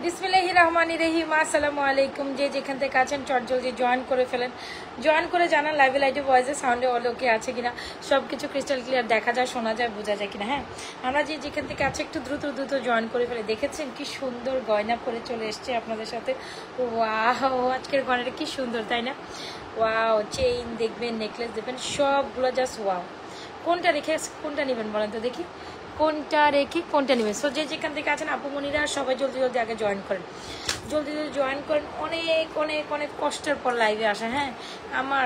বিসমিল্লাহির রহমানির রহিম। আসসালামু আলাইকুম। যে যেখান থেকে আছেন চটজলদি জয়েন করে ফেলেন, জয়েন করে জানান লাইভে লাইটে ভয়েসে সাউন্ডে অল ওকে আছে কিনা, সব কিছু ক্রিস্টাল ক্লিয়ার দেখা যায়, শোনা যায়, বোঝা যায় কিনা। হ্যাঁ, আমরা যে যেখান থেকে আছে একটু দ্রুত দ্রুত জয়েন করে ফেলে। দেখেছেন কি সুন্দর গয়না পরে চলে এসছে আপনাদের সাথে। ওয়াও, আজকের গয়নাটা কি সুন্দর তাই না? ওয়াও, চেইন দেখবেন, নেকলেস দেখবেন, সবগুলো জাস্ট ওয়াও। কোনটা রেখে কোনটা নেবেন বলেন তো দেখি, কোনটা রেখে কোনটা নেবেন। সো যে যেখান থেকে আছেন আপুমনিরা সবাই জলদি জলদি আগে জয়েন করেন, জলদি জলদি জয়েন করেন। অনেক অনেক অনেক কষ্টের পর লাইভে আসা। হ্যাঁ, আমার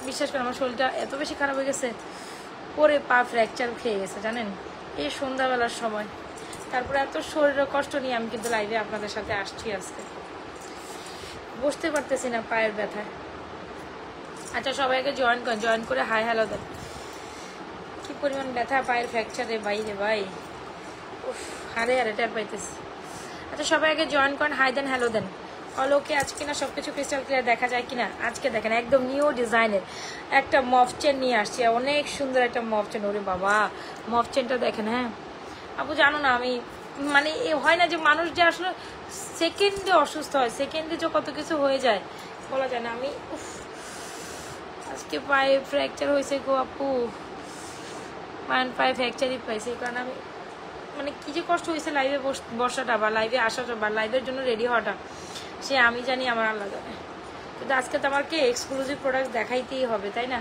বিশ্বাস করেন আমার শরীরটা এত বেশি খারাপ হয়ে গেছে, পরে পা ফ্র্যাকচার খেয়ে গেছে জানেন, এই সন্ধ্যাবেলার সময়। তারপরে এত শরীরের কষ্ট নিয়ে আমি কিন্তু লাইভে আপনাদের সাথে আসছি আজকে। বসতে পারতেছি না পায়ের ব্যথায়। আচ্ছা, সবাইকে জয়েন করেন, জয়েন করে হাই হ্যালো দেন। কি পরিমাণ ব্যথা পায়ের ফ্র্যাকচারে বাইরে ভাই, উফ, হারে হারে টের পাইতেছি। আচ্ছা, সবাই আগে জয়েন করেন, হাই দেন, হ্যালো দেন। অল ওকে আছে কিনা, সব কিছু ক্রিস্টাল ক্লিয়ার দেখা যায় কিনা। আজকে দেখেন একদম নিউ ডিজাইনের একটা মফ চেন নিয়ে আসছি, অনেক সুন্দর একটা মফ চেন। ওরে বাবা, মফ চেনটা দেখেন। হ্যাঁ আপু, জানো না আমি মানে এ হয় না যে মানুষ যে আসলে সেকেন্ডে অসুস্থ হয়, সেকেন্ডে যে কত কিছু হয়ে যায় বলা যায় না। আমি উফ, আজকে পায়ে ফ্র্যাকচার হয়েছে গো আপু, পায়ে ফ্র্যাকচারই পাইছে। এই কারণে আমি মানে কি যে কষ্ট হয়েছে লাইভে বসাটা বা লাইভে আসাটা বা লাইভের জন্য রেডি হওয়াটা, সে আমি জানি, আমার আল্লাহ জানে। কিন্তু আজকে তো আমাকে এক্সক্লুসিভ প্রোডাক্ট দেখাইতেই হবে তাই না,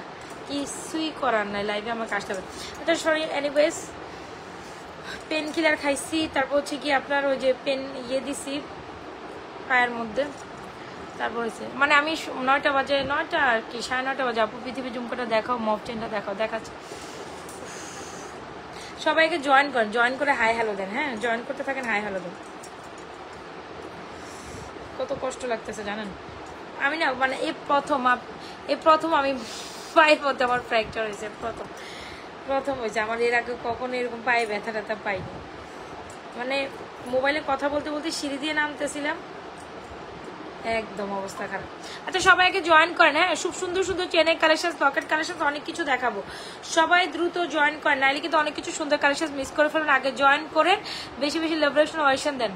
কিছুই করার নাই, লাইভে আমাকে আসতে হবে। আচ্ছা সরি, এনিওয়েজ পেন কিলার খাইছি, তারপর হচ্ছে কি আপনার ওই যে পেন দিছি পায়ের মধ্যে। তারপর হয়েছে মানে আমি 9টা বাজে, 9টা আর কি 9:30 বাজে আপু পৃথিবী ঝুমকাটা দেখাও, মফ চেনটা দেখাও, দেখাচ্ছে। সবাইকে জয়েন করেন, জয়েন করে হাই হ্যালো দেন। হ্যাঁ, জয়েন করতে থাকেন, হাই হ্যালো দেন। কত কষ্ট লাগতেছে জানেন, আমি না মানে এই প্রথম আমি পায়ের মধ্যে আমার ফ্র্যাকচার হয়েছে, প্রথম হয়েছে আমার। এর আগে কখনো এরকম পায়ে ব্যথা ট্যাথা পাইনি। মানে মোবাইলে কথা বলতে বলতে সিঁড়ি দিয়ে নামতেছিলাম, একদম অবস্থা খারাপ। আচ্ছা সবাইকে জয়েন করেন। হ্যাঁ, খুব সুন্দর সুন্দর চেনের কালেকশন, পকেট কালেকশন, অনেক কিছু দেখাবো। সবাই দ্রুত জয়েন করেন, নাইলে কিন্তু অনেক কিছু সুন্দর কালেকশন মিস করে ফেলেন। আগে জয়েন করেন, বেশি বেশি লিবারেশন ওয়েশন দেন।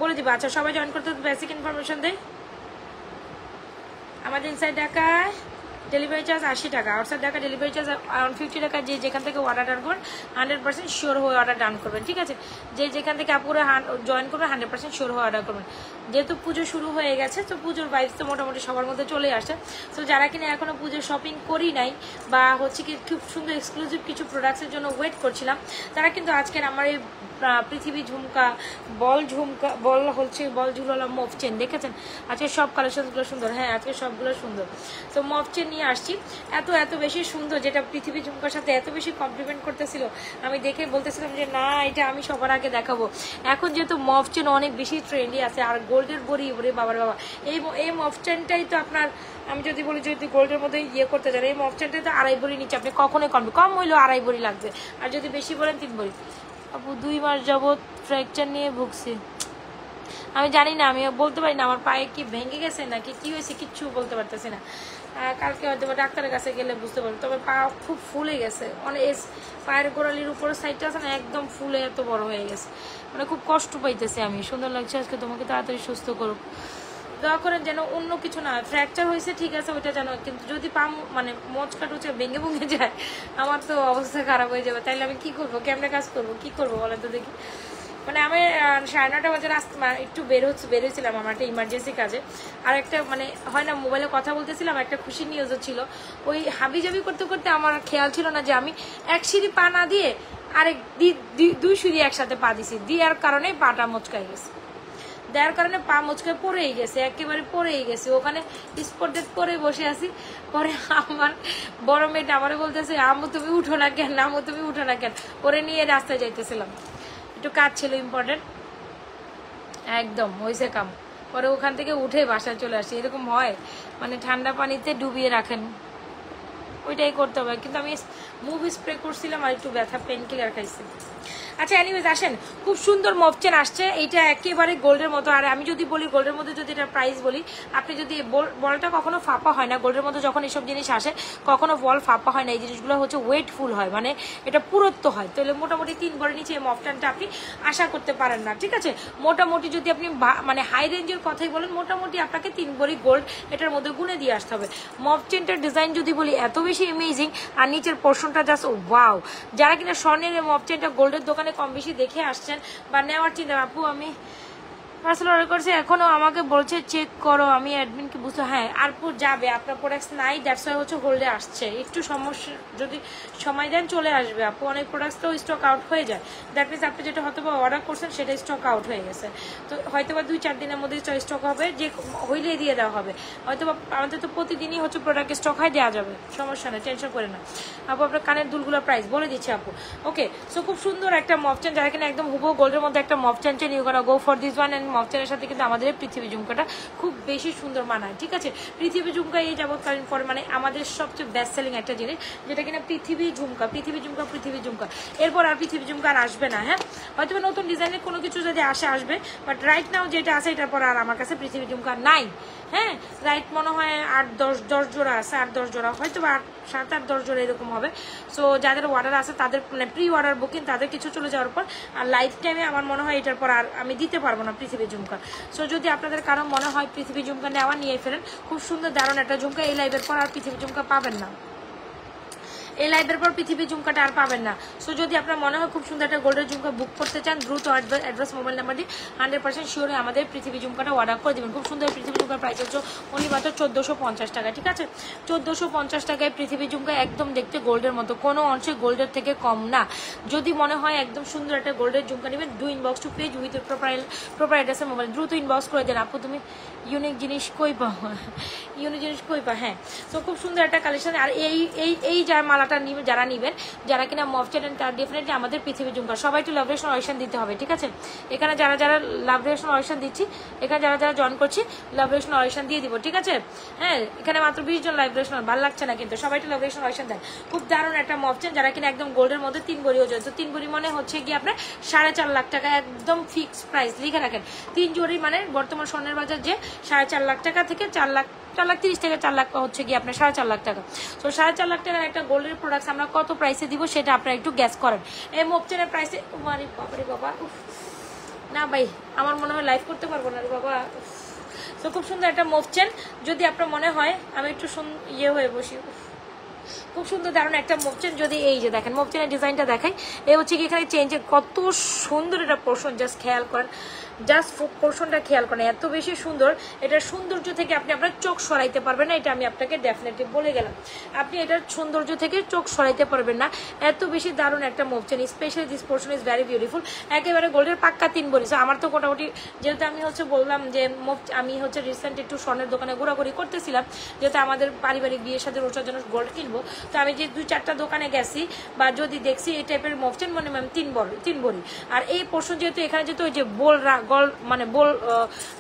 বলে দিবা। আচ্ছা সবাই জয়েন করতে বেসিক ইনফরমেশন দেয়। আমাদের ইনসাইড ঢাকায় ডেলিভারি চার্জ 80 টাকা, outside Dhaka delivery charge around 50 টাকা। যে যেখান থেকে অর্ডার ডান করবেন 100% শিওর হয়ে অর্ডার ডান করবেন, ঠিক আছে। যে যেখান থেকে আপুরে জয়েন করবেন 100% শিওর হয়ে অর্ডার করবেন। যেহেতু পুজো শুরু হয়ে গেছে, তো পুজোর ভাইবস তো মোটামুটি সবার মধ্যে চলে আসে। তো যারা কিনা এখনও পুজোর শপিং করি নাই বা হচ্ছে কি খুব সুন্দর এক্সক্লুসিভ কিছু প্রোডাক্টসের জন্য ওয়েট করছিলাম, তারা কিন্তু আজকের আমার এই পৃথিবী ঝুমকা, বল হচ্ছে বল ঝুলালা মফ চেন দেখেছেন। আজকে সব কালেকশনগুলো সুন্দর। হ্যাঁ, আজকে সবগুলো সুন্দর। তো মফ চেন নিয়ে আসছি, এত এত বেশি সুন্দর, যেটা পৃথিবী ঝুমকার সাথে এত বেশি কমপ্লিমেন্ট করতেছিল। আমি দেখে বলতেছিলাম যে না, এটা আমি সবার আগে দেখাবো। এখন যেহেতু মফ চেন অনেক বেশি ট্রেন্ডি আছে, আর গোল্ডের বড়ি ওরে বাবার বাবা, এই মফ চেনটাই তো আপনার, আমি যদি বলি যদি গোল্ডের মধ্যে করতে চান, এই মফ চেনটাই তো 2.5 ভরি নিচে আপনি কখনোই কম হইলেও 2.5 ভরি লাগবে, আর যদি বেশি বলেন 3 ভরি। আপু 2 মাস যাবৎ ফ্র্যাকচার নিয়ে ভুগছি, আমি জানি না, আমি বলতে পারি না আমার পায়ে কি ভেঙে গেছে নাকি কি হয়েছে, কিচ্ছু বলতে পারতেছি না। কালকে হয়তো ডাক্তারের কাছে গেলে বুঝতে পারবো। তবে পা খুব ফুলে গেছে, অনেক পায়ের গোড়ালির উপরের সাইডটা আছে না, একদম ফুলে এত বড় হয়ে গেছে, মানে খুব কষ্ট পাইতেছি আমি। সুন্দর লাগছে আজকে, তোমাকে তাড়াতাড়ি সুস্থ করুক, দোয়া করেন যেন অন্য কিছু না হয়। ফ্র্যাকচার হয়েছে ঠিক আছে, ওইটা যেন, কিন্তু যদি পা মানে মোচকা টোচকা ভেঙে যায়, আমার তো অবস্থা খারাপ হয়ে যাবে। তাইলে আমি কি করবো, কেমনে কাজ করবো, কি করবো বলেন তো দেখি। মানে আমি 9:30 বাজে একটু বেরোচ্ছিলাম আমার একটা ইমার্জেন্সি কাজে। আর একটা মানে হয় না, মোবাইলে কথা বলতেছিলাম, একটা খুশি নিউজও ছিল। ওই হাবিজাবি করতে করতে আমার খেয়াল ছিল না যে আমি এক সিঁড়ি পা না দিয়ে আরেক 2 সিঁড়ি একসাথে পা দিছি, দেওয়ার কারণে পাটা মোচকাই গেছে, দেওয়ার কারণে পা মুচকায় পড়েই গেছে, একেবারে পড়েই গেছে। ওখানে স্পট ডেট করে বসে আছি। পরে আমার বড় মেয়েটা আমারে বলতেছে, আমু তুমি উঠো না কেন, আমু তুমি উঠো না কেন। ওরে নিয়ে রাস্তায় যাইতেছিলাম, একটু কাজ ছিল ইম্পর্টেন্ট, একদম হয়েছে কাম। পরে ওখান থেকে উঠে বাসায় চলে আসি। এরকম হয়, মানে ঠান্ডা পানিতে ডুবিয়ে রাখেন, ওইটাই করতে হবে, কিন্তু আমি মুভ স্প্রে করছিলাম আর একটু ব্যথা পেন কিলার খাইছি। আচ্ছা এনিওয়েজ আসেন, খুব সুন্দর মফ চেন আসছে, এইটা একেবারে গোল্ডের মতো। আর আমি যদি বলি গোল্ডের মধ্যে যদি এটা প্রাইস বলি, আপনি যদি বলটা কখনো ফাঁপা হয় না গোল্ডের মধ্যে, যখন এইসব জিনিস আসে কখনো বল ফাঁপা হয় না, এই জিনিসগুলো হচ্ছে ওয়েটফুল হয়, মানে এটা পুরুত্ব হয়। তাহলে মোটামুটি 3 বড়ের নিচে এই মফ চেনটা আপনি আশা করতে পারেন না, ঠিক আছে। মোটামুটি যদি আপনি মানে হাই রেঞ্জের কথাই বলেন, মোটামুটি আপনাকে 3 বড়ি গোল্ড এটার মধ্যে গুনে দিয়ে আসতে হবে। মফ চেনটার ডিজাইন যদি বলি এত বেশি অ্যামেজিং, আর নিচের পোর্শনটা জাস্ট ওয়াও। যারা কিনা স্বর্ণের মফ চেনটা গোল্ডের দোকানে কম বেশি দেখে আসছেন বা নেওয়ার চিন্তা, আপু আমি পার্সেল অর্ডার করছি এখনো আমাকে বলছে চেক করো, আমি অ্যাডমিনকে বুঝতে, হ্যাঁ আপু যাবে, আপনার প্রোডাক্টস নাই দ্যাটস ওয়াই হচ্ছে হোল্ডে আসছে, একটু সমস্যা, যদি সময় দেন চলে আসবে আপু। অনেক প্রোডাক্টস তো স্টক আউট হয়ে যায়, দ্যাট মিনস আপনি যেটা হয়তো বা অর্ডার করছেন সেটা স্টক আউট হয়ে গেছে, তো হয়তো বা 2-4 দিনের মধ্যে স্টক হবে, যে হইলেই দিয়ে দেওয়া হবে। হয়তো বা আমাদের তো প্রতিদিনই হচ্ছে প্রোডাক্ট স্টক হয়, দেওয়া যাবে, সমস্যা নেই, টেনশন করে না আপু। আপনার কানের দুলগুলোর প্রাইস বলে দিচ্ছি আপু। ওকে, সো খুব সুন্দর একটা মফ চেন, যারা কিনা একদম হুবহু গোল্ডের মধ্যে একটা মফ চেন চান, you gonna go for this one. And মফ চেনের সাথে কিন্তু আমাদের পৃথিবী ঝুমকাটা খুব বেশি সুন্দর মানায়, ঠিক আছে। পৃথিবী ঝুমকা এই যাবৎকালীন পরে মানে আমাদের সবচেয়ে বেস্ট সেলিং একটা জিনিস, যেটা কিনা পৃথিবী ঝুমকা, পৃথিবী ঝুমকা, পৃথিবী ঝুমকা। এরপর আর পৃথিবী ঝুমকা আর আসবে না, হ্যাঁ হয়তো নতুন ডিজাইনের কোনো কিছু যদি আসবে, বাট রাইট নাও যেটা আছে এটার পর আর আমার কাছে পৃথিবী ঝুমকা নাই। হ্যাঁ রাইট মনে হয় 8-10 জোড়া আছে, 8-10 জোড়া, হয়তো বা 7-8-10 জোড়া এরকম হবে। সো যাদের অর্ডার আছে তাদের মানে প্রি অর্ডার বুকিং, তাদের কিছু চলে যাওয়ার পর আর লাইফ টাইমে আমার মনে হয় এটার পর আর আমি দিতে পারবো না পৃথিবী ঝুমকা। সো যদি আপনাদের কারো মনে হয় পৃথিবী ঝুমকা নেওয়া, নিয়ে ফেলেন, খুব সুন্দর দারুণ একটা ঝুমকা। এই লাইভের পর আর পৃথিবী ঝুমকা পাবেন না, এই লাইভের পর পৃথিবী ঝুমকাটা আর পাবেন না। সো যদি আপনার মনে হয় খুব সুন্দর একটা গোল্ডের ঝুমকা বুক করতে চান, দ্রুত অ্যাড্রেস মোবাইল নাম্বার দিয়ে 100% শিওরে আমাদের পৃথিবী ঝুমকাটা অর্ডার করে দেবেন। খুব সুন্দর পৃথিবী ঝুমকার প্রাইস হচ্ছে অনলি মাত্র 1450 টাকা, ঠিক আছে। 1450 টাকায় পৃথিবী ঝুমকা, একদম দেখতে গোল্ডের মতো, কোনো অংশে গোল্ডের থেকে কম না। যদি মনে হয় একদম সুন্দর একটা গোল্ডের ঝুমকা নেবেন, do inbox to page with proper অ্যাড্রেসের মোবাইল, দ্রুত ইনবক্স করে দেন। আপু তুমি ইউনিক জিনিস কই পাও, ইউনিক জিনিস কই পা, হ্যাঁ। তো খুব সুন্দর একটা কালেকশন। আর এই যার মালাটা যারা নিবেন, যারা কিনা মফ চেন, তার ডেফিনেটলি আমাদের পৃথিবী ঝুমকা। সবাই একটু লাভ রিলেশন অডিশন দিতে হবে, ঠিক আছে। এখানে যারা লাভ রিলেশন অডিশন দিচ্ছি, এখানে যারা জয়েন করছি লাভ রিলেশন অডিশন দিয়ে দিব, ঠিক আছে। হ্যাঁ এখানে মাত্র 20 জন লাভ রিলেশন, ভালো লাগছে না কিন্তু, সবাই একটু লাভ রিলেশন অডিশন দেন। খুব দারুণ একটা মফ চেন, যারা কিনা একদম গোল্ডের মধ্যে 3 ভরি ওজন। তো 3 ভরি মানে হচ্ছে কি আপনার 4.5 লাখ টাকা, একদম ফিক্সড প্রাইস লিখে রাখেন। 3 জড়ি মানে বর্তমান স্বর্ণের বাজার যে 4.5 লাখ টাকা থেকে 4 লাখ 30 থেকে 4 লাখ হচ্ছে কি আপনার 4.5 লাখ টাকা। তো 4.5 লাখ টাকার একটা গোল্ডের প্রোডাক্ট আমরা কত প্রাইসে দিব সেটা আপনারা একটু গ্যাস করেন। এই মফ চেনের প্রাইসে মানে বাবারে বাবা, না ভাই আমার মনে হয় লাইভ করতে পারবো না রে বাবা। তো খুব সুন্দর একটা মফ চেন, যদি আপনার মনে হয় আমি একটু ইয়ে হয়ে বসি, খুব সুন্দর দারুণ একটা মফ চেন। যদি এই যে দেখেন মফ চেনের ডিজাইনটা দেখাই, এই হচ্ছে কি এখানে চেঞ্জের কত সুন্দর এটা পোর্শন, জাস্ট খেয়াল করেন, জাস্ট পোর্শনটা খেয়াল করেন, এত বেশি সুন্দর। এটার সৌন্দর্য থেকে আপনি আপনার চোখ সরাইতে পারবেন না, এটা আমি আপনাকে ডেফিনেটলি বলে গেলাম। আপনি এটার সৌন্দর্য থেকে চোখ সরাইতে পারবেন না, এত বেশি দারুণ একটা মফ chain. Specially this portion is very beautiful, একেবারে গোল্ডের পাক্কা 3 ভরি। আমার তো মোটামুটি যেহেতু আমি হচ্ছে বললাম যে আমি হচ্ছে রিসেন্ট একটু স্বর্ণের দোকানে ঘোরাঘুরি করতেছিলাম, যেহেতু আমাদের পারিবারিক বিয়ের সাথে রোজার জন্য গোল্ড কিনবো, তো আমি যে 2-4টা দোকানে গেছি বা যদি দেখছি এই টাইপের মফ চেন, মানে ম্যাম 3 ভরি। আর এই পোর্শন যেহেতু এখানে যেহেতু ওই যে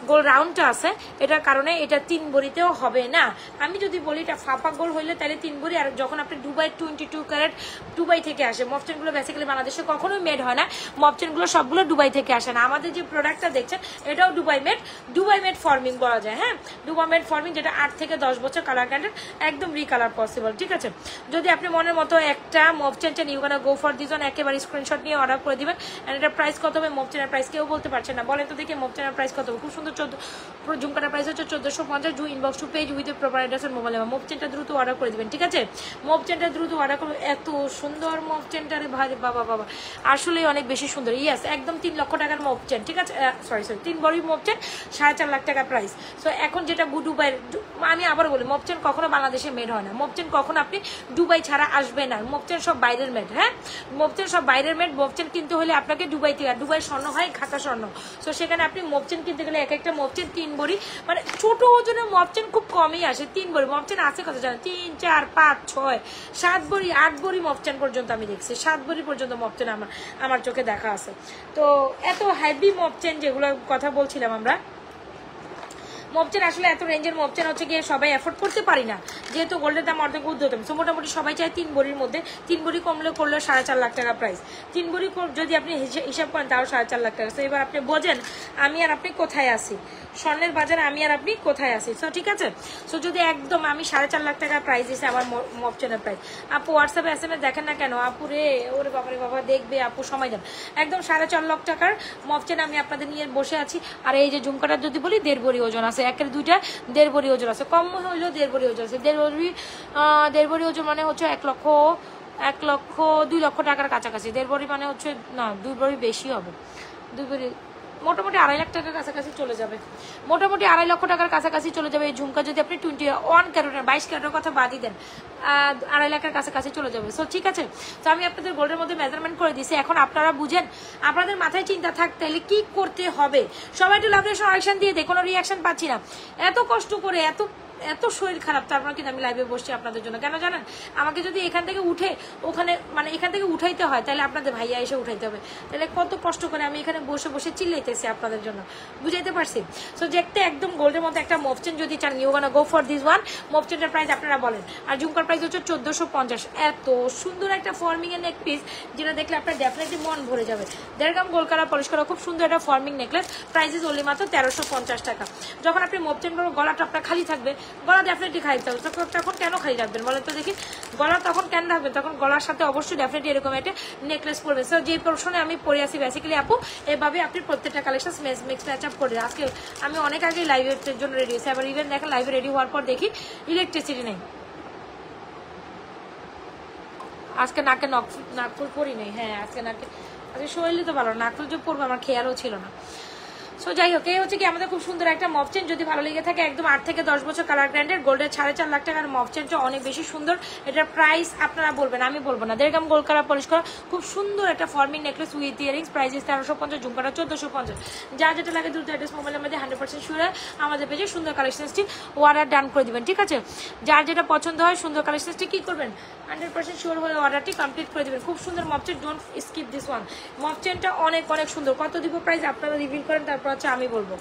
গোল রাউন্ডটা আছে, এটার কারণে এটা 3 ভরিতেও হবে না। আমি যদি বলি এটা ফাঁপা গোল হইলে তাহলে 3 ভরি। আর যখন আপনি দুবাই 22 ক্যারেট দুবাই থেকে আসে, মফ চেনগুলো বেসিক্যালি বাংলাদেশে কখনোই মেড হয় না, মফ চেনগুলো সবগুলো দুবাই থেকে আসে না। আমাদের যে প্রোডাক্টটা দেখছেন এটাও দুবাই মেড ফর্মিং বলা যায়, হ্যাঁ দুবাই মেড ফর্মিং, যেটা 8 থেকে 10 বছর কালার গ্যারান্টেড, একদম রিকালার পসিবল, ঠিক আছে। যদি আপনি মনের মতো একটা মফ চেন চান, you gonna go for this one, একেবারে স্ক্রিনশট নিয়ে অর্ডার করে দিবেন। এন্ড এটার প্রাইস কত হবে, মফ চেনের প্রাইস কেউ বলতে পারছে না, বলেন তো দেখে মফ চেনের প্রাইস কত হবে। খুব সুন্দর ঝুমকাটার প্রাইস হচ্ছে 1450, do inbox to page with proper address and mobile number. মফ চেনটা দ্রুত অর্ডার করে দিবেন, ঠিক আছে। মফ চেনটা দ্রুত অর্ডার করুন, এত সুন্দর মফ চেনটারে ভাই বাবা বাবা, আসলেই অনেক বেশি সুন্দর। ইয়াস একদম 3 লক্ষ টাকার মফ চেন, ঠিক আছে। সরি 3 ভরি মফ চেন, 4.5 লাখ টাকা প্রাইস। সো এখন যেটা দুবাই, আমি আবার বলি মফ চেন কখনো বাংলাদেশে মেড হয় না, মফ চেন কখনো আপনি দুবাই ছাড়া আসবে না, মফ চেন সব বাইরের মেড, হ্যাঁ মফ চেন সব বাইরের মেড। মফ চেন কিনতে হলে আপনাকে দুবাই থেকে, দুবাই স্বর্ণ হয় ঘাটা স্বর্ণ, সো সেখানে আপনি মফ চেন কিনতে গেলে এক একটা মফ চেন 3 ভরি, মানে ছোট ওজনের মফ চেন খুব কমই আসে। 3 ভরি মফ চেন আছে কত জানেন, 3, 4, 5, 6, 7 ভরি 8 ভরি মফ চেন পর্যন্ত আমি দেখছি, 7 ভরি পর্যন্ত মফ চেন আমার চোখে দেখা আছে। তো এত হেভি মফ চেন যেগুলো কথা বলছিলাম আমরা, মপচেন আসলে এত রেঞ্জের মপচেন হচ্ছে গিয়ে সবাই অ্যাফোর্ড করতে পারি না, যেহেতু গোল্ডের দাম অর্ধেক ঊর্ধ্বতম। সো মোটামুটি সবাই চায় 3 ভরির মধ্যে, 3 ভরি কমলে করলে 4.5 লাখ টাকা প্রাইস। 3 ভরি যদি আপনি হিসাব করেন তাও 4.5 লাখ টাকা। তো এবার আপনি বোঝেন আমি আর আপনি কোথায় আসি, স্বর্ণের বাজারে আমি আর আপনি কোথায় আসি। সো ঠিক আছে, সো যদি একদম আমি 4.5 লাখ টাকা প্রাইস দিয়েছি আমার মপচেনের প্রাইস, আপু হোয়াটসঅ্যাপে SMS দেখেন না কেন আপু রে, ওরে বাবা রে বাবা দেখবে আপু, সময় দেন। একদম 4.5 লাখ টাকার মপচেন আমি আপনাদের নিয়ে বসে আছি। আর এই যে ঝুমকাটা যদি বলি 1.5 ভরি ওজন আছে, একের দুইটা 1.5 ভরি ওজন আছে, কম হইলেও 1.5 ভরি ওজন আছে। 1.5 ভরি ওজন মানে হচ্ছে 1 লক্ষ 2 লক্ষ টাকার কাছাকাছি। 1.5 ভরি মানে হচ্ছে না, 2 ভরি বেশি হবে, 2 ভরি মোটামুটি 2.5 লাখ টাকার কাছাকাছি চলে যাবে, মোটামুটি 2.5 লক্ষ টাকার কাছাকাছি চলে যাবে। এই ঝুমকা যদি আপনি 21 ক্যারেটের 22 ক্যারেটের কথা বাদই দেন, 2.5 লাখের কাছাকাছি চলে যাবে। সো ঠিক আছে, তো আমি আপনাদের গোল্ডের মধ্যে মেজারমেন্ট করে দিয়েছি। এখন আপনারা বুঝেন, আপনাদের মাথায় চিন্তা থাক তাহলে কি করতে হবে। সবাই একটু লাভ রিয়াকশন দিয়ে দেয়, কোনো রিয়াকশন পাচ্ছি না। এত কষ্ট করে এত শরীর খারাপ, তারপর কিন্তু আমি লাইভে বসছি আপনাদের জন্য। কেন জানেন, আমাকে যদি এখান থেকে উঠে ওখানে মানে এখান থেকে উঠাইতে হয়, তাহলে আপনাদের ভাইয়া এসে উঠাইতে হবে, তাহলে কত কষ্ট করে আমি এখানে বসে বসে চিল্লাইতেছি আপনাদের জন্য, বুঝাইতে পারছি। সো দেখতে একদম গোল্ডের মতো একটা মফচেন যদি চান, you gonna go for this one. মফচেনের প্রাইস আপনারা বলেন, আর ঝুমকার প্রাইস হচ্ছে 1450। এত সুন্দর একটা ফর্মিং এর নেক পিস, যেটা দেখলে আপনার ডেফিনেটলি মন ভরে যাবে। 1.5 গ্রাম গোল্ড কালার পলিশ করা খুব সুন্দর একটা forming necklace, price is only মাত্র 1350 টাকা। যখন আপনি মফচেন করবেন, গলাটা আপনার খালি থাকবে, গলা ডেফিনেটলি খালি থাকবে। তখন কেন খালি রাখবেন বলেন তো দেখি, গলা তখন কেন রাখবেন? তখন গলার সাথে অবশ্যই ডেফিনেটলি এরকম একটা নেকলেস পরবে। সো যে পোর্শনে আমি পরে আসি বেসিক্যালি আপু, এভাবে আপনি প্রত্যেকটা কালেকশন মিক্স ম্যাচ আপ করে। আজকে আমি অনেক আগেই লাইভের জন্য রেডি হয়েছি, আবার ইভেন দেখেন লাইভে রেডি হওয়ার পর দেখি ইলেকট্রিসিটি নেই। আজকে নাকে নাকফুল পরি নেই, হ্যাঁ আজকে শরীরে তো ভালো, নাকফুল যে পরবো আমার খেয়ালও ছিল না। সো যাই হোক, এই হচ্ছে কি আমাদের খুব সুন্দর একটা মফচেন। যদি ভালো লেগে থাকে, একদম 8 থেকে 10 বছর কালার গ্র্যান্ডেড গোল্ডের 4.5 লাখ টাকার মফচেনটা অনেক বেশি সুন্দর। এটার প্রাইস আপনারা বলবেন, আমি বলবো না। 1.5 গ্রাম গোল্ড কালার পলিশ করা খুব সুন্দর একটা forming necklace with earrings, price 1350, ঝুমকাটা 1450। যা যেটা লাগে দ্রুত অ্যাড্রেস মোবাইলের মধ্যে 100% শিওর আমাদের পেজে সুন্দর কালেকশনসটি অর্ডার ডান করে দিবেন, ঠিক আছে? যার যেটা পছন্দ হয় সুন্দর কালেকশনসটি কি করবেন, 100% শিওর হয়ে অর্ডারটি কমপ্লিট করে দিবেন। খুব সুন্দর মফচেন, ডোন্ট স্কিপ দিস ওয়ান। মফচেনটা অনেক অনেক সুন্দর। কত দিব প্রাইস আপনারা রিভিল করেন, তারপর হচ্ছে আমি বলবো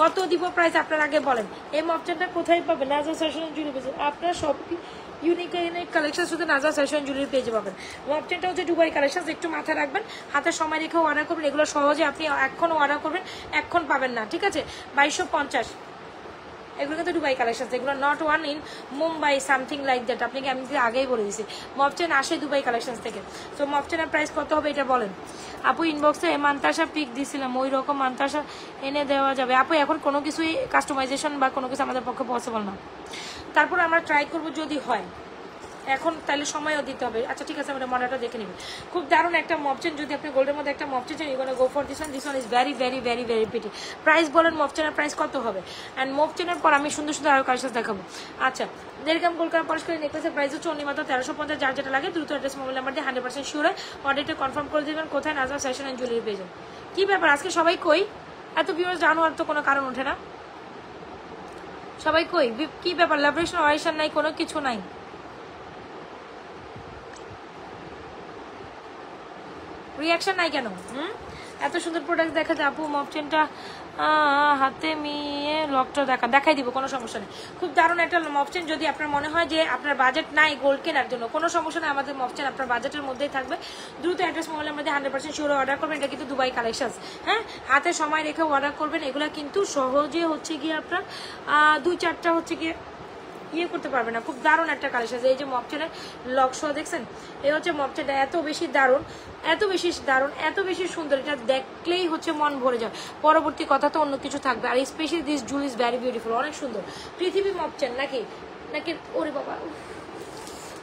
কত দিব প্রাইস। আপনারা আগে বলেন এই মফচেনটা কোথায় পাবেন? নাজা ফ্যাশন জুয়েলারি পেজে। আপনারা সব ইউনিক কালেকশন শুধু নাজা ফ্যাশন জুয়েলারি পেজে পাবেন। মফচেনটা হচ্ছে দুবাই কালেকশন, একটু মাথায় রাখবেন, হাতে সময় রেখেও অর্ডার করবেন। এগুলো সহজে আপনি এখন অর্ডার করবেন, এখন পাবেন না, ঠিক আছে? 2250। এগুলো কিন্তু দুবাই কালেকশন, এগুলো not one in Mumbai something like that. আপনাকে আমি আগেই বলে দিয়েছি, মফচেন আসে দুবাই কালেকশন থেকে। তো মফচেনের প্রাইস কত হবে এটা বলেন আপু। ইনবক্সে মান্তাসা পিক দিছিলাম, ওই রকম মান্তাসা এনে দেওয়া যাবে আপু? এখন কোনো কিছুই কাস্টমাইজেশন বা কোনো কিছু আমাদের পক্ষে পসিবল না, তারপর আমরা ট্রাই করবো যদি হয়। এখন তাহলে সময়ও দিতে হবে। আচ্ছা ঠিক আছে, আমরা মডেলটা দেখে নিবি। খুব দারুণ একটা মফচেন, যদি আপনি গোল্ডের মধ্যে একটা মফচেন চান, you gonna go for this one. This one is very very very very pretty. Price বলেন মফচেনের প্রাইস কত হবে? অ্যান্ড মফচেনের পর আমি সুন্দর সুন্দর আরও কালেকশন দেখাবো। আচ্ছা, 1.5 গ্রাম গোল্ড কালার পলিশ করে নেকলেসের প্রাইস হচ্ছে অনলি মাত্র 1350। যার যেটা লাগে দ্রুত অ্যাড্রেস মোবাইল নাম্বার দিয়ে 100% শিওর হয় অর্ডারটা কনফার্ম করে দেবেন। কোথায়? নাজা ফ্যাশন অ্যান্ড জুয়েলারি পেজে। কি ব্যাপার আজকে সবাই কই? এত ভিউয়ার্স জানোয়ার তো কোনো কারণ ওঠে না, সবাই কই? কি ব্যাপার? লাভরেশন অয়েশন নাই, কোনো কিছু নাই। রিয়াকশন নাই কেন? এত সুন্দর প্রোডাক্ট দেখাতে আপু। মফচেনটা হাতে নিয়ে লকটা দেখাই দিব, কোনো সমস্যা নেই। খুব দারুণ একটা মফচেন। যদি আপনার মনে হয় যে আপনার বাজেট নাই গোল্ড কেনার জন্য, কোনো সমস্যা নেই, আমাদের মফচেন আপনার বাজেটের মধ্যেই থাকবে। দ্রুত অ্যাড্রেস মোবাইলের মধ্যে 100% শিওর অর্ডার করবেন। এটা কিন্তু দুবাই কালেকশন, হ্যাঁ, হাতে সময় রেখে অর্ডার করবেন। এগুলো কিন্তু সহজে হচ্ছে গিয়ে আপনার 2-4টা হচ্ছে গিয়ে করতে পারবে না। খুব দারুণ একটা কালেকশন। এই যে মফচেনের লক্স দেখছেন, এই হচ্ছে মফচেনটা। এত বেশি দারুণ, এত বেশি দারুণ, এত বেশি সুন্দর, এটা দেখলেই হচ্ছে মন ভরে যায়। পরবর্তী কথা তো অন্য কিছু থাকবে। আর specially this jewel is very beautiful, অনেক সুন্দর। পৃথিবী মফচেন নাকি নাকি ওরে বাবা,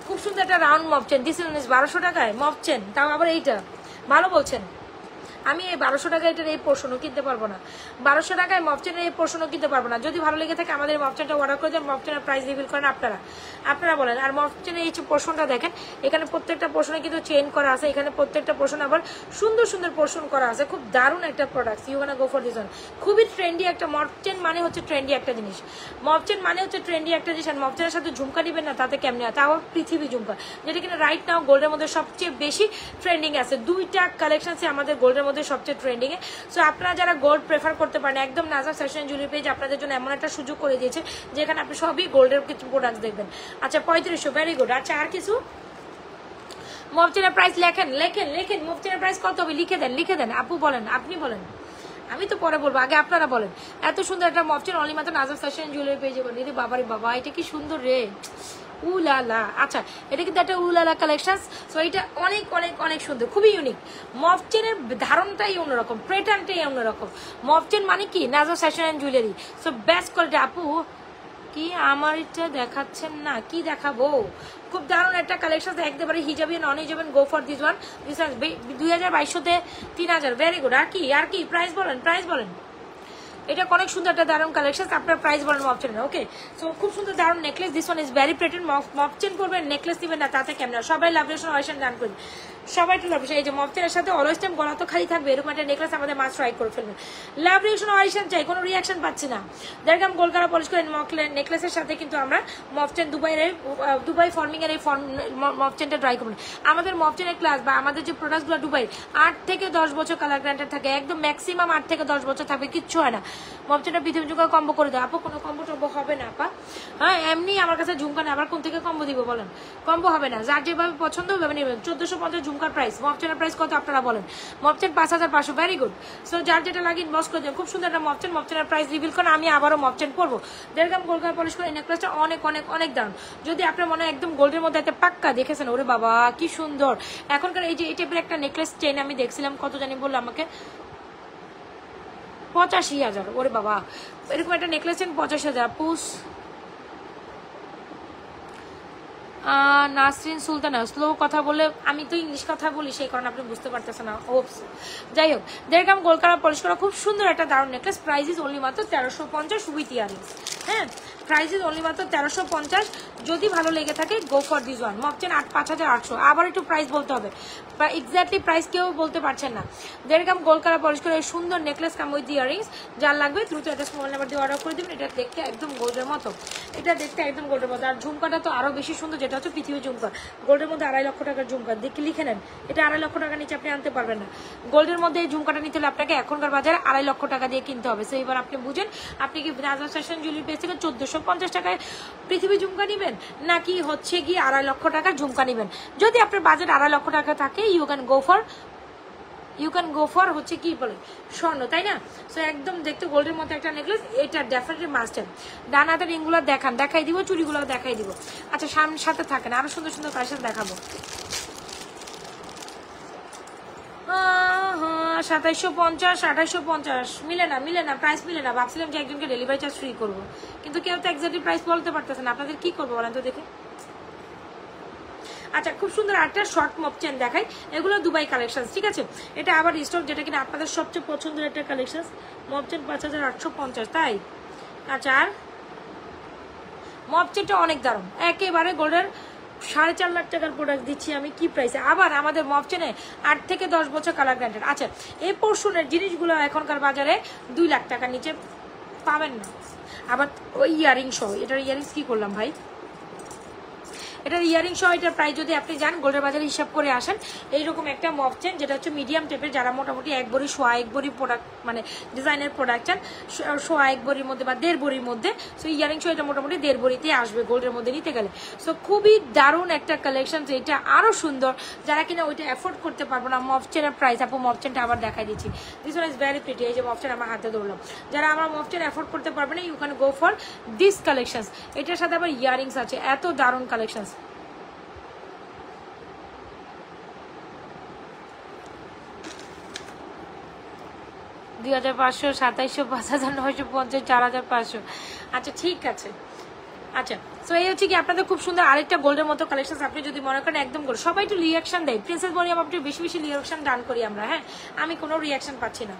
খুব সুন্দর একটা রাউন্ড মফচেন। দিস ইজ 1200 টাকায় মফচেন, তাও আবার এইটা ভালো বলছেন। আমি এই 1200 টাকায় এটার এই পোর্শনও কিনতে পারবো না, 1200 টাকায় মফচেনের এই পোর্শনও কিনতে পারবো না। যদি ভালো লেগে থাকে আমাদের মফচেনটা অর্ডার করে দেন। মফচেনের প্রাইস রিভিল করেন আপনারা বলেন। আর মফচেনের এই পোর্শনটা দেখেন, এখানে প্রত্যেকটা পোর্শনে কিন্তু চেইন করা আছে, এখানে প্রত্যেকটা পোর্শন আবার সুন্দর সুন্দর পোর্শন করা আছে। খুব দারুণ একটা product, you gonna go for this one. খুবই ট্রেন্ডি একটা মফচেন, মানে হচ্ছে ট্রেন্ডি একটা জিনিস। মফচেন মানে হচ্ছে ট্রেন্ডি একটা জিনিস। আর মফচেনের সাথে ঝুমকা দিবেন না, তাতে কেমনি হয়? তাও পৃথিবী ঝুমকা, যেটা কিনা রাইট নাও গোল্ডের মধ্যে সবচেয়ে বেশি ট্রেন্ডিং আছে। 2টা কালেকশন আমাদের গোল্ডের মধ্যে মধ্যে সবচেয়ে ট্রেন্ডিংয়ে। সো আপনারা যারা গোল্ড প্রেফার করতে পারেন, একদম নাজাফ ফ্যাশন জুয়েলারি পেজ আপনাদের জন্য এমন একটা সুযোগ করে দিয়েছে যেখানে আপনি সবই গোল্ডের কিছু প্রোডাক্ট দেখবেন। আচ্ছা 3500, ভেরি গুড। আচ্ছা আর কিছু মফচেনের প্রাইস লেখেন লেখেন লেখেন, মফচেনের প্রাইস কত হবে লিখে দেন আপু, বলেন, আপনি বলেন, আমি তো পরে বলবো, আগে আপনারা বলেন। এত সুন্দর একটা মফচেন অনলি মাত্র নাজাফ ফ্যাশন জুয়েলারি পেয়ে যাবেন। রে বাবারে বাবা, এটা কি সুন্দর রে, উলালা। আচ্ছা এটা কিন্তু একটা উলালা কালেকশন। সো এটা অনেক অনেক অনেক সুন্দর, খুবই ইউনিক। মফচেনের ধারণটাই অন্যরকম, প্যাটার্নটাই অন্যরকম। মফচেন মানে কি Najaf fashion jewellery. So best quality. আপু কি আমার এটা দেখাচ্ছেন না, কি দেখাবো? খুব দারুণ একটা কালেকশন, একেবারে হিজাবি নন হিজাবেন, গো ফর দিস ওয়ান। 2200-তে 3000, ভেরি গুড। আর কি প্রাইস বলেন, প্রাইস বলেন। এটা অনেক সুন্দর একটা দারুণ কালেকশন, আপনার প্রাইস বলেন মফচেনের। ওকে, সো খুব সুন্দর দারুণ necklace, this one is very pretty. মফচেন করবেন, নেকলেস দিবেন না, তাতে কেমন? সবাই লাভরেশন অয়েশন ডান করবেন, সবাই একটু লাভরেশন। এই যে মফচেনের সাথে অলওয়েজ টাইম গলা তো খালি থাকবে, এরকম একটা নেকলেস আমাদের মাস্ট ট্রাই করে ফেলবেন। লাভরেশন অয়েশন চাই, কোনো রিয়াকশন পাচ্ছি না। দেখলাম গোলকারা পলিশ করে নেকলেসের সাথে কিন্তু আমরা মফচেন দুবাই ফর্মিং এর এই মফচেনটা ট্রাই করবেন। আমাদের মফচেনের ক্লাস বা আমাদের যে প্রোডাক্টগুলো দুবাই 8 থেকে 10 বছর কালার গ্যারান্টি থাকে, একদম ম্যাক্সিমাম 8 থেকে 10 বছর থাকবে, কিচ্ছু হয় না। মফচেনটা পৃথিবী যুগে কম্বো করে দেয়। আপু কোনো কম্বো টম্বো হবে না আপা? হ্যাঁ এমনি আমার কাছে ঝুমকা না, আবার কোন থেকে কম্বো দিব বলেন? কম্বো হবে না, যার যেভাবে পছন্দ হবে নেবেন। 1450 ঝুমকার প্রাইস, মফচেনের প্রাইস কত আপনারা বলেন? মফচেন 5500, ভেরি গুড। সো যার যেটা লাগে ইনবক্স করে দেন। খুব সুন্দর একটা মফচেনের প্রাইস রিভিল করেন, আমি আবারও মফচেন পরবো। দেড়গ্রাম গোলকার পলিশ করে নেকলেসটা অনেক অনেক অনেক দাম। যদি আপনার মনে হয় একদম গোল্ডের মধ্যে একটা পাক্কা, দেখেছেন ওরে বাবা কি সুন্দর। এখনকার এই যে এই টাইপের একটা নেকলেস চেইন আমি দেখছিলাম, কত জানি বললো আমাকে 85,000, ওরে বাবা এরকম একটা নেকলেস চেন 85,000। পুষ নাসরিন সুলতানা, স্লো কথা বলে, আমি তো ইংলিশ কথা বলি সেই কারণে আপনি বুঝতে পারতেছেন না। হোপস, যাই হোক, দেড়গ্রাম গোলকারা পলিশ করা খুব সুন্দর একটা দারুণ নেকলেস। প্রাইস ইজ অনলি মাত্র 1350 উইথ ইয়ারিংস। হ্যাঁ প্রাইস ইজ অনলি মাত্র 1350। যদি ভালো লেগে থাকে গো ফর দিস ওয়ান। মফচেন 5800। আবার একটু প্রাইস বলতে হবে, এক্স্যাক্টলি প্রাইস কেউ বলতে পারছেন না। দেড়গ্রাম গোলকারা পলিশ করে সুন্দর নেকলেস কাম উইথ ইয়ারিংস। যার লাগবে দ্রুত একটা স্মল নাম্বার দিয়ে অর্ডার করে দেবেন। এটা দেখতে একদম গোল্ডের মতো, এটা দেখতে একদম গোল্ডের মতো। আর ঝুমকাটা তো আরো বেশি সুন্দর, যেটা হচ্ছে পৃথিবী ঝুমকা। গোল্ডের মধ্যে 2.5 লক্ষ টাকার ঝুমকা, দেখে লিখে নেন। এটা 2.5 লক্ষ টাকা নিচে আপনি আনতে পারবেন না। গোল্ডের মধ্যে এই ঝুমকাটা নিতে হলে আপনাকে এখনকার বাজারে 2.5 লক্ষ টাকা দিয়ে কিনতে হবে। সো এবার আপনি বুঝেন, আপনি কি নাজাফ ফ্যাশন জুয়েলারি পেজ থেকে 1450 টাকায় পৃথিবী ঝুমকা নিবেন, নাকি হচ্ছে কি 2.5 লক্ষ টাকার ঝুমকা নিবেন। যদি আপনার বাজেট 2.5 লক্ষ টাকা থাকে, ইউ ক্যান গো ফর হচ্ছে কি বলে স্বর্ণ, তাই না? সো একদম দেখতে গোল্ডের মতো একটা নেকলেস, এটা ডেফিনেটলি মাস্ট হ্যাভ। ডান হাতের রিংগুলো দেখাই দিব, চুড়িগুলো দেখাই দিব। আচ্ছা সামনের সাথে থাকেন, আরো সুন্দর সুন্দর কালেকশন দেখাবো। 2750, 2850 মিলে না, প্রাইস মিলে না। ভাবছিলাম যে একজনকে ডেলিভারি চার্জ ফ্রি করবো, কিন্তু কেউ তো এক্স্যাক্টলি প্রাইস বলতে পারতেছে না। আপনাদের কি করবো বলেন তো দেখে। আচ্ছা খুব সুন্দর একটা শর্ট মফচেন দেখাই, এগুলো দুবাই কালেকশন, ঠিক আছে? এটা আবার স্টক, যেটা কিনা আপনাদের সবচেয়ে পছন্দের একটা কালেকশন। মফচেন 5850, তাই? আচ্ছা আর মফচেনটা অনেক দারুণ, একেবারে গোল্ডের 4.5 লাখ টাকার প্রোডাক্ট দিচ্ছি আমি, কি প্রাইসে। আবার আমাদের মফচেনে 8 থেকে 10 বছর কালার গ্যারান্টেড। আচ্ছা এই পোর্শনের জিনিসগুলো এখনকার বাজারে 2 লাখ টাকার নিচে পাবেন না। আবার ওই ইয়ারিং সহ, এটার ইয়ারিংস কি করলাম ভাই, এটার ইয়ারিং সহ এটার প্রাইস যদি আপনি যান গোল্ডের বাজারে হিসাব করে আসেন, এইরকম একটা মফচেন যেটা হচ্ছে মিডিয়াম টাইপের, যারা মোটামুটি 1 ভরি সোয়া 1 ভরি প্রোডাক্ট মানে ডিজাইনের প্রোডাক্ট চান, সোয়া 1 ভরির মধ্যে বা 1.5 ভরির মধ্যে। সো ইয়ারিং সহ এটা মোটামুটি 1.5 ভরিতে আসবে গোল্ডের মধ্যে নিতে গেলে। সো খুবই দারুণ একটা কালেকশন, এটা আরো সুন্দর। যারা কিনা ওইটা অ্যাফোর্ড করতে পারবো না, মফচেনের প্রাইস, আপু মফচেনটা আবার দেখাই দিচ্ছি। This one is very pretty. এই যে মফচেন আমার হাতে ধরলাম, যারা আমার মফচেন অ্যাফোর্ড করতে পারবে না, you can go for this collection. এটার সাথে আবার ইয়ারিংস আছে, এত দারুণ কালেকশন। 2500, 2700, 5950, 4500। আচ্ছা ঠিক আছে। আচ্ছা সো এই হচ্ছে কি আপনাদের খুব সুন্দর আরেকটা গোল্ডের মতো কালেকশন। আপনি যদি মনে করেন একদম গোল্ড, সবাই একটু রিয়াকশন দেয়। প্রিন্সেস মরিয়াম আপনি বেশি বেশি রিয়াকশন ডান করি আমরা। হ্যাঁ আমি কোনো রিয়াকশন পাচ্ছি না।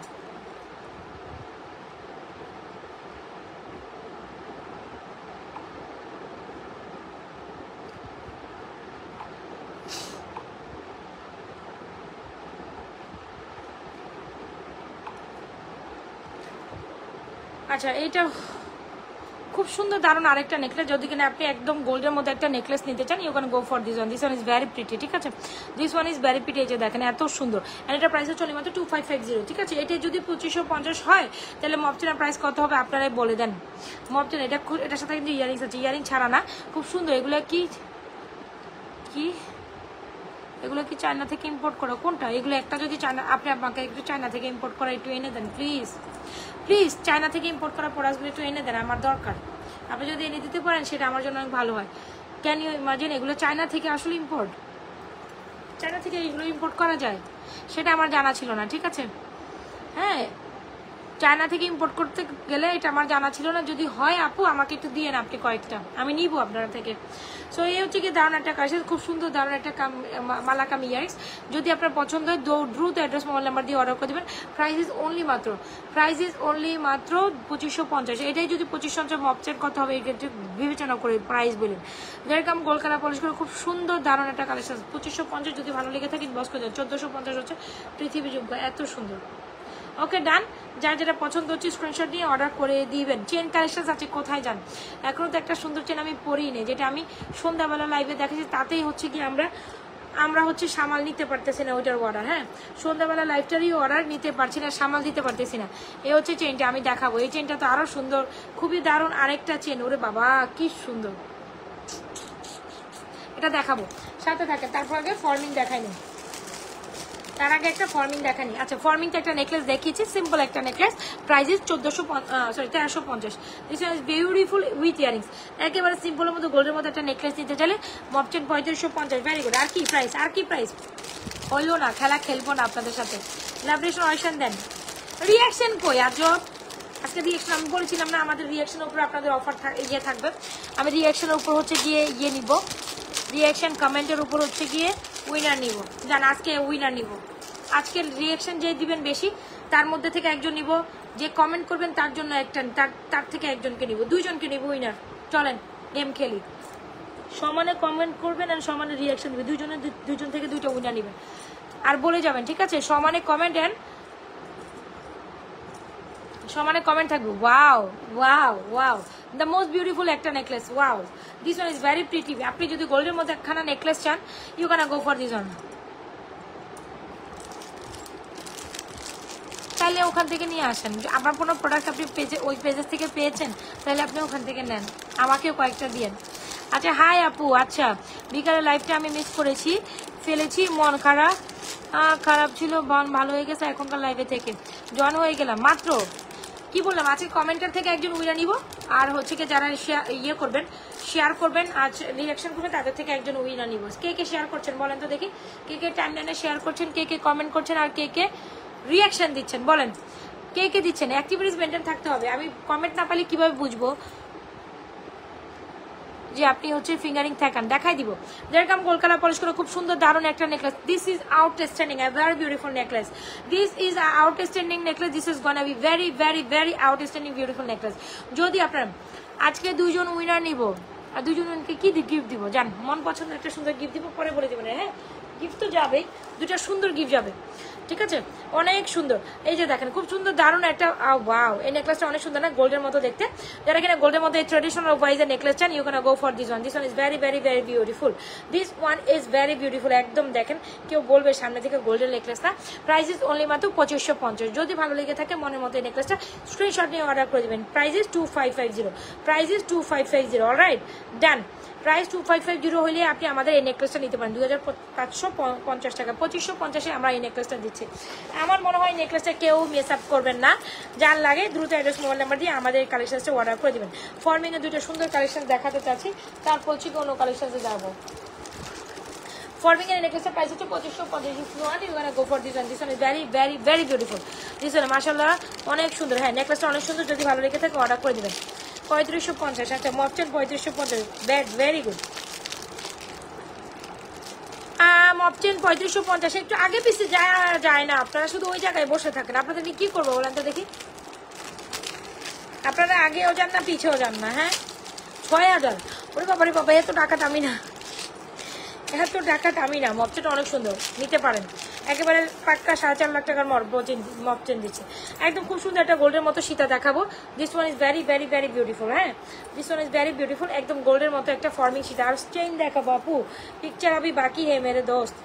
আচ্ছা এইটা খুব খুব সুন্দর দারুণ আরেকটা নেকলেস, যদি কিনা আপনি একদম গোল্ডের মধ্যে একটা নেকলেস নিতে চান, you can go for this one is very pretty, ঠিক আছে? This one is very pretty, এই যে দেখেন এত সুন্দর, এন্ড এটা প্রাইস চলে মাত্র 2550, ঠিক আছে? এটা যদি 2550 হয় তাহলে মপচেনের প্রাইস কত হবে আপনারাই বলে দেন। মপচেন এটার সাথে কিন্তু ইয়ারিংস আছে, ইয়ারিং ছাড়া না, খুব সুন্দর। এগুলো কি কি এগুলো কি চায়না থেকে ইম্পোর্ট করা? কোনটা এগুলো? একটা যদি চায়না, আপনি আমাকে একটু চায়না থেকে ইম্পোর্ট করা একটু এনে দেন প্লিজ, প্লিজ। চায়না থেকে ইম্পোর্ট করা প্রোডাক্টগুলো একটু এনে দেন, আমার দরকার। আপনি যদি এনে দিতে পারেন সেটা আমার জন্য অনেক ভালো হয়। ক্যান ইউ ইমাজিন, এগুলো চায়না থেকে আসলে ইম্পোর্ট, চায়না থেকে এগুলো ইম্পোর্ট করা যায়, সেটা আমার জানা ছিল না, ঠিক আছে? হ্যাঁ, চায়না থেকে ইম্পোর্ট করতে গেলে এটা আমার জানা ছিল না। যদি হয় আপু আমাকে একটু দিয়ে না আপনি কয়েকটা, আমি নিব আপনার থেকে। সো এই হচ্ছে কি দারুণ একটা কাজ, খুব সুন্দর দারুণ একটা মালাকাম ইয়ারিংস। যদি আপনার পছন্দ হয় দ্রুত অ্যাড্রেস মোবাইল নাম্বার দিয়ে অর্ডার করে দেবেন। প্রাইস ইজ অনলি মাত্র 2550। এটাই যদি 2550 মপচের কথা হবে, এটা বিবেচনা করে প্রাইস বলেন। যেরকম গোলকালা পলিশ করে খুব সুন্দর দারুণ একটা কালেকশন। 2550 যদি ভালো লেগে থাকে বস করে দেন। 1450 হচ্ছে পৃথিবীযোগ্য, এত সুন্দর। ওকে ডান, যার যেটা পছন্দ হচ্ছে স্ক্রিনশট নিয়ে অর্ডার করে দিবেন। চেন কালেকশন আছে, কোথায় যান? এখনো তো একটা সুন্দর চেন আমি পরিই নি, যেটা আমি সন্ধ্যাবেলা লাইভে দেখেছি, তাতেই হচ্ছে কি আমরা হচ্ছে সামাল নিতে পারতেছি না ওইটার অর্ডার। হ্যাঁ, সন্ধ্যাবেলা লাইভটারই অর্ডার নিতে পারছি না, সামাল দিতে পারতেছি না। এই হচ্ছে চেনটা, আমি দেখাবো। এই চেনটা তো আরো সুন্দর, খুবই দারুণ আরেকটা চেন। ওরে বাবা কি সুন্দর, এটা দেখাবো, সাথে থাকে। তারপর আগে ফর্মিং দেখাইনি, তার আগে একটা ফর্মিং দেখানি। আচ্ছা, ফর্মিংটা একটা নেকলেস দেখিয়েছি, সিম্পল একটা necklace, price is 1350। This is beautiful with earrings. একেবারে সিম্পলের মধ্যে গোল্ডের মধ্যে একটা নেকলেস নিতে চাইলে মপচেন 3550। Very good. আর কি প্রাইস? আর কি প্রাইস? হইলো না, খেলা খেলবো না আপনাদের সাথে। লাভরেশন অয়েশন দেন, রিয়াকশন কই আজব? আজকে রিয়াকশন আমি বলেছিলাম না, আমাদের রিয়াকশনের উপর আপনাদের অফার ইয়ে থাকবে। আমি রিয়াকশনের উপর হচ্ছে গিয়ে ইয়ে নিব, রিয়াকশন কমেন্টের উপর হচ্ছে গিয়ে উইনার নিব। জান আজকে উইনার নিব, আজকে রিয়াকশন যে দিবেন বেশি তার মধ্যে থেকে একজন নিব, যে কমেন্ট করবেন তার জন্য একটা, তার থেকে একজনকে নিব, দুইজনকে নিব উইনার। চলেন গেম খেলি, সমানে কমেন্ট করবেন আর সমানে রিয়াকশন দিবেন, দুইজন থেকে দুইটা উইনার নেবেন। আর বলে যাবেন, ঠিক আছে? সমানে কমেন্ট এন্ড সমানে কমেন্ট থাকবে। Wow wow wow, the most beautiful একটা necklace. Wow, this one is very pretty. আপনি যদি গোল্ডের মধ্যে একখানা নেকলেস চান, you can go for this one. তাহলে ওখান থেকে নিয়ে আসেন। আপনার কোনো প্রোডাক্ট আপনি পেজে, ওই পেজেস থেকে পেয়েছেন, তাহলে আপনি ওখান থেকে নেন, আমাকেও কয়েকটা দিয়েন। আচ্ছা হাই আপু, আচ্ছা বিকালের লাইফটা আমি মিস করেছি, ফেলেছি, মন খারাপ ছিল, মন ভালো হয়ে গেছে এখনকার লাইভে থেকে জয়েন হয়ে গেলাম মাত্র। কি বললাম, আজকে কমেন্টার থেকে একজন উইনার নিব, আর হচ্ছে কি যারা ইয়ে করবেন, শেয়ার করবেন, আজ রিয়াকশন করবেন, তাদের থেকে একজন উইনার নিব। কে কে শেয়ার করছেন বলেন তো দেখি, কে কে টাইমলাইনে শেয়ার করছেন, কে কে কমেন্ট করছেন, আর কে কে রিয়াকশন দিচ্ছেন বলেন, কে কে দিচ্ছেন? অ্যাক্টিভিটিস মেনটেন থাকতে হবে। আমি কমেন্ট না পাইলে কিভাবে বুঝবো যে আপনি হচ্ছে ফিঙ্গারিং থাকেন? দেখাই দিব। যেরকম গোলকালা পলিশ করে খুব সুন্দর দারুণ একটা necklace. This is outstanding, a very beautiful necklace. This is outstanding necklace. This is gonna be very very very outstanding beautiful necklace. যদি আপনার আজকে দুইজন উইনার নিব, আর দুজনকে কি গিফট দিব জান? মন পছন্দ একটা সুন্দর গিফট দিব, পরে বলে দেবেন। হ্যাঁ, গিফট তো যাবেই, দুটা সুন্দর গিফট যাবে, ঠিক আছে? অনেক সুন্দর। এই যে দেখেন খুব সুন্দর দারুণ একটা, ওয়াও, এই নেকলেসটা অনেক সুন্দর না? গোল্ডের মতো দেখতে। যারা কিনা গোল্ডের মধ্যে ট্রেডিশনাল ওয়াইজের নেকলেস চান, you can go for this one. This one is very very very beautiful. This one is very beautiful. একদম দেখেন, কেউ বলবে সামনে থেকে গোল্ডের নেকলেসটা। প্রাইস ইজ অনলি মাত্র 2550। যদি ভালো লেগে থাকে মনের মতো এই নেকলেসটা স্ক্রিনশট নিয়ে অর্ডার করে দেবেন। Price is 2550। Price is 2550। Alright, done. Price 2550 হলে আপনি আমাদের এই নেকলেসটা নিতে পারেন 2550 টাকা। 2550-এ আমরা এই নেকলেসটা দিচ্ছি। আমার মনে হয় নেকলেসটা কেউ মিস আপ করবেন না। যার লাগে দ্রুত অ্যাড্রেস মোবাইল নাম্বার দিয়ে আমাদের এই কালেকশনটা অর্ডার করে দেবেন। ফর্মিংয়ে দুটো সুন্দর কালেকশন দেখাতে চাচ্ছি, তারপর হচ্ছে কোনো কালেকশনে যাবো। ফর্মিং এর নেকলেসের প্রাইস হচ্ছে 2550। You can go for this one. This one is very very very beautiful. This one মাশাআল্লাহ অনেক সুন্দর। হ্যাঁ, নেকলেসটা অনেক সুন্দর। যদি ভালো লেগে থাকে অর্ডার করে দেবেন। 3550। আচ্ছা, মপচেন 3550। Bad, very good. মপচেন 3550। একটু আগে পিছিয়ে যায় না, আপনারা শুধু ওই জায়গায় বসে থাকেন। আপনাদেরকে কি করবো বলেন তো দেখি? আপনারা আগেও যান না, পিছেও যান না। হ্যাঁ, 6000। ওরে বাবা রে বাবা, এত টাকা দামি না, এত টাকা দামি না। মপচেনটা অনেক সুন্দর, নিতে পারেন। একেবারে পাক্কা 4.5 লাখ টাকার মপ চেন দিচ্ছে একদম খুব সুন্দর একটা গোল্ডের মতো সীতা দেখাবো this one is very very very beautiful হ্যাঁ this one is very beautiful একদম গোল্ডের মতো একটা ফর্মিং সীতা আর চেইন দেখাবো আপু পিকচার अभी বাকি है मेरे दोस्त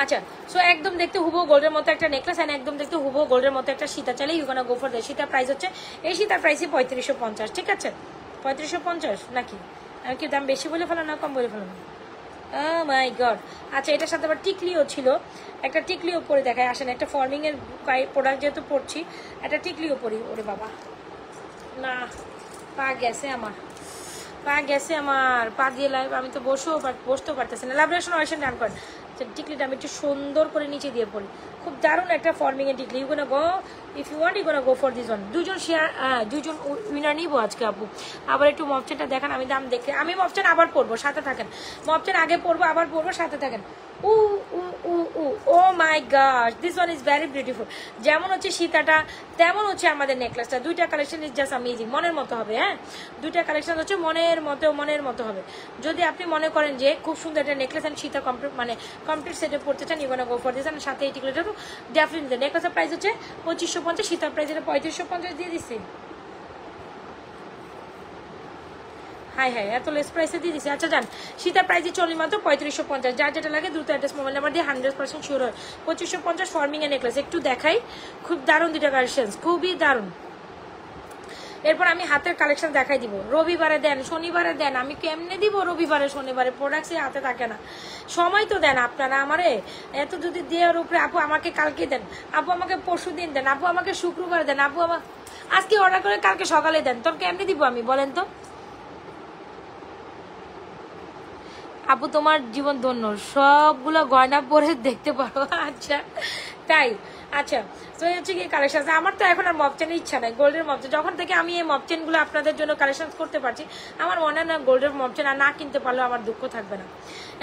আচ্ছা সো একদম দেখতে হুবহু গোল্ডের মতো একটা নেকলেস এন্ড একদম দেখতে হুবহু গোল্ডের মতো একটা সীতা চাইলে you gonna go for that সীতার প্রাইস হচ্ছে এই সীতার প্রাইসই 3550 ঠিক আছে 3550 নাকি আমি কি দাম বেশি বলে ফেলো না কম বলে ফেলো না ও মাই গড আচ্ছা এটার সাথে আবার টিকলিও ছিল একটা টিকলিও পরে দেখায় আসেন একটা ফর্মিং এর প্রোডাক্ট যেহেতু পড়ছি একটা টিকলিও পরি ওরে বাবা না পা গেছে আমার পা দিয়ে লাইভ আমি তো বসতেও পারতেছি না লাইব্রেশন অয়েশন ডান করেন টিকলিটা আমি একটু সুন্দর করে নিচে দিয়ে পড়ি খুব দারুণ একটা ফর্মিং এর টিকলি you gonna go if you want you gonna go for this one দুজন উইনার নিবো আজকে আপু আবার একটু মপচেনটা দেখান আমি দাম দেখে আমি মপচেন আবার পরবো সাথে থাকেন মপচেন আগে পরবো আবার পরবো সাথে থাকেন oh my god this one is very beautiful যেমন হচ্ছে সীতাটা তেমন হচ্ছে আমাদের নেকলেসটা দুইটা কালেকশন ইজ জাস্ট অ্যামেজিং মনের মতো হবে হ্যাঁ দুইটা কালেকশন হচ্ছে মনের মতো হবে যদি আপনি মনে করেন যে খুব সুন্দর একটা নেকলেস এন্ড সীতা কমপ্লিট সেটে পড়তে চান you gonna go for this and সাথে এই টিকলিটা তো ডেফিনেটলি নেকলেসের প্রাইস হচ্ছে 2550 সীতার প্রাইস এটা 3550 দিয়ে দিচ্ছি হাই এত লেস প্রাইসে দিয়ে দিচ্ছি আচ্ছা জান সীতার প্রাইসই চলি মাত্র 3550 যার যেটা লাগে দ্রুত অ্যাড্রেস মোবাইল নাম্বার দিয়ে 100% শিওর হয় 2550 ফর্মিং এর নেকলেস একটু দেখাই খুব দারুণ দুইটা কালেকশন খুবই দারুণ এরপর আমি হাতের কালেকশন দেখাই দিব রবিবারে দেন শনিবারে দেন আমি কেমনে দিব রবিবারে শনিবারে প্রোডাক্টস হাতে থাকে না সময় তো দেন আপনারা আমারে এত যদি দেওয়ার উপরে আপু আমাকে কালকে দেন আপু আমাকে পরশু দিন দেন আপু আমাকে শুক্রবার দেন আপু আমার আজকে অর্ডার করে কালকে সকালে দেন তোর কেমনে দিব আমি বলেন তো আপু তোমার জীবন ধন্য সবগুলো গয়না পরে দেখতে পারো আচ্ছা তাই আচ্ছা তো হচ্ছে কি কালেকশন আমার তো এখন আর মপচেনের ইচ্ছা নাই গোল্ডের মপচেন যখন থেকে আমি এই মপচেনগুলো আপনাদের জন্য কালেকশন করতে পারছি আমার মনে হয় না গোল্ডের মপচেন আর না কিনতে পারলেও আমার দুঃখ থাকবে না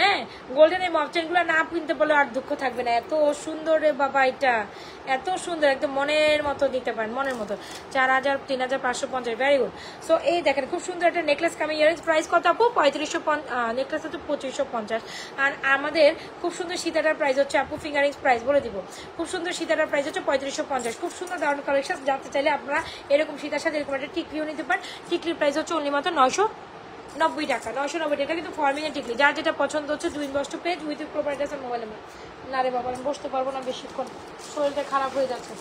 হ্যাঁ গোল্ডেন এই মপচেনগুলো না কিনতে পারলেও আর দুঃখ থাকবে না এত সুন্দর রে বাবা এটা এত সুন্দর একদম মনের মতো দিতে পারেন মনের মতো 4000 3550 ভেরি গুড সো এই দেখেন খুব সুন্দর একটা নেকলেস কামি ইয়ারিংস প্রাইস কত আপু 3550 নেকলেস হচ্ছে 2550 আর আমাদের খুব সুন্দর সীতাটার প্রাইস হচ্ছে আপু ফিঙ্গারিংস প্রাইস বলে দিব খুব সুন্দর সীতাটার প্রাইস হচ্ছে 3550 খুব সুন্দর দারুণ কালেকশন জানতে চাইলে আপনারা এরকম সীতার সাথে এরকম একটা টিকলিও নিতে পারেন টিকলির প্রাইস হচ্ছে অনলি মাত্র 990 টাকা 990 টাকা কিন্তু ফর্মিং এর টিকলি যার যেটা পছন্দ হচ্ছে do inbox to page with proper address আর মোবাইল নাম্বার না রে বাবা আমি বসতে পারবো না বেশিক্ষণ শরীরটা খারাপ হয়ে যাচ্ছে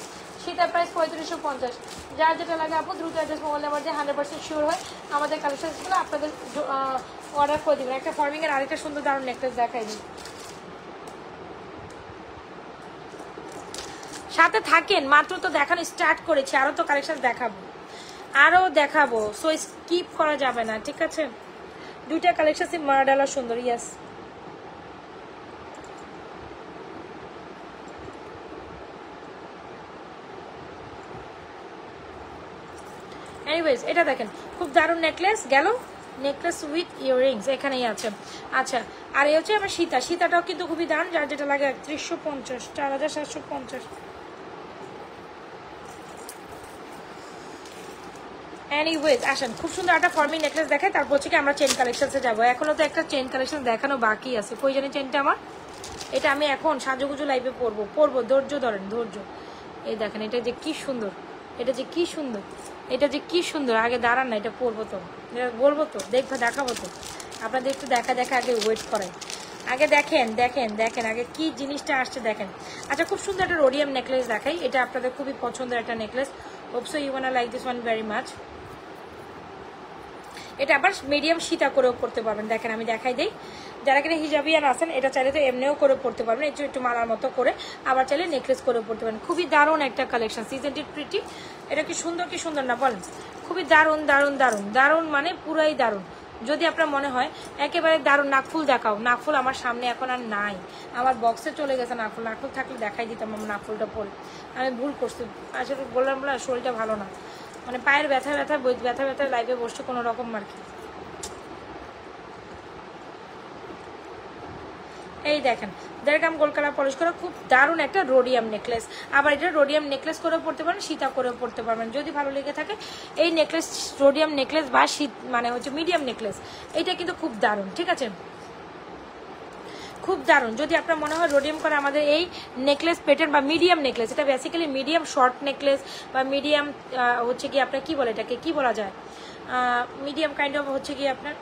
সীতার প্রাইস 3550 যার যেটা লাগে আপু দ্রুত অ্যাড্রেস মোবাইল নাম্বার দিয়ে 100% শিওর হয় আমাদের কালেকশনগুলো আপনাদের অর্ডার করে দিবেন একটা ফর্মিং এর আরেকটা সুন্দর দারুণ নেকলেস দেখাই দিই সাথে থাকেন মাত্র তো দেখানো স্টার্ট করেছি আরো তো কালেকশন দেখাবো সো স্কিপ করা যাবে না ঠিক আছে দুইটা কালেকশন সি মার্ডালা সুন্দর ইয়েস এনিওয়েজ এটা দেখেন খুব দারুণ নেকলেস গেল নেকলেস উইথ ইয়াররিংস এখানেই আছে আচ্ছা আর এই হচ্ছে আমার সীতাটাও কিন্তু খুবই দারুণ যার যেটা লাগে 3150 4750 এনিওয়েজ আসেন খুব সুন্দর একটা ফর্মিং নেকলেস দেখাই তারপর হচ্ছে কি আমরা চেন কালেকশনসে যাবো এখনো তো একটা চেন কালেকশন দেখানো বাকি আছে কই জানি চেনটা আমার এটা আমি এখন সাজুগুজু লাইভে পরবো ধৈর্য ধরেন ধৈর্য এই দেখেন এটা যে কি সুন্দর আগে দাঁড়ান না এটা পরবো তো বলবো তো দেখাবো তো আপনাদের একটু দেখা আগে ওয়েট করেন আগে দেখেন আগে কি জিনিসটা আসছে দেখেন আচ্ছা খুব সুন্দর একটা রোডিয়াম নেকলেস দেখাই এটা আপনাদের খুবই পছন্দের একটা necklace hope so you wanna like this one very much এটা আবার মিডিয়াম সীতা করেও পড়তে পারবেন দেখেন আমি দেখাই দিই যারা কিনা হিজাবিয়ান আছেন এটা চাইলে তো এমনিও করে পড়তে পারবেন একটু মালার মতো করে আবার চাইলে নেকলেস করেও পড়তে পারেন খুবই দারুণ একটা কালেকশন সিজেন্ট প্রিটি এটা কি সুন্দর না বলেন খুবই দারুণ মানে পুরাই দারুণ যদি আপনার মনে হয় একেবারে দারুণ নাকফুল দেখাও নাকফুল আমার সামনে এখন আর নাই আমার বক্সে চলে গেছে নাকফুল থাকলে দেখাই দিতাম আমার নাকফুলটা পরে আমি ভুল করছি আসলে বললাম না শরীরটা ভালো না মানে পায়ের ব্যথা লাইভে বসছে কোনো রকম আর কি এই দেখেন দেড় গ্রাম গোল্ড কালার পলিশ করা, খুব দারুণ একটা রোডিয়াম নেকলেস। আবার এটা রোডিয়াম নেকলেস করেও পড়তে পারেন, সীতা করেও পড়তে পারবেন যদি ভালো লেগে থাকে। এই নেকলেস রোডিয়াম নেকলেস বা মানে হচ্ছে মিডিয়াম নেকলেস, এটা কিন্তু খুব দারুণ, ঠিক আছে, খুব দারুণ। যদি আপনার মনে হয় রোডিয়াম করে আমাদের এই নেকলেস প্যাটার্ন বা মিডিয়াম নেকলেস, এটা বেসিক্যালি মিডিয়াম শর্ট নেকলেস বা মিডিয়াম হচ্ছে কি আপনার কি বলে এটাকে কি বলা যায়, মিডিয়াম কাইন্ড অফ হচ্ছে কি আপনার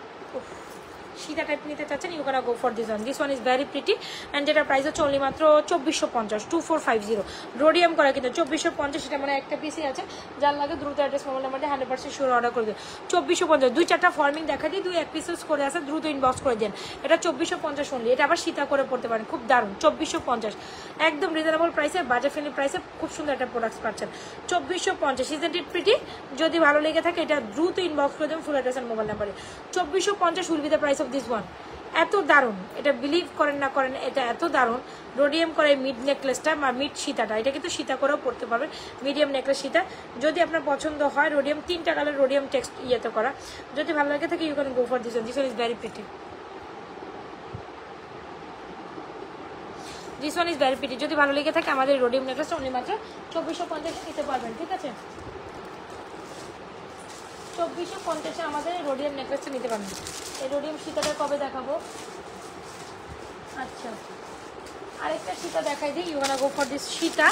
সীতা টাইপ নিতে চাচ্ছেন, you can go for this one is very pretty and যেটা প্রাইস হচ্ছে অনলি মাত্র 2450, 2450 রোডিয়াম করা কিন্তু 2450। সেটা মানে একটা পিসই আছে, যার লাগে দ্রুত অ্যাড্রেস মোবাইল নাম্বারে 100% শিওর অর্ডার করে দিন। 2450, 2-4টা ফর্মিং দেখা দিই, 2 এক পিসেস করে আসে, দ্রুত ইনবক্স করে দেন। এটা 2450 অনলি, এটা আবার সীতা করে পড়তে পারেন, খুব দারুণ। 2450 একদম রিজনেবল প্রাইসে, বাজেট ফ্রেন্ডলি প্রাইসে খুব সুন্দর একটা প্রোডাক্টস পাচ্ছেন। 2450 ইজন্ট ইট প্রিটি? যদি ভালো লেগে থাকে এটা দ্রুত ইনবক্স করে দেবেন ফুল অ্যাড্রেস আর মোবাইল নাম্বারে। 2450 will be the price of this one. এত দারুণ, এটা বিলিভ করেন না করেন, এটা এত দারুণ। রোডিয়াম করে মিড নেকলেসটা বা মিড সীতাটা, এটা কিন্তু সীতা করেও পড়তে পারবেন, মিডিয়াম নেকলেস সীতা। যদি আপনার পছন্দ হয় রোডিয়াম, 3টা কালার রোডিয়াম টেক্সট ইয়েতে করা, যদি ভালো লাগে থাকে you can go for this one. This one is very pretty, this one is very pretty. যদি ভালো লেগে থাকে আমাদের রোডিয়াম নেকলেসটা অনলি মাত্র 2450 নিতে পারবেন, ঠিক আছে। 2450 আমাদের রোডিয়াম নেকলেসটা নিতে পারবেন। এই রোডিয়াম সীতাটা কবে দেখাবো? আচ্ছা, আরেকটা সীতা দেখাই দিই, you wanna go for this সীতা।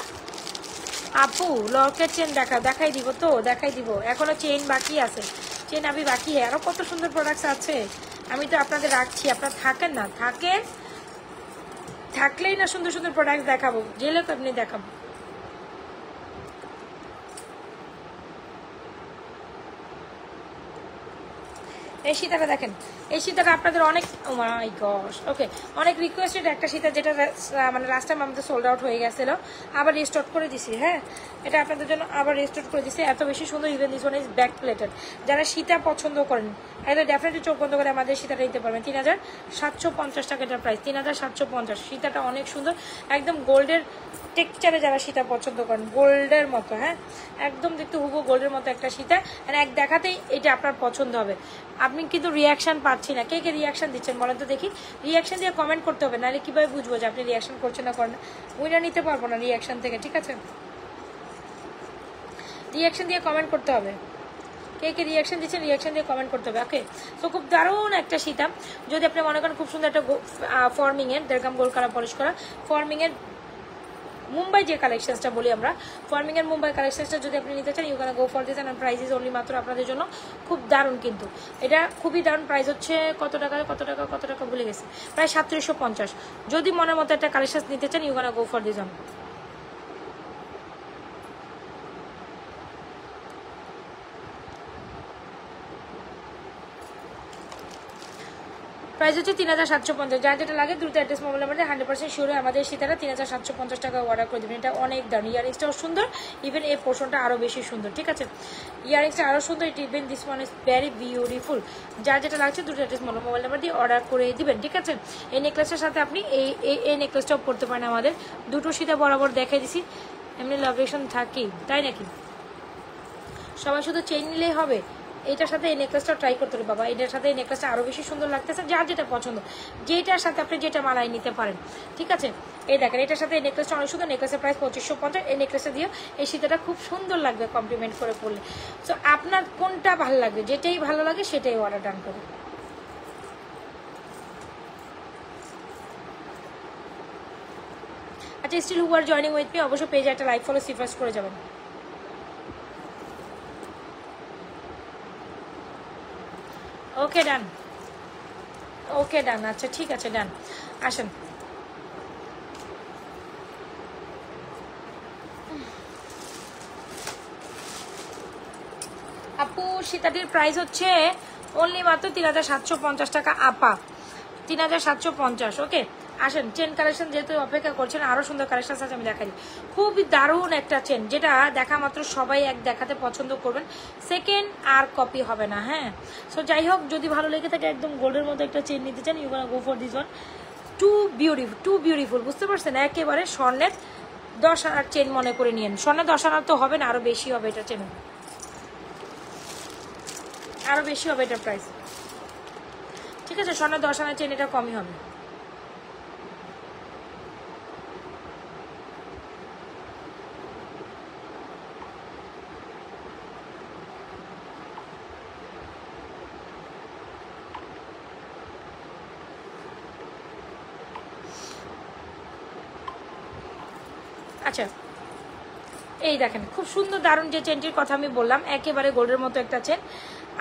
আপু লকেট চেন দেখাই দিব তো, দেখাই দিব, এখনো চেন বাকি আছে, চেন আমি বাকি আরো কত সুন্দর প্রোডাক্টস আছে। আমি তো আপনাদের রাখছি, আপনারা থাকেন না, থাকলেই না সুন্দর সুন্দর প্রোডাক্ট দেখাবো, গেলে তো আপনি দেখাবো। এই সীতাটা দেখেন, এই সীতাটা আপনাদের অনেক, ও মাই গশ, ওকে, অনেক রিকোয়েস্টেড একটা সীতা, যেটা মানে লাস্ট টাইম আমাদের সোল্ড আউট হয়ে গেছিলো, আবার রিস্টোর করে দিছি। হ্যাঁ, এটা আপনাদের জন্য আবার রিস্টোর করে দিছি, এত বেশি সুন্দর। Even this one is back plated. যারা সীতা পছন্দ করেন তাহলে ডেফিনেটলি চোখ বন্ধ করে আমাদের সীতাটা নিতে পারবেন। 3750 টাকা এটার প্রাইস, 3750। সীতাটা অনেক সুন্দর, একদম গোল্ডের টেক্সচারে যারা সীতা পছন্দ করেন, গোল্ডের মতো, হ্যাঁ একদম দেখতে হুবহু গোল্ডের মতো একটা সীতা, আর এক দেখাতেই এটা আপনার পছন্দ হবে। আপনি কিন্তু রিয়াকশান পাচ্ছি না, কে কে রিয়াকশান দিচ্ছেন বলেন তো দেখি। রিয়াকশান দিয়ে কমেন্ট করতে হবে, নাহলে কীভাবে বুঝবো যে আপনি রিয়াকশান করছেন না করেন না। উইনার নিতে পারবো না রিয়াকশান থেকে, ঠিক আছে, রিয়াকশান দিয়ে কমেন্ট করতে হবে। কে কে রিয়াকশান দিচ্ছেন, রিয়াকশান দিয়ে কমেন্ট করতে হবে। ওকে, তো খুব দারুণ একটা সীতা। যদি আপনি মনে করেন খুব সুন্দর একটা ফর্মিংয়ের দেড়গ্রাম গোল্ড কালার পলিশ করা, ফর্মিংয়ের মুম্বাই যে কালেকশনসটা বলি আমরা, ফর্মিংয়ের মুম্বাই কালেকশনসটা যদি আপনি নিতে চান, you can go for this and price is only মাত্র আপনাদের জন্য খুব দারুণ। কিন্তু এটা খুবই দারুণ, প্রাইস হচ্ছে কত টাকা ভুলে গেছি, প্রায় 3750। যদি মনের মতো একটা কালেকশন নিতে চান, you can go for this one. Price হচ্ছে 3750। যার যেটা লাগে দ্রুত অ্যাড্রেস মোবাইল নাম্বারে 100% শিওর আমাদের সীতারা 3750 টাকা অর্ডার করে দেবেন। এটা অনেক দারুণ, ইয়ারিংসটাও সুন্দর, ইভেন এই পোর্শনটা আরও বেশি সুন্দর, ঠিক আছে, ইয়ারিংসটা আরও সুন্দর। Even this one is very beautiful. যার যেটা লাগছে দ্রুত অ্যাড্রেস মোবাইল নাম্বার দিয়ে অর্ডার করে দিবেন, ঠিক আছে। এই নেকলেসের সাথে আপনি এই নেকলেসটাও পড়তে পারেন আমাদের। দুটো সীতা বরাবর দেখাই দিছি, এমনি লাভেশন থাকি, তাই নাকি? সবাই শুধু চেইন নিলেই হবে? এটার সাথে এই নেকলেসটা ট্রাই করতে হবে বাবা, এটার সাথে এই নেকলেসটা আরও বেশি সুন্দর লাগতেছে। যার যেটা পছন্দ, যেটার সাথে আপনি যেটা মালাই নিতে পারেন, ঠিক আছে। এই দেখেন, এটার সাথে এই নেকলেসটা অনেক সুন্দর, নেকলেসের প্রাইস 2550। এই নেকলেসটা দিয়ে এই সীতাটা খুব সুন্দর লাগবে কমপ্লিমেন্ট করে পড়লে। সো আপনার কোনটা ভালো লাগবে, যেটাই ভালো লাগে সেটাই অর্ডার ডান করুন। আচ্ছা, still who are joining with me, অবশ্যই পেজে একটা লাইক ফলো সিফার্স করে যাবেন। ওকে ডান, ওকে ডান, আচ্ছা ঠিক আছে ডান, আসেন। আপু সীতাটির প্রাইস হচ্ছে অনলি মাত্র 3750 টাকা আপা, 3750। ওকে, আসেন। চেন কালেকশন যেহেতু অপেক্ষা করছেন, আরও সুন্দর কালেকশন আছে, আমি দেখাই। খুবই দারুণ একটা চেন, যেটা দেখা মাত্র সবাই এক দেখাতে পছন্দ করবেন, সেকেন্ড আর কপি হবে না। হ্যাঁ, সো যাই হোক, যদি ভালো লেগে থাকে একদম গোল্ডের মতো একটা চেন নিতে চান, you can go for this one. Too beautiful, বুঝতে পারছেন? একেবারে স্বর্ণের 10 আনার চেন মনে করে নিন। স্বর্ণের 10 আনার তো হবে না, আরও বেশি হবে এটা চেন, আরও বেশি হবে এটার প্রাইস, ঠিক আছে। স্বর্ণের 10 আনার চেন, এটা কমই হবে। আচ্ছা এই দেখেন খুব সুন্দর দারুণ যে চেনটির কথা আমি বললাম, একেবারে গোল্ডের মতো একটা চেন,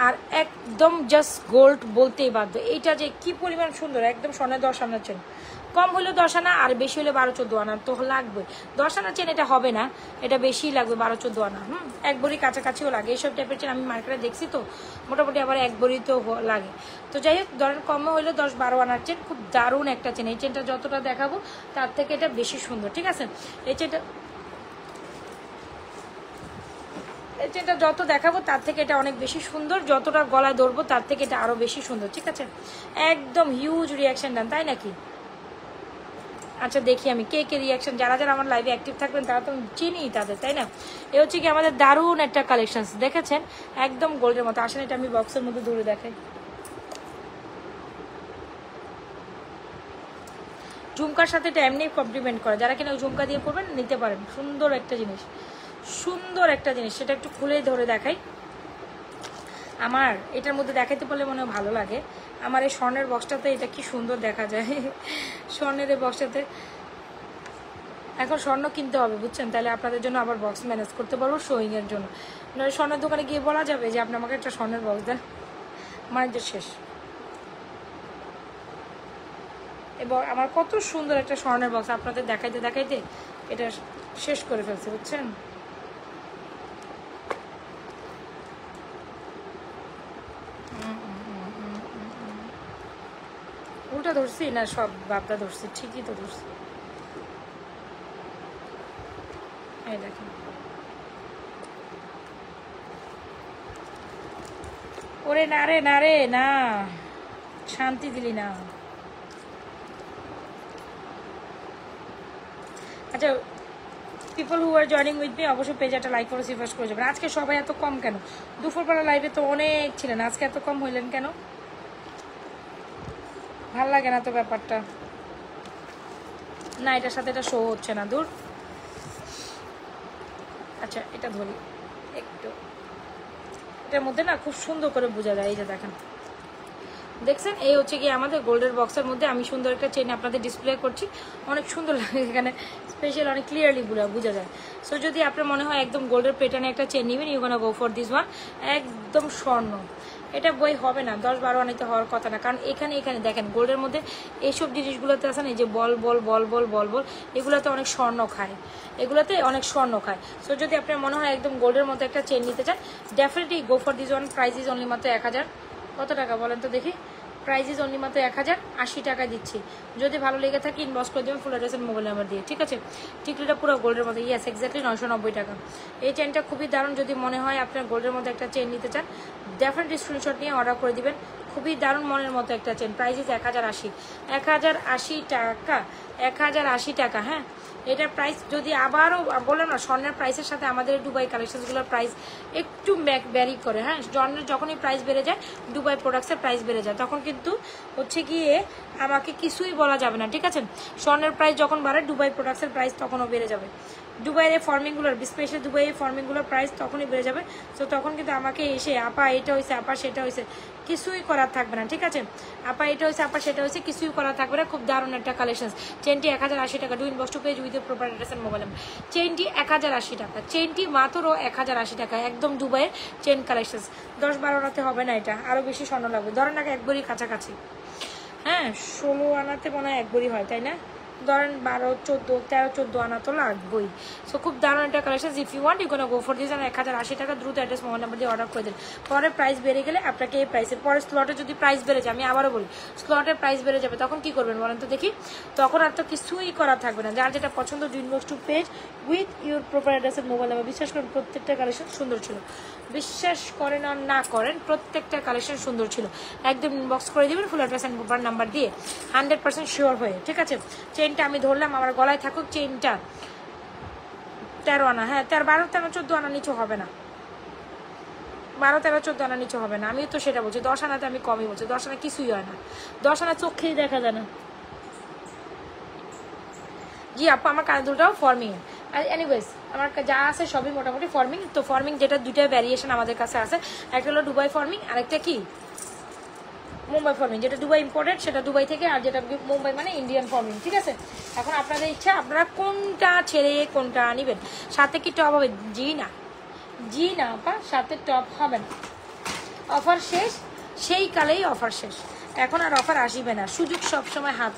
আর একদম জাস্ট গোল্ড বলতেই বাধ্য। এইটা যে কি পরিমাণ সুন্দর, একদম স্বর্ণের 10 আনার চেন, কম হলেও 10 আনা আর বেশি হলে 12-14 আনা তো লাগবে। 10 আনার চেন এটা হবে না, এটা বেশিই লাগবে, 12-14 আনা। এক ভরি কাছাকাছিও লাগে এইসব টাইপের চেন, আমি মার্কেটে দেখছি তো মোটামুটি আবার এক ভরি তো লাগে। তো যাই হোক ধরেন কমে হলে 10-12 আনার চেন, খুব দারুণ একটা চেন। এই চেনটা যতটা দেখাবো তার থেকে এটা বেশি সুন্দর, ঠিক আছে। এই চেনটা যত দেখাবো তার থেকে এটা অনেক বেশি সুন্দর, যতটা গলায় ধরবো তার থেকে এটা আরো বেশি সুন্দর, ঠিক আছে। একদম হিউজ রিয়াকশন দেন, তাই নাকি? আচ্ছা দেখি আমি কে কে রিয়াকশন, যারা যারা আমার লাইভে অ্যাক্টিভ থাকবেন তারা তো চিনি তাদের, তাই না? এ হচ্ছে কি আমাদের দারুণ একটা কালেকশন, দেখেছেন একদম গোল্ডের মতো। আসেন এটা আমি বক্সের মধ্যে দূরে দেখাই। ঝুমকার সাথে এটা এমনি কমপ্লিমেন্ট করে, যারা কিনা ঝুমকা দিয়ে পড়বেন নিতে পারেন। সুন্দর একটা জিনিস, সুন্দর একটা জিনিস, সেটা একটু খুলেই ধরে দেখাই। আমার এটার মধ্যে দেখাইতে পারলে মনে হয় ভালো লাগে। আমার এই স্বর্ণের বক্সটাতে এটা কি সুন্দর দেখা যায়, স্বর্ণের এই বক্সটাতে। এখন স্বর্ণ কিনতে হবে বুঝছেন, তাহলে আপনাদের জন্য আবার বক্স ম্যানেজ করতে পারবো শোয়িংয়ের জন্য। নয় স্বর্ণের দোকানে গিয়ে বলা যাবে যে আপনি আমাকে একটা স্বর্ণের বক্স দেন, মাইন্ডের শেষ। এবং আমার কত সুন্দর একটা স্বর্ণের বক্স আপনাদের দেখাইতে দেখাইতে এটা শেষ করে ফেলছে বুঝছেন। উল্টা ধরছি না, সব বাপটা ধরছি, ঠিকই তো ধরছি। এই দেখেন ওরে না রে না রে না, শান্তি দিলি না। আচ্ছা people who are joining with me অবশ্যই পেজে একটা লাইক করে রিফ্রেশ করে যাবেন। আজকে সবাই এত কম কেন? দুপুরবেলা লাইভে তো অনেক ছিলেন, আজকে এত কম হইলেন কেন? ভাল লাগে না তো ব্যাপারটা। না এটার সাথে এটা শো হচ্ছে না, দূর। আচ্ছা এটা ধরি একটু, এটার মধ্যে না খুব সুন্দর করে বোঝা যায়। এই যে দেখেন, দেখছেন এই হচ্ছে কি আমাদের গোল্ডের বক্সের মধ্যে আমি সুন্দর একটা চেন আপনাদের ডিসপ্লে করছি, অনেক সুন্দর লাগে এখানে, স্পেশাল অনেক ক্লিয়ারলি বোঝা যায়। সো যদি আপনার মনে হয় একদম গোল্ডের প্যাটার্নে একটা চেন নেবেন, you gonna go for this one. একদম স্বর্ণ, এটা বই হবে না, 10-12 আনাইতে হওয়ার কথা না, কারণ এখানে দেখেন গোল্ডের মধ্যে এইসব জিনিসগুলোতে আছে না, এই যে বল বল বল বল বল বল, এগুলোতে অনেক স্বর্ণ খায়, এগুলোতে অনেক স্বর্ণ খায়। সো যদি আপনার মনে হয় একদম গোল্ডের মতো একটা চেন নিতে চান, definitely go for this one. Price is only মাত্র 1000। কত টাকা বলেন তো দেখি? প্রাইস ইজ অনলি মাত্র 1080 টাকা দিচ্ছি। যদি ভালো লেগে থাকে ইনবক্স করে দেবেন full address and mobile number দিয়ে, ঠিক আছে। টিকলিটা পুরো গোল্ডের মতো, ইয়েস এক্স্যাক্টলি 990 টাকা। এই চেনটা খুবই দারুণ, যদি মনে হয় আপনার গোল্ডের মধ্যে একটা চেন নিতে চান ডেফিনেটলি স্ক্রিনশট নিয়ে অর্ডার করে দিবেন। খুবই দারুণ মনের মতো একটা চেন, প্রাইস ইজ 1080 টাকা, 1080 টাকা। হ্যাঁ এটার প্রাইস যদি আবারও বললাম না, স্বর্ণের প্রাইসের সাথে আমাদের দুবাই কালেকশনসগুলোর প্রাইস একটু ব্যারি করে। হ্যাঁ স্বর্ণের যখনই প্রাইস বেড়ে যায়, দুবাই প্রোডাক্টসের প্রাইস বেড়ে যায়, তখন কিন্তু হচ্ছে গিয়ে আমাকে কিছুই বলা যাবে না, ঠিক আছে। স্বর্ণের প্রাইস যখন বাড়ে, দুবাই প্রোডাক্টসের প্রাইস তখনও বেড়ে যাবে। দুবাইয়ের এই ফর্মিংগুলোর, স্পেশালি দুবাইয়ের ফর্মিংগুলোর প্রাইস তখনই বেড়ে যাবে। তো তখন কিন্তু আমাকে এসে আপা এটা হয়েছে, আপা সেটা হয়েছে, কিছুই করার থাকবে না, ঠিক আছে। আপা এটা হয়েছে, আপা সেটা হয়েছে, কিছুই করার থাকবে না। খুব দারুণ একটা কালেকশন। চেনটি 1080 টাকা, do inbox to page with proper address and mobile number. চেনটি 1080 টাকা, চেনটি মাত্র 1080 টাকা, একদম দুবাইয়ের চেন কালেকশন। 10-12 আনাতে হবে না, এটা আরও বেশি স্বর্ণ লাগবে। ধরেন না একবারই কাছাকাছি, হ্যাঁ 16 আনাতে মনে হয় একবারই হয়, তাই না? ধরেন 13-14 আনা তো লাগবেই। সো খুব দারুণ একটা collection. If you want you gonna go for this. 1080 টাকা, দ্রুত অ্যাড্রেস মোবাইল নাম্বার দিয়ে অর্ডার করে দিন। পরে প্রাইস বেড়ে গেলে আপনাকে এই প্রাইসে, পরে স্লটে যদি প্রাইস বেড়ে যায়, আমি আবারও বলি স্লটের প্রাইস বেড়ে যাবে, তখন কি করবেন বলেন তো দেখি? তখন আর তো কিছুই করা থাকবে না। যার যেটা পছন্দ inbox to page with your proper address and mobile number. বিশ্বাস করেন প্রত্যেকটা কালেকশন সুন্দর ছিল, বিশ্বাস করেন আর না করেন প্রত্যেকটা কালেকশন সুন্দর ছিল। একদম ইনবক্স করে দেবেন full address and mobile number দিয়ে, 100% শিওর হয়ে, ঠিক আছে। চেনটা আমি ধরলাম, আমার গলায় থাকুক চেনটা 13 আনা, হ্যাঁ 12-13-14 আনা নিচে হবে না, 12-13-14 আনা নিচে হবে না। আমি তো সেটা বলছি, 10 আনাতে আমি কমই বলছি, 10 আনা কিছুই হয় না, 10 আনা চোখেই দেখা যায় না। জি আপু আমার কানে দুলটাও ফর্মিং, আর এনিওয়েজ আমার যা আছে সবই মোটামুটি ফর্মিং। তো ফর্মিং যেটা দুইটা ভ্যারিয়েশন আমাদের কাছে আছে, একটা হলো দুবাই ফর্মিং, আরেকটা কি মুম্বাই ফর্মিং। যেটা দুবাই ইম্পোর্টেড সেটা দুবাই থেকে, আর যেটা মুম্বাই মানে ইন্ডিয়ান ফর্মিং, ঠিক আছে। এখন আপনাদের ইচ্ছা আপনারা কোনটা ছেড়ে কোনটা নেবেন। সাথে কি টপ হবে? জি না, জি না আপা, সাথে টপ হবে না। অফার শেষ, সেই কালেই অফার শেষ, এখন আর অফার আসবে না। সুযোগ সবসময় হাত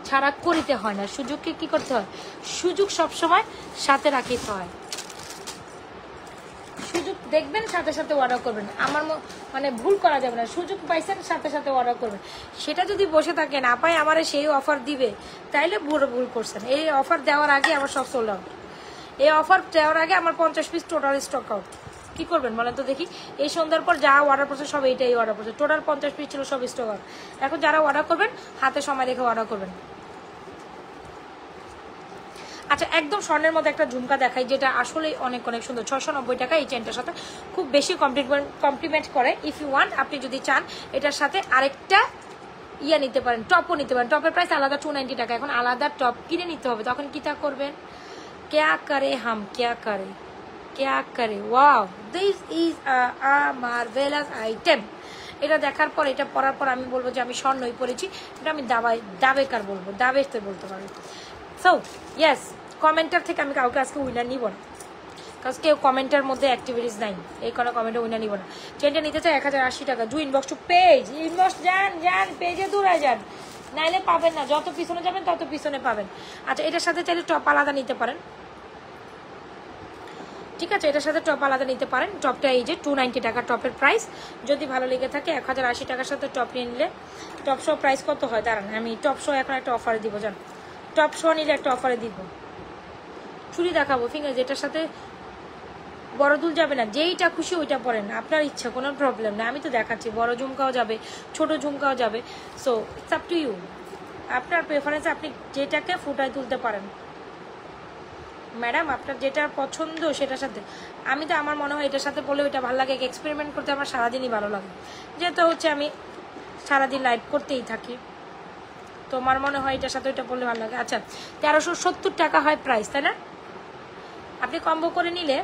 ছাড়া করিতে হয় না, সুযোগকে কি করতে হয়? সুযোগ সবসময় সাথে রাখিতে হয়। সুযোগ দেখবেন সাথে সাথে অর্ডার করবেন, আমার মানে ভুল করা যাবে না। সুযোগ পাইছেন সাথে সাথে অর্ডার করবেন। সেটা যদি বসে থাকেন আপাই আমারে সেই অফার দিবে, তাইলে ভুল করছেন। এই অফার দেওয়ার আগে আমার সব সোল্ড আউট, এই অফার দেওয়ার আগে আমার 50 পিস টোটাল স্টক আউট। কি করবেন বলেন তো দেখি? এই সন্ধ্যার পর যা অর্ডার করছে সব এইটাই অর্ডার করছে, টোটাল 50 পিস ছিল, সব স্টক আউট। এখন যারা অর্ডার করবেন হাতে সময় রেখে অর্ডার করবেন। আচ্ছা, একদম স্বর্ণের মধ্যে একটা ঝুমকা দেখাই, যেটা আসলে অনেক অনেক সুন্দর। 690 টাকা। এই চেনটার সাথে খুব বেশি কমপ্লিমেন্ট করে। ইফ ইউ ওয়ান্ট, আপনি যদি চান এটার সাথে আরেকটা ইয়া নিতে পারেন, টপও নিতে পারেন। টপের প্রাইস আলাদা 290 টাকা। এখন আলাদা টপ কিনে নিতে হবে, তখন কি তা করবেন? क्या करे हम, क्या करे, क्या करे। Wow, this is a marvellous item. এটা দেখার পর, এটা পরার পর আমি বলবো যে আমি স্বর্ণই পরেছি। এটা আমি দাবেকার বলবো, দাবেতে বলতে পারি। সো ইয়েস, কমেন্টার থেকে আমি কাউকে আজকে উইনার নিব না, কারণ কেউ কমেন্টের মধ্যে অ্যাক্টিভিটিস নাই, এই কোনো কমেন্টে উইনার নিব না। চেনটা নিতে চাই 1080 টাকা। Do inbox to page, inbox যান পেজে দূরায় যান, নাইলে পাবেন না। যত পিছনে যাবেন তত পিছনে পাবেন। আচ্ছা, এটার সাথে চাইলে টপ আলাদা নিতে পারেন, ঠিক আছে? এটার সাথে টপ আলাদা নিতে পারেন। টপটা এই যে 290 টাকা টপের প্রাইস। যদি ভালো লেগে থাকে 1080 টাকার সাথে টপ নিয়ে নিলে, টপ শো প্রাইস কত হয় দাঁড়ান, আমি টপ শো এখন একটা অফারে দিব। জান, টপ শো নিলে একটা অফারে দিব। চুড়ি দেখাবো ফিঙ্গার, যেটার সাথে বড় দুল যাবে না, যেইটা খুশি ওইটা পরেন, আপনার ইচ্ছা, কোনো প্রবলেম না। আমি তো দেখাচ্ছি, বড় ঝুমকাও যাবে, ছোট ঝুমকাও যাবে। So it's up to you, আপনার প্রেফারেন্স, আপনি যেটাকে ফুটায় তুলতে পারেন। ম্যাডাম, আপনার যেটা পছন্দ সেটার সাথে, আমি তো আমার মনে হয় এটার সাথে পড়লে ওইটা ভালো লাগে। এক্সপেরিমেন্ট করতে আমার সারাদিনই ভালো লাগে, যেহেতু হচ্ছে আমি সারাদিন লাইভ করতেই থাকি, তো আমার মনে হয় এটার সাথে ওইটা পড়লে ভালো লাগে। আচ্ছা, 1370 টাকা হয় প্রাইস, তাই না? আপনি কম্বো করে নিলে,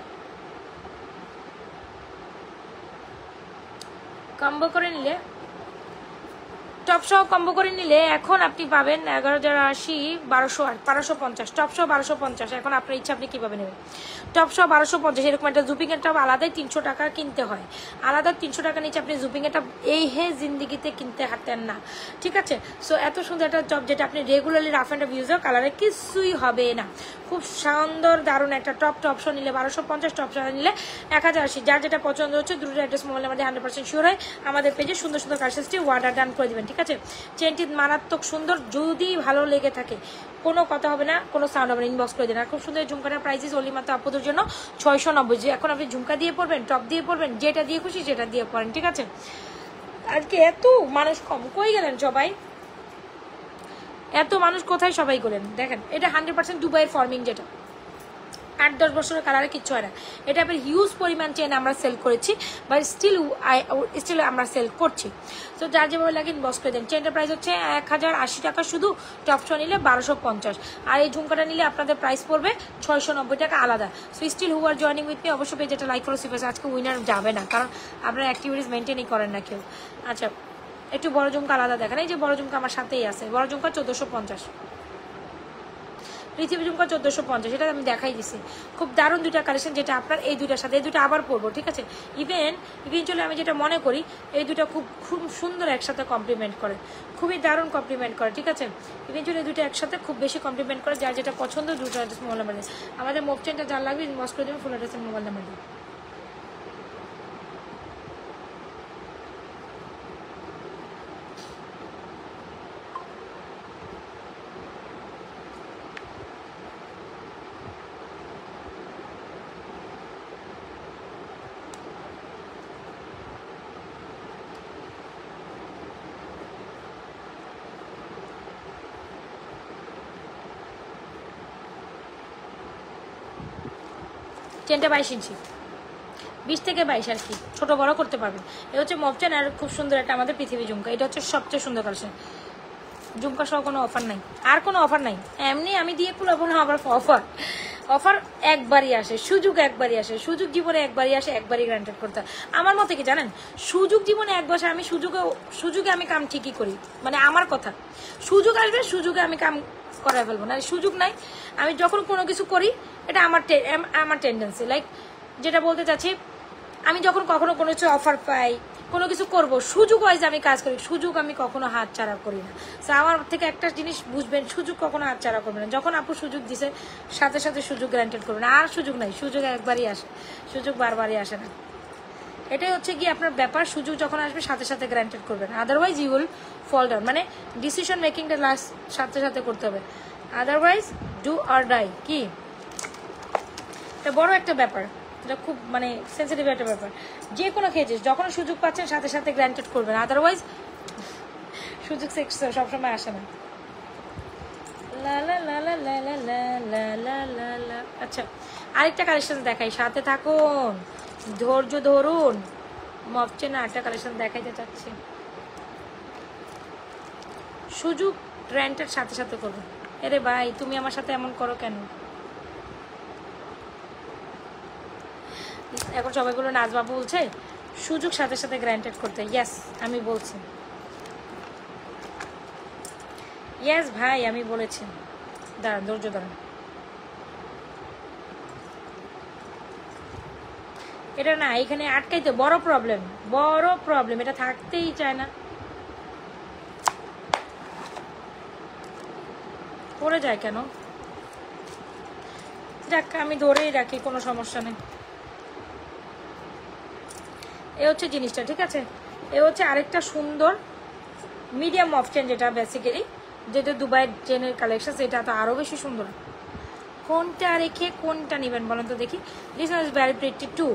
টপ সহ কম্বো করে নিলে এখন আপনি পাবেন 11,080, 1250। টপ সহ 1250। এখন আপনার ইচ্ছা আপনি কীভাবে নেবেন। টপ সহ 1250। এরকম একটা জুপিংয়ের টপ আলাদাই 300 টাকা কিনতে হয়, আলাদা 300 টাকা নিচে আপনি জুপিংয়ের টপ এই জিন্দিগিতে কিনতে হাঁটেন না, ঠিক আছে? সো এত সুন্দর একটা টপ, যেটা আপনি রেগুলারলি রাফ অ্যান্ড টাফ ইউজও কালারে কিছুই হবে না। খুব সুন্দর দারুণ একটা টপ। টপ সহ নিলে 1250, টপ সহ নিলে 1080। যার যেটা পছন্দ হচ্ছে দ্রুত অ্যাড্রেস মোবাইল আমাদের 100% শিওর হয় আমাদের পেজে সুন্দর সুন্দর কালেকশনটি অর্ডার ডান করে দেবেন, ঠিক আছে? চেনটি মারাত্মক সুন্দর, যদি ভালো লেগে থাকে কোনো কথা হবে না, কোনো সাউন্ড হবে না, ইনবক্স করে দেন। আর খুব সুন্দর ঝুমকাটার প্রাইসেস অনলি মাত্র আপুদের জন্য 690। যে এখন আপনি ঝুমকা দিয়ে পড়বেন, টপ দিয়ে পড়বেন, যেটা দিয়ে খুশি সেটা দিয়ে পড়েন, ঠিক আছে? আজকে এত মানুষ কম, কই গেলেন সবাই? এত মানুষ কোথায় সবাই গেলেন? দেখেন, এটা 100% দুবাইয়ের ফর্মিং, যেটা 8-10 বছরের কালারে কিচ্ছু হয় না। এটা আবার হিউজ পরিমাণ চেন আমরা সেল করেছি, বাট স্টিল আমরা সেল করছি। তো যার যেভাবে লাগে ইনবক্স করে দেন। চেনটার প্রাইস হচ্ছে 1080 টাকা শুধু, টপ শো নিলে 1250, আর এই ঝুমকাটা নিলে আপনাদের প্রাইস পড়বে 690 টাকা আলাদা। So still who are joining with me, অবশ্যই পেজটা লাইক করো। সিফাস আজকে উইনার যাবে না, কারণ আপনারা অ্যাক্টিভিটিস মেনটেনই করেন না কেউ। আচ্ছা, একটু বড় ঝুমকা আলাদা দেখেন। এই যে বড় ঝুমকা আমার সাথেই আছে, বড় ঝুমকা 1450, পৃথিবী ঝুমকা 1450, এটা আমি দেখাই দিছি। খুব দারুণ দুইটা কালেকশন, যেটা আপনার এই দুইটার সাথে, এই দুটো আবার পরবো, ঠিক আছে? ইভেনচুয়ালি আমি যেটা মনে করি এই দুটো খুব সুন্দর একসাথে কমপ্লিমেন্ট করে, খুবই দারুণ কমপ্লিমেন্ট করে, ঠিক আছে? ইভেনচুয়ালি দুটো একসাথে খুব বেশি কমপ্লিমেন্ট করে। যার যেটা পছন্দ দুটো অ্যাড্রেস মোবাইল নাম্বার দিয়ে আমাদের মোব চেনটা যার লাগবে ইনবক্স করে দেবেন, ফুল অ্যাড্রেস মোবাইল নাম্বার দিয়ে। চেনটা 22 ইঞ্চি, 20 থেকে 22 আর কি, ছোট বড় করতে পারবেন। এটা হচ্ছে মব চেন, আর খুব সুন্দর একটা আমাদের পৃথিবী ঝুমকা। এটা হচ্ছে সবচেয়ে সুন্দর কালেকশন। ঝুমকা সহ কোনো অফার নাই, আর কোনো অফার নাই। এমনি আমি দিয়ে কুলাবো না আবার অফার একবারই আসে, সুযোগ একবারই আসে, সুযোগ জীবনে একবারই আসে, একবারই গ্রান্টেড করতে হয়। আমার মতে কি জানেন, সুযোগ জীবনে এক বছর, আমি সুযোগে আমি কাম ঠিকই করি, মানে আমার কথা, সুযোগ আসবে, সুযোগে আমি কাম করায় ফেলবো না, সুযোগ নাই। আমি যখন কোনো কিছু করি এটা আমার টেন্ডেন্সি, লাইক যেটা বলতে চাচ্ছি, আমি যখন কখনো কোনো কিছু অফার পাই, কোনো কিছু করব, সুযোগ ওয়াইজ আমি কাজ করি, সুযোগ আমি কখনো হাত ছাড়া করি না। সো আমার থেকে একটা জিনিস বুঝবেন, সুযোগ কখনো হাত ছাড়া করবে না। যখন আপু সুযোগ দিছে সাথে সাথে সুযোগ গ্রান্টেড করবে না, আর সুযোগ নাই, সুযোগ একবারই আসে, সুযোগ বারবারই আসে না। এটাই হচ্ছে কি আপনার ব্যাপার, সুযোগ যখন আসবে সাথে সাথে গ্রান্টেড করবেন, otherwise you will fall down. মানে ডিসিশন মেকিংটা লাস্ট সাথে সাথে করতে হবে, আদারওয়াইজ ডু অর ডাই। কি এটা বড় একটা ব্যাপার, এটা খুব মানে সেন্সিটিভ একটা ব্যাপার। যে কোনো ক্ষেত্রে যখন সুযোগ পাচ্ছেন সাথে সাথে গ্রান্টেড করবেন, আদারওয়াইজ সুযোগ সবসময় আসে না। লা লা লা লা লা লা লা লা লা লা। আচ্ছা আরেকটা কালেকশন দেখাই, সাথে থাকুন, ধৈর্য ধরুন। মপচে না একটা কালেকশন দেখাইতে চাচ্ছি, সুযোগ গ্রান্টেড সাথে সাথে করবেন। আরে ভাই তুমি আমার সাথে এমন করো কেন? এখন সবাইগুলো নাজবা বলছে সুযোগ সাথে সাথে গ্রান্টেড করতে। ইয়েস আমি বলছি, ইয়েস ভাই আমি বলেছি। দাঁড়ান ধৈর্য ধরুন। এটা না এখানে আটকাইতে বড় প্রবলেম, এটা থাকতেই চায় না, পড়ে যায় কেন? যাক আমি ধরেই রাখি, কোনো সমস্যা নেই। এ হচ্ছে জিনিসটা, ঠিক আছে। এ হচ্ছে আরেকটা সুন্দর মিডিয়াম অপশন, যেটা বেসিক্যালি যেটা দুবাই চেনের কালেকশন, সেটা তো আরও বেশি সুন্দর। কোনটা রেখে কোনটা নেবেন বলেন তো দেখি। This is very pretty too.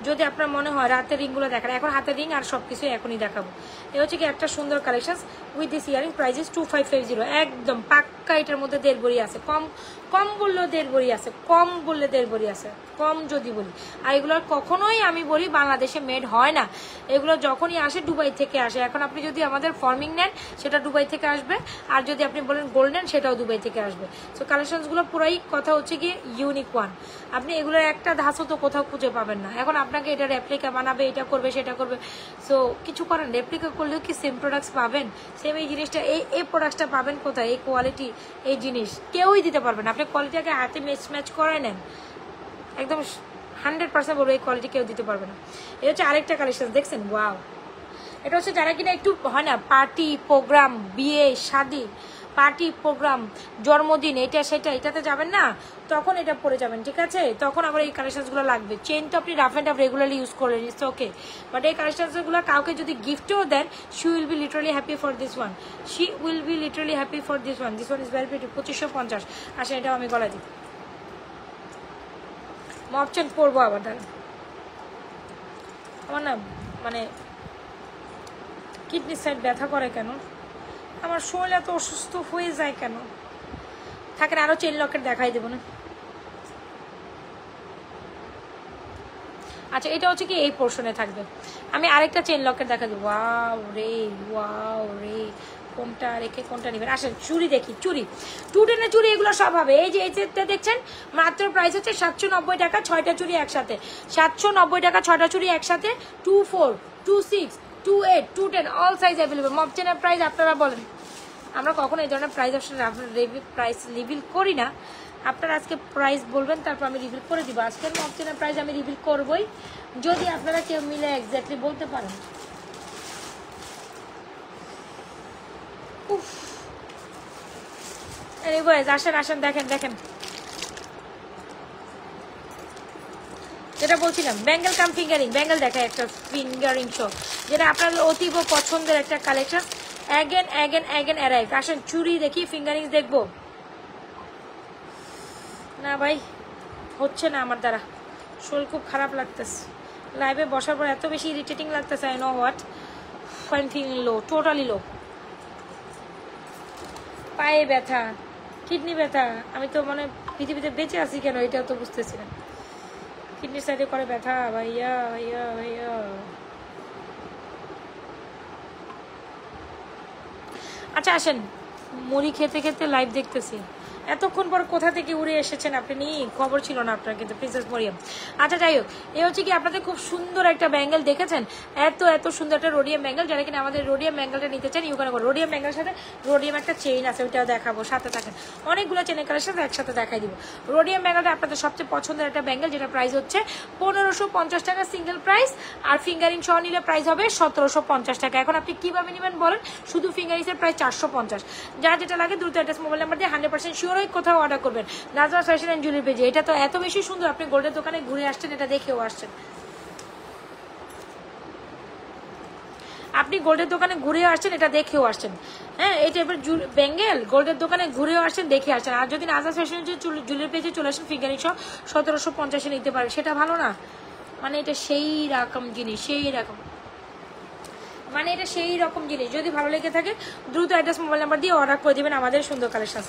যদি আপনার মনে হয় রাতের রিংগুলো দেখার, এখন হাতের রিং আর সব কিছু এখনই দেখাবো। এ হচ্ছে কি একটা সুন্দর collection with this earring, price is 2550। একদম পাক্কা এটার মধ্যে দেড় ভরি আছে, কম বললেও দেড় ভরি আছে, কম বললে দেড় ভরি আছে, কম যদি বলি। আর এগুলোর কখনোই আমি বলি বাংলাদেশে মেড হয় না, এগুলো যখনই আসে দুবাই থেকে আসে। এখন আপনি যদি আমাদের ফর্মিং নেন সেটা দুবাই থেকে আসবে, আর যদি আপনি বলেন গোল্ড নেন সেটাও দুবাই থেকে আসবে। সো কালেকশনসগুলো পুরাই কথা হচ্ছে কি ইউনিক ওয়ান, আপনি এগুলোর একটা ধাঁচও তো কোথাও খুঁজে পাবেন না। এখন আপনাকে এটা রেপ্লিকা বানাবে, এটা করবে সেটা করবে, সো কিছু করেন। রেপ্লিকা করলেও কি সেম প্রোডাক্টস পাবেন? সেম এই জিনিসটা এই প্রোডাক্টসটা পাবেন কোথায়? এই কোয়ালিটি এই জিনিস কেউই দিতে পারবে না। আপনি কোয়ালিটিকে হাতে ম্যাচ করে নেন, একদম 100% বলবো এই কোয়ালিটি কেউ দিতে পারবে না। এটা হচ্ছে আরেকটা কালেকশন, দেখছেন? ওয়াও, এটা হচ্ছে যারা কিনা একটু হয় না পার্টি প্রোগ্রাম, বিয়ে শাদী, পার্টি প্রোগ্রাম, জন্মদিন, এটা সেটা, এটাতে যাবেন না, তখন এটা পরে যাবেন, ঠিক আছে? তখন আবার এই কালেকশনসগুলো লাগবে। চেন তো আপনি rough and tough regularly use করলেন, ইটস ওকে, বাট এই কালেকশনসগুলো কাউকে যদি গিফটও দেন, she will be literally happy for this one, she will be literally happy for this one is very pretty. 2550। আসলে এটাও আমি গলা দিই, মপচেন পরবো আবার। দাঁড়ান, আমার না মানে কিডনি সাইড ব্যথা করে কেন, আমার শরীর এত অসুস্থ হয়ে যায় কেন? থাকেন আরো চেন লকেট দেখাই দেবো না। আচ্ছা এটা হচ্ছে কি এই পোর্শনে থাকবে, আমি আরেকটা চেন লকেট দেখা দেবো। ওয়াও রে, কোনটা রেখে কোনটা নেবেন? আসেন চুড়ি দেখি, চুড়ি 210 চুড়ি এগুলো সব হবে। এই যে এই সেটটা দেখছেন, মাত্র প্রাইস হচ্ছে 790 টাকা, 6টা চুড়ি একসাথে। 790 টাকা 6টা চুড়ি একসাথে, 24, 26, 28, 210 অল সাইজ অ্যাভেলেবল। মপচেনের প্রাইস আপনারা বলেন, আমরা কখনো এই ধরনের প্রাইস অপশন প্রাইস রিভিল করি না। আপনারা আজকে প্রাইস বলবেন, তারপর আমি রিভিল করে দিব। আজকের মপচেনের প্রাইস আমি রিভিল করবই যদি আপনারা কেউ মিলে এক্স্যাক্টলি বলতে পারেন। এনিওয়েজ আসেন দেখেন যেটা বলছিলাম, ব্যাঙ্গেল কাম ফিঙ্গারিং। ব্যাঙ্গেল দেখায় একটা ফিঙ্গারিং শো, যেটা আপনার অতীব পছন্দের একটা কালেকশন। Again arrive. আসেন চুড়ি দেখি, ফিঙ্গারিং দেখবো না ভাই, হচ্ছে না আমার দ্বারা, শরীর খুব খারাপ লাগতেছে। লাইভে বসার পর এত বেশি ইরিটেটিং লাগতেছে, I know what, fine feeling low, totally low. পায়ে ব্যথা, কিডনি ব্যথা, আমি তো মানে পৃথিবীতে বেঁচে আছি কেন এটাও তো বুঝতেছি না। কিডনি সাইডে করে ব্যথা, ভাইয়া। আচ্ছা আসেন, মুড়ি খেতে খেতে লাইভ দেখতেছি, এতক্ষণ পর কোথা থেকে উড়ে এসেছেন আপনি, খবর ছিল না আপনার কিন্তু প্রিন্সেস মরিয়ম। আচ্ছা যাই হোক, এ হচ্ছে কি আপনাদের খুব সুন্দর একটা ব্যাঙ্গেল দেখেছেন, এত সুন্দর একটা রোডিয়াম ব্যাঙ্গেল। যারা কিনা আমাদের রোডিয়াম ব্যাঙ্গেলটা নিতে চান ইউকান করো। রোডিয়াম ব্যাঙ্গেলের সাথে রোডিয়াম একটা চেইন আছে, ওইটাও দেখাবো, সাথে থাকেন। অনেকগুলো চেনের কালেকশন একসাথে দেখাই দিব। রোডিয়াম ব্যাঙ্গেলটা আপনাদের সবচেয়ে পছন্দের একটা ব্যাঙ্গেল, যেটা প্রাইস হচ্ছে 1550 টাকা সিঙ্গেল প্রাইস, আর ফিঙ্গারিং সহ নিলে প্রাইস হবে 1750 টাকা। এখন আপনি কিভাবে নেবেন বলেন, শুধু ফিঙ্গারিংসের প্রাইস 450। যার যেটা লাগে দ্রুত অ্যাড্রেস মোবাইল নাম্বার দিয়ে 100% শিওর হয়ে কোথাও অর্ডার করবেন নাজমা ফ্যাশন অ্যান্ড জুয়েলারি পেজে। এটা তো এত বেশি সুন্দর, আপনি গোল্ডের দোকানে ঘুরে আসছেন, এটা দেখেও আসছেন, আপনি গোল্ডের দোকানে ঘুরেও আসছেন, এটা দেখেও আসছেন। হ্যাঁ, এই টাইপের ব্যাঙ্গেল গোল্ডের দোকানে ঘুরেও আসছেন, দেখে আসছেন। আর যদি নাজমা ফ্যাশন জুয়েলারি পেজে চলে আসেন, ফিঙ্গারিং সহ 1750 নিতে পারেন, সেটা ভালো না? মানে এটা সেই রকম জিনিস, সেই রকম, মানে এটা সেই রকম জিনিস। যদি ভালো লেগে থাকে দ্রুত অ্যাড্রেস মোবাইল নাম্বার দিয়ে অর্ডার করে দেবেন আমাদের সুন্দর কালেকশন।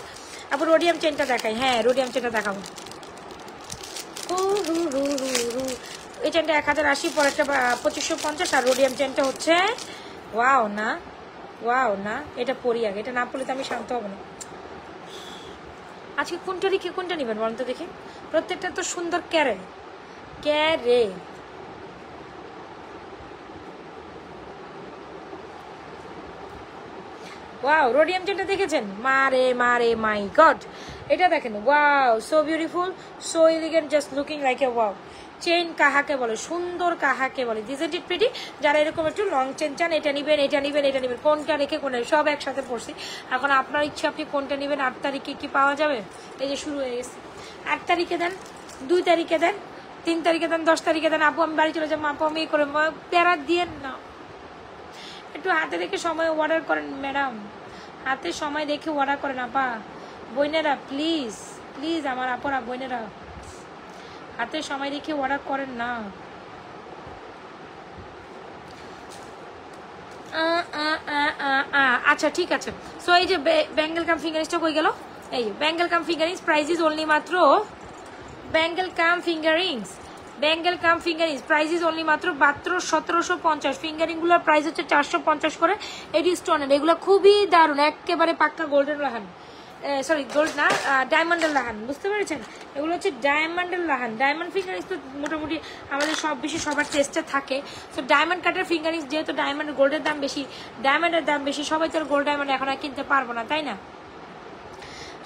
আবার রোডিয়াম চেনটা দেখাই, হ্যাঁ রোডিয়াম চেনটা দেখাবো। এই চেনটা 1080, পরেরটা 2550, আর রোডিয়াম চেনটা হচ্ছে ওয়াও না, ওয়াও না, এটা পরি আগে, এটা না পড়লে তো আমি শান্ত হবো না। আজকে কোনটা রেখে কোনটা নেবেন বলেন তো দেখি, প্রত্যেকটা তো সুন্দর। ক্যারে ক্যারে ওয়াও, রোডিয়াম চেনটা দেখেছেন, মারে মারে মাই গড, এটা দেখেন, wow so beautiful, so elegant, just looking like a wow. Chain কাহাকে বলে, সুন্দর কাহাকে বলে, ডিজাইন ইট প্রিটি। যারা এরকম একটু লং চেন চান, এটা নেবেন, এটা নেবেন, এটা নেবেন, কোনটা রেখে কোনটা, সব একসাথে পড়ছি। এখন আপনার ইচ্ছা আপনি কোনটা নেবেন। 8 তারিখে কি পাওয়া যাবে, এই যে শুরু হয়ে গেছে। 8 তারিখে দেন, 2 তারিখে দেন, 3 তারিখে দেন, 10 তারিখে দেন। আপু আমি বাড়ি চলে যাবো, আপু আমি করে প্যারা দিয়েন না, একটু হাতে দেখে সময় অর্ডার করেন ম্যাডাম, হাতে সময় দেখে অর্ডার করেন আপা বইনেরা, প্লিজ প্লিজ আমার আপরা বইনেরা, হাতে সময় দেখে অর্ডার করেন না। আচ্ছা ঠিক আছে। সো এই যে ব্যাঙ্গেল কাম ফিঙ্গারিংসটা কই গেল, এই bangle cum finger rings price is only মাত্র, bangle cum finger rings, bangle cum finger rings price is only মাত্র 1750। ফিঙ্গারিংগুলোর প্রাইস হচ্ছে 450 করে। এডি স্টোনের, এগুলো খুবই দারুণ, একেবারে পাক্কা গোল্ডেন লাহান, সরি গোল্ড না, ডায়মন্ডের লাহান, বুঝতে পেরেছেন? এগুলো হচ্ছে ডায়মন্ডের লাহান। ডায়মন্ড ফিঙ্গারিংস তো মোটামুটি আমাদের সব বেশি সবার চেষ্টা থাকে। তো ডায়মন্ড কাটার ফিঙ্গারিংস, যেহেতু ডায়মন্ড গোল্ডের দাম বেশি, ডায়মন্ডের দাম বেশি, সবাই তো গোল্ড ডায়মন্ড এখন আর কিনতে পারবো না, তাই না?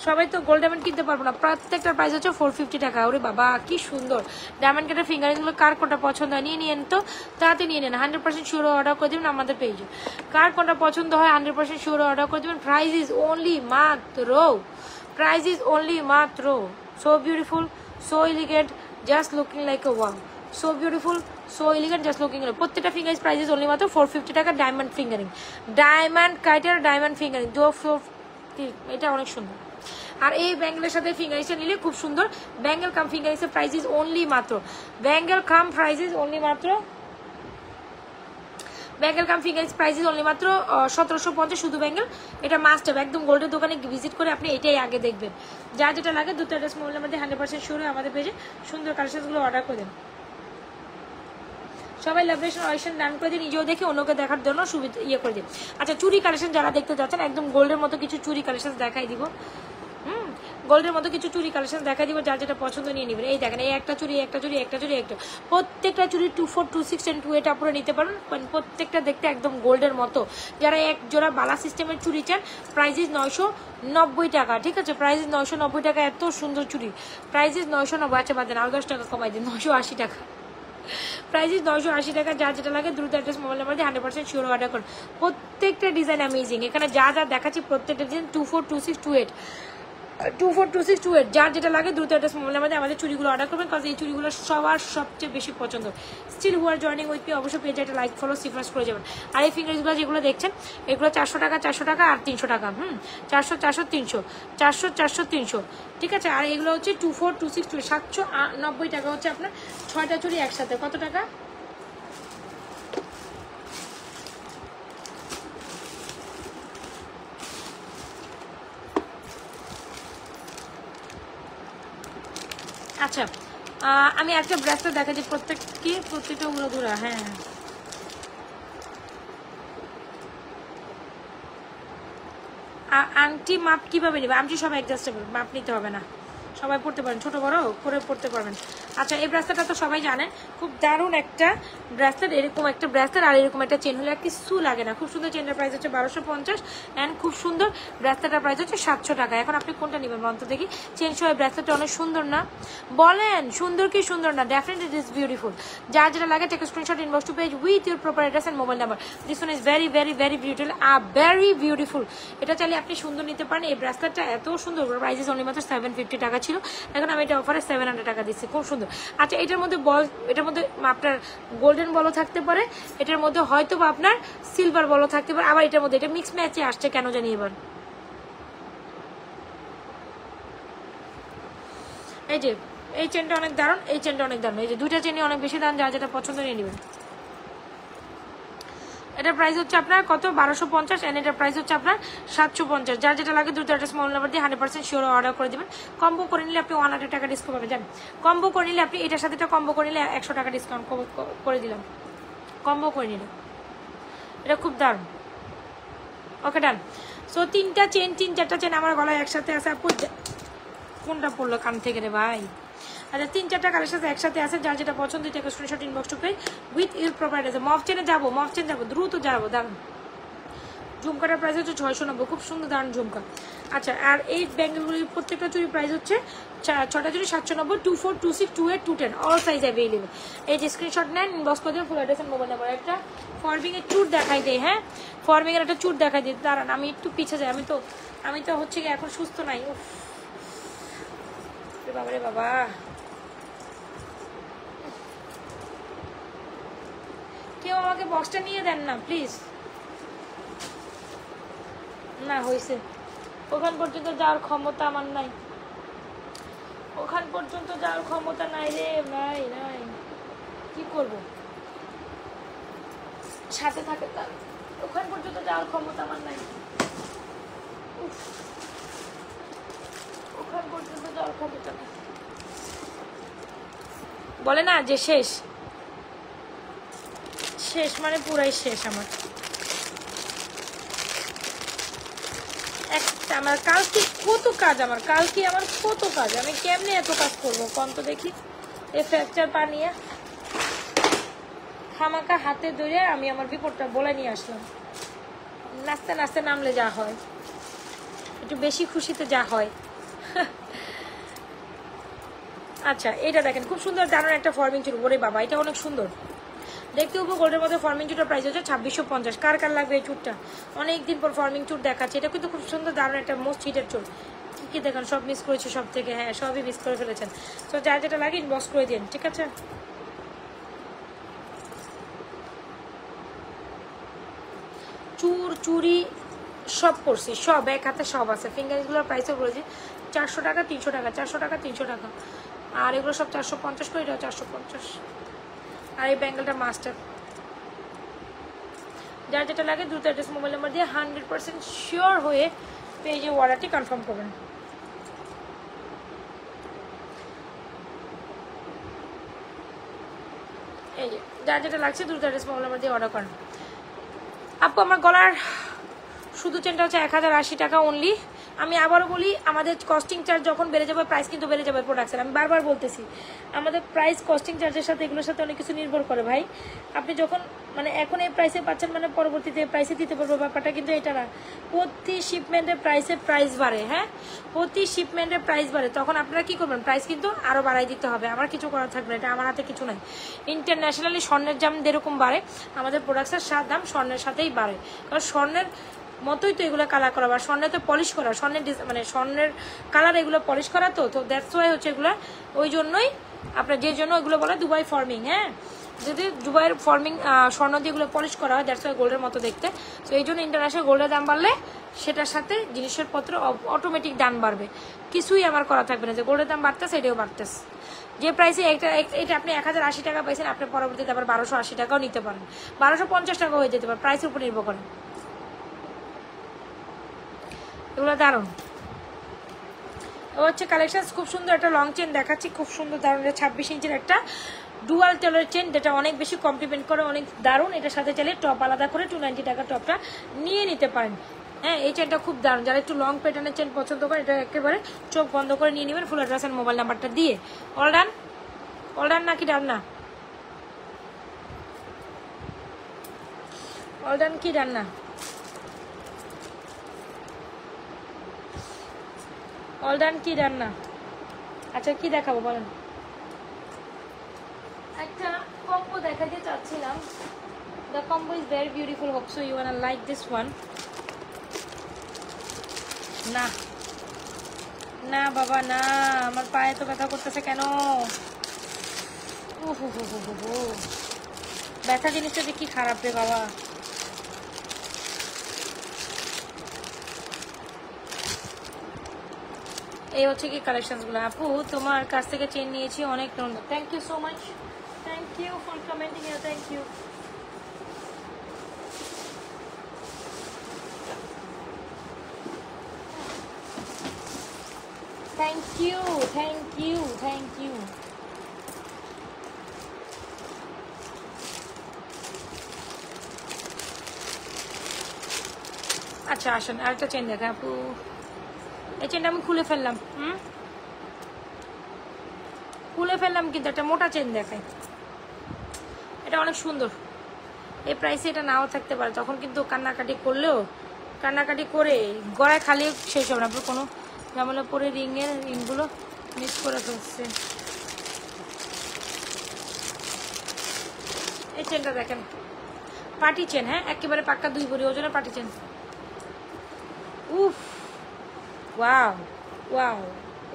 সবাই তো গোল্ড ডায়মন্ড কিনতে পারবো না। প্রত্যেকটার প্রাইস হচ্ছে 450 টাকা। ওরে বাবা কি সুন্দর ডায়মন্ড কাটার ফিঙ্গারিংগুলো, কার কোনটা পছন্দ হয় নিয়ে নিন তো, তাড়াতাড়ি নিয়ে নেন। 100% শিওর অর্ডার করে দেবেন আমাদের পেজে। কার কোনটা পছন্দ হয় 100% শিওর অর্ডার করে দেবেন। প্রাইস ইজ অনলি মাত্র, প্রাইস ইজ অনলি মাত্র, so beautiful, so elegant, just looking like a wow, so beautiful, so elegant, just looking. প্রত্যেকটা ফিঙ্গারিংস প্রাইস ইজ অনলি মাত্র 450 টাকা। ডায়মন্ড ফিঙ্গারিং, ডায়মন্ড কাটার ডায়মন্ড ফিঙ্গারিং, এটা অনেক সুন্দর। আর এই ব্যাঙ্গেলের সাথে ফিঙ্গারিংসটা নিলে খুব সুন্দর। ব্যাঙ্গেল কাম ফিঙ্গারিংসের প্রাইস ইজ অনলি মাত্র, bangle cum price is only মাত্র, bangle cum finger rings price is only মাত্র 1750 শুধু ব্যাঙ্গেল। এটা মাস্ট হবে, একদম গোল্ডের দোকানে ভিজিট করে আপনি এটাই আগে দেখবেন। যা যেটা লাগে দুটো অ্যাড্রেস মোবাইলের মধ্যে 100% শিওর হয়ে আমাদের পেজে সুন্দর কালেকশনগুলো অর্ডার করে দেন। সবাই লাভরেশন অয়েশন ডান করে দিয়ে নিজেও দেখে অন্যকে দেখার জন্য সুবিধা করে দিন। আচ্ছা চুরি কালেকশন যারা দেখতে যাচ্ছেন, একদম গোল্ডের মতো কিছু চুরি কালেকশন দেখাই দিব। গোল্ডের মতো কিছু চুরি কালেকশন দেখা দিব, যার যেটা পছন্দ নিয়ে নেবেন। এই দেখেন, এই একটা চুরি, একটা চুরি, একটা চুরি, একটা, প্রত্যেকটা চুরি 24, 26 and 28 আপুরে নিতে পারেন। প্রত্যেকটা দেখতে একদম গোল্ডের মতো। যারা এক জোড়া বালা সিস্টেমের চুরি চান, প্রাইস ইজ 990 টাকা। ঠিক আছে, প্রাইস ইজ 990 টাকা। এত সুন্দর চুরি, প্রাইস ইজ 990। আচ্ছা বাদ দেন, আরো 10 টাকা কমাই দিন, 980 টাকা। প্রাইস ইজ 980 টাকা। যার যেটা লাগে দ্রুত অ্যাড্রেস মোবাইল নাম্বার দিয়ে 100% শিওর অর্ডার করুন। প্রত্যেকটা ডিজাইন অ্যামেজিং। এখানে যা যা দেখাচ্ছি প্রত্যেকটা ডিজাইন 24, 26, 28, 24, 26, 28। যার যেটা লাগে দ্রুত অ্যাড্রেস মোবাইল নাম্বার দিয়ে আমাদের চুরিগুলো অর্ডার করবেন, কারণ এই চুরিগুলো সবার সবচেয়ে বেশি পছন্দ। Still who are joining with me, অবশ্যই পেজে একটা লাইক ফলো সিফার্স করে যাবেন। আর এই ফিঙ্গারিংসগুলো যেগুলো দেখছেন, এগুলো 400 টাকা, 400 টাকা আর 300 টাকা। 400, 400, 300, 400, 400, 300। ঠিক আছে, আর এগুলো হচ্ছে 24, 26, 790 টাকা হচ্ছে আপনার 6টা চুরি একসাথে। কত টাকা? আচ্ছা আমি একটা ব্রেসলেট দেখাচ্ছি, প্রত্যেকটা উড়ো ধরা। হ্যাঁ আংটি মাপ কীভাবে নেবে? আংটি সব অ্যাডজাস্টেবল, মাপ নিতে হবে না, সবাই পড়তে পারেন, ছোটো বড়ো করে পড়তে পারবেন। আচ্ছা, এই ব্রেসলেটটা তো সবাই জানেন, খুব দারুণ একটা ব্রেসলেট। এরকম একটা ব্রেসলেট আর এরকম একটা চেন হলে কিছু লাগে না। খুব সুন্দর। চেনটার প্রাইস হচ্ছে 1250 অ্যান্ড খুব সুন্দর ব্রেসলেটটার প্রাইস হচ্ছে 700 টাকা। এখন আপনি কোনটা নেবেন বলতে দেখি? চেন সহ ব্রেসলেটটা অনেক সুন্দর না? বলেন সুন্দর কি সুন্দর না? Definitely it is beautiful. যার যেটা লাগে take screenshot, inbox to page with your proper address and mobile number. This one is very very very beautiful, very beautiful. এটা চাইলে আপনি সুন্দর নিতে পারেন। এই ব্রেসলেটটা এত সুন্দর, প্রাইস অনলি মাত্র 750 টাকা ছিল, এখন আমি এটা অফারে 700 টাকা দিচ্ছি। খুব সুন্দর। আচ্ছা, এটার মধ্যে বল, এটার মধ্যে আপনার গোল্ডেন বলও থাকতে পারে, এটার মধ্যে হয়তো বা আপনার সিলভার বলও থাকতে পারে, আবার এটার মধ্যে এটা মিক্স ম্যাচে আসছে কেন জানি। এবার এই যে এই চেনটা অনেক দারুণ, এই চেনটা অনেক দারুণ। এই যে দুইটা চেনই অনেক বেশি দাম, যার যেটা পছন্দ নিয়ে নেবেন। এটার প্রাইস হচ্ছে আপনার কত? 1250 এন্ড এটার প্রাইস হচ্ছে আপনার 750। যার যেটা লাগে দ্রুত একটা স্মল নাম্বার দিয়ে 100% শিওর অর্ডার করে দেবেন। কম্বো করে নিলে আপনি 100 টাকা ডিসকাউন্ট পাবেন। জানেন, কম্বো করে নিলে আপনি এটার সাথে কম্বো করে নিলে 100 টাকা ডিসকাউন্ট করে দিলাম, কম্বো করে নিলে। এটা খুব দারুণ। ওকে, ডান। সো তিনটা চেন, 3-4টা চেন আমার গলায় একসাথে আছে। কোনটা পড়লো কান থেকে রে ভাই? আচ্ছা, 3-4টা কালের সাথে একসাথে আছে। যার যেটা পছন্দ থেকে screenshot, inbox to pay with your proper আছে। মফ চেনে যাবো, মফ চেন যাবো, দ্রুত যাবো। দারুন। ঝুমকাটার প্রাইস হচ্ছে 690, খুব সুন্দর দারুণ ঝুমকা। আচ্ছা, আর এই ব্যাঙ্গেলগুলির প্রত্যেকটা চুরি প্রাইস হচ্ছে 6টা চুরি 790, 24, 26, 28, 210 অল সাইজ অ্যাভেলেবল। এই যে স্ক্রিনশট নেন, ইনবক্স করে দেন, ফুল অ্যাড্রেস মোবাইল নাম্বার। একটা ফর্মিংয়ের চুর দেখাই দেয়। হ্যাঁ, ফর্মিংয়ের একটা চুর দেখাই দিই, দাঁড়ান আমি একটু পিছিয়ে যাই। আমি তো হচ্ছে কি এখন সুস্থ নাই। বাবা রে বাবা, কেউ আমাকে বক্সটা নিয়ে দেন না প্লিজ। না হয়েছে, ওখান পর্যন্ত যাওয়ার ক্ষমতা আমার নাই, ওখান পর্যন্ত যাওয়ার ক্ষমতা নাই রে ভাই, নাই। কি করব, সাথে থাকে তার, ওখান পর্যন্ত যাওয়ার ক্ষমতা আমার নাই। ওখান পর্যন্ত যাওয়ার ক্ষমতা নাই। বলে না যে শেষ, শেষ মানে পুরাই শেষ আমার। আমার কালকে কত কাজ, আমার কালকে আমার কত কাজ, আমি কেমনে এত কাজ করবো কম তো দেখি। এই ফ্র্যাকচার পা নিয়ে খামাকা হাতে ধরে আমি আমার বিপদটা বলে নিয়ে আসলাম। নাচতে নাচতে নামলে যা হয়, একটু বেশি খুশিতে যা হয়। আচ্ছা, এটা দেখেন খুব সুন্দর দারুণ একটা ফর্মিং চুল। ওরে বাবা, এটা অনেক সুন্দর দেখতে। উপর গোল্ডের মধ্যে ফর্মিং চুটার প্রাইস হচ্ছে 2650। কার কার লাগবে এই চুটটা? অনেকদিন পর ফর্মিং চুট দেখাচ্ছে। এটা কিন্তু খুব সুন্দর দারুণ একটা মোস্ট হিটের চুল। কি দেখেন, সব মিস করেছে সব থেকে। হ্যাঁ, সবই মিস করে ফেলেছেন। তো যার যেটা লাগে ইনবক্স করে দিন, ঠিক আছে? চুর চুরি সব করছি, সব এক হাতে সব আছে। ফিঙ্গারিংগুলোর প্রাইসও বলেছি 400 টাকা, 300 টাকা, 400 টাকা, 300 টাকা। আর এগুলো সব 450 করে, এটাও 450। আর এই ব্যাঙ্গেলটা মাস্টার। যার যেটা লাগে দ্রুত অ্যাড্রেস মোবাইল নাম্বার দিয়ে 100% শিওর হয়ে পেজে অর্ডারটি কনফার্ম করবেন। এই যে যার যেটা লাগছে দ্রুত অ্যাড্রেস মোবাইল নাম্বার দিয়ে অর্ডার করেন। আপু, আমার গলার শুধু চেনটা হচ্ছে 1080 টাকা অনলি। আমি আবারও বলি, আমাদের কস্টিং চার্জ যখন বেড়ে যাবে, প্রাইস কিন্তু বেড়ে যাবে প্রোডাক্টের। আমি বারবার বলতেছি, আমাদের প্রাইস কস্টিং চার্জের সাথে এগুলোর সাথে অনেক কিছু নির্ভর করে ভাই। আপনি যখন মানে এখন এই প্রাইসে পাচ্ছেন, মানে পরবর্তীতে প্রাইসে দিতে পারবো, ব্যাপারটা কিন্তু এটা না। প্রতি শিপমেন্টের প্রাইস বাড়ে। হ্যাঁ, প্রতি শিপমেন্টের প্রাইস বাড়ে, তখন আপনারা কি করবেন? প্রাইস কিন্তু আরও বাড়াই দিতে হবে। আমার কিছু করার থাকবে না, এটা আমার হাতে কিছু নাই। ইন্টারন্যাশনালি স্বর্ণের দাম যেরকম বাড়ে, আমাদের প্রোডাক্টের দাম স্বর্ণের সাথেই বাড়ে। কারণ স্বর্ণের মতোই তো এগুলো কালার করা, বা স্বর্ণের তো পলিশ করা, স্বর্ণের মানে স্বর্ণের কালার এগুলো পলিশ করা, তো দ্যাটস ওয়াই হচ্ছে এগুলো। ওই জন্যই আপনার যে জন্য এগুলো বলে দুবাই ফর্মিং। হ্যাঁ, যদি দুবাইয়ের ফর্মিং স্বর্ণ দিয়ে এগুলো পলিশ করা হয়, দ্যাটস ওয়াই গোল্ডের মতো দেখতে। তো এই জন্য ইন্টারন্যাশনাল গোল্ডের দাম বাড়লে সেটার সাথে জিনিসের পত্র অটোমেটিক দাম বাড়বে। কিছুই আমার করা থাকবে না যে গোল্ডের দাম বাড়তেছে এটাও বাড়তেছে। যে প্রাইসে এটা আপনি 1080 টাকা পাইছেন, আপনি পরবর্তীতে আবার 1280 টাকাও নিতে পারেন, 1250 টাকা হয়ে যেতে পারে, প্রাইসের উপর নির্ভর করে। এগুলো দারুণ। ও হচ্ছে কালেকশন, খুব সুন্দর একটা লং চেন দেখাচ্ছি, খুব সুন্দর দারুণ। 26 ইঞ্চির একটা ডুয়াল টেলার চেন, যেটা অনেক বেশি কমপ্লিমেন্ট করে, অনেক দারুণ। এটার সাথে চাইলে টপ আলাদা করে 290 টাকা টপটা নিয়ে নিতে পারেন। হ্যাঁ এই চেনটা খুব দারুণ, যারা একটু লং প্যাটার্নের চেন পছন্দ করে এটা একেবারে চোখ বন্ধ করে নিয়ে নেবেন ফুল অ্যাড্রেস আর মোবাইল নাম্বারটা দিয়ে। All done? অল ডান নাকি ডান না? অল ডান কি ডান না? অল ডান কি ডান না? আচ্ছা কি দেখাবো বলেন? একটা কম্বো দেখাতে চাচ্ছিলাম। The combo is very beautiful. Hope so you wanna like this one. না না বাবা না, আমার পায়ে তো ব্যথা করতেছে কেন? ব্যথা জিনিসটা যে কি খারাপ রে বাবা। এই হচ্ছে কি কালেকশনসগুলো। আপু তোমার কাছ থেকে চেন নিয়েছি, অনেক ধন্যবাদ। Thank you so much, thank you for commenting, thank you. Thank you, thank you, thank you. আচ্ছা আসেন আরেকটা চেন দেখা আপু। এই চেনটা আমি খুলে ফেললাম, খুলে ফেললাম, কিন্তু একটা মোটা চেন দেখায়। এটা অনেক সুন্দর। এই প্রাইসে এটা নাও থাকতে পারে, তখন কিন্তু কান্নাকাটি করলেও, কান্নাকাটি করে গড়ায় খালি শেষ হবে না। আপনার কোনো ঝামেলা পরে রিংগুলো মিস করে ফেলছে। এই চেনটা দেখেন, পার্টি চেন, হ্যাঁ একেবারে পাক্কা 2 ভরি ওজনের পার্টি চেন। উফ, ওয়াও ওয়াও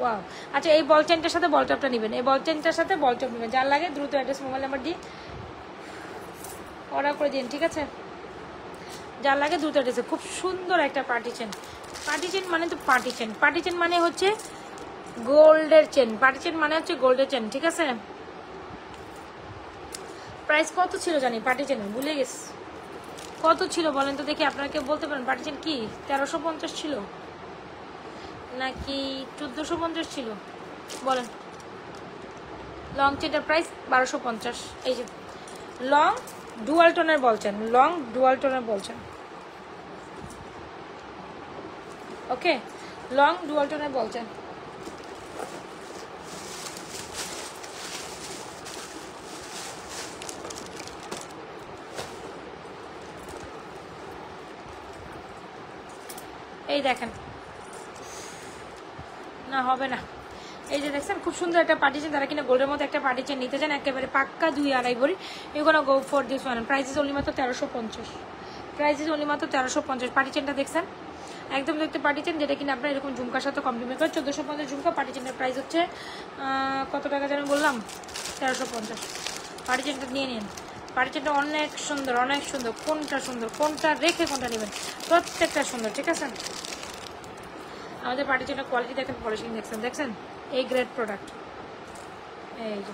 ওয়াও। আচ্ছা এই বল চেনটার সাথে বল টপটা নেবেন, এই বল চেনটার সাথে বল টপ নেবেন। যার লাগে দ্রুত অ্যাড্রেস মোবাইল নাম্বার দিয়ে অর্ডার করে দিন, ঠিক আছে? যার লাগে দ্রুত অ্যাড্রেসে। খুব সুন্দর একটা পার্টি চেন। পার্টি চেন মানে তো পার্টি চেন, পার্টি চেন মানে হচ্ছে গোল্ডের চেন, পার্টি চেন মানে হচ্ছে গোল্ডের চেন, ঠিক আছে? প্রাইস কত ছিল জানি পার্টি চেনের, ভুলে গেছি কত ছিল বলেন তো দেখি। আপনারা কেউ বলতে পারেন পার্টি চেন কি 1350 ছিল নাকি 1450 ছিল বলেন? লং চেনটার প্রাইস 1250। এই যে লং ডুয়াল টোনের বলছেন, লং ডুয়াল টোনের বলছেন, ওকে? লং ডুয়াল টোনের বলছেন। এই দেখেন, না হবে না। এই যে দেখছেন খুব সুন্দর একটা পার্টি চেন, তারা কিনা গোল্ডের মধ্যে একটা পার্টি চেন নিতে চান একেবারে পাক্কা 2-2.5 ভরি, এগুলো গো for this one. Price is only মাত্র 1350, প্রাইস ইজ অনলি মাত্র 1350। পার্টি চেনটা দেখছেন একদম দেখতে পার্টি চেন, যেটা কিনা আপনার এরকম ঝুমকার সাথে কমপ্লিমেন্ট করে। 1450 ঝুমকা, পার্টি চেনের প্রাইস হচ্ছে কত টাকা যেন বললাম, 1350। পার্টি চেনটা নিয়ে নিন, পার্টি চেনটা অনেক সুন্দর, অনেক সুন্দর। কোনটা সুন্দর, কোনটা রেখে কোনটা নেবেন, প্রত্যেকটা সুন্দর, ঠিক আছে? আমাদের পার্টি চেনের কোয়ালিটি দেখেন, পলিশিং দেখছেন, দেখছেন এই গ্রেড প্রোডাক্ট। এই যে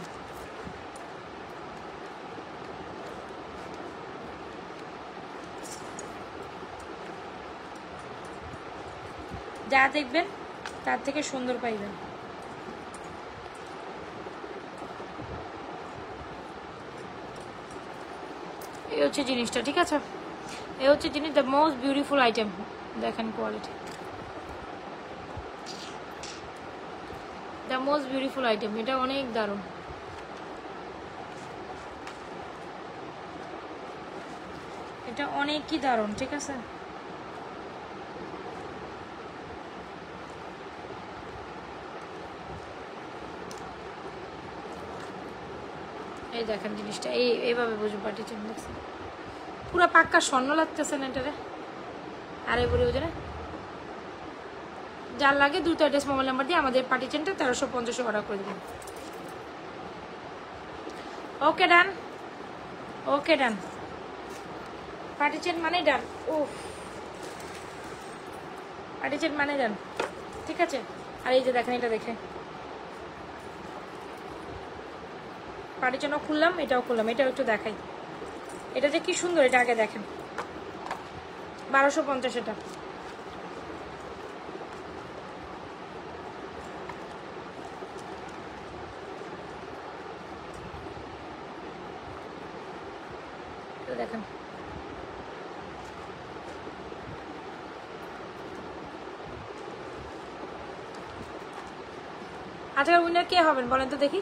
যা দেখবেন তার থেকে সুন্দর পাইবেন। এই হচ্ছে জিনিসটা, ঠিক আছে? এই হচ্ছে জিনিস, দ্য মোস্ট বিউটিফুল আইটেম। দেখেন quality, the most beautiful item. এটা অনেক দারুণ, এটা অনেকই দারুণ, ঠিক আছে? এই দেখেন জিনিসটা, এইভাবে বুঝবো পার্টি চেন, দেখছেন পুরো পাক্কা স্বর্ণ লাগতেছে না এটারে? আরে বলি ওজনে। যার লাগে দ্রুত অ্যাড্রেস মোবাইল নাম্বার দিয়ে আমাদের পার্টি চেনটা 1350 অর্ডার করে দেবেন। ওকে ডান, ওকে ডান। পার্টি চেন মানে ডান। ও পার্টি চেন মানে ডান, ঠিক আছে? আর এই যে দেখেন, এটা দেখে পার্টি চেনও খুললাম, এটাও খুললাম, এটাও একটু দেখাই। এটা যে কি সুন্দর, এটা আগে দেখেন। 1250 এটা। দেখেন আজকের উইনার কে হবেন বলেন তো দেখি।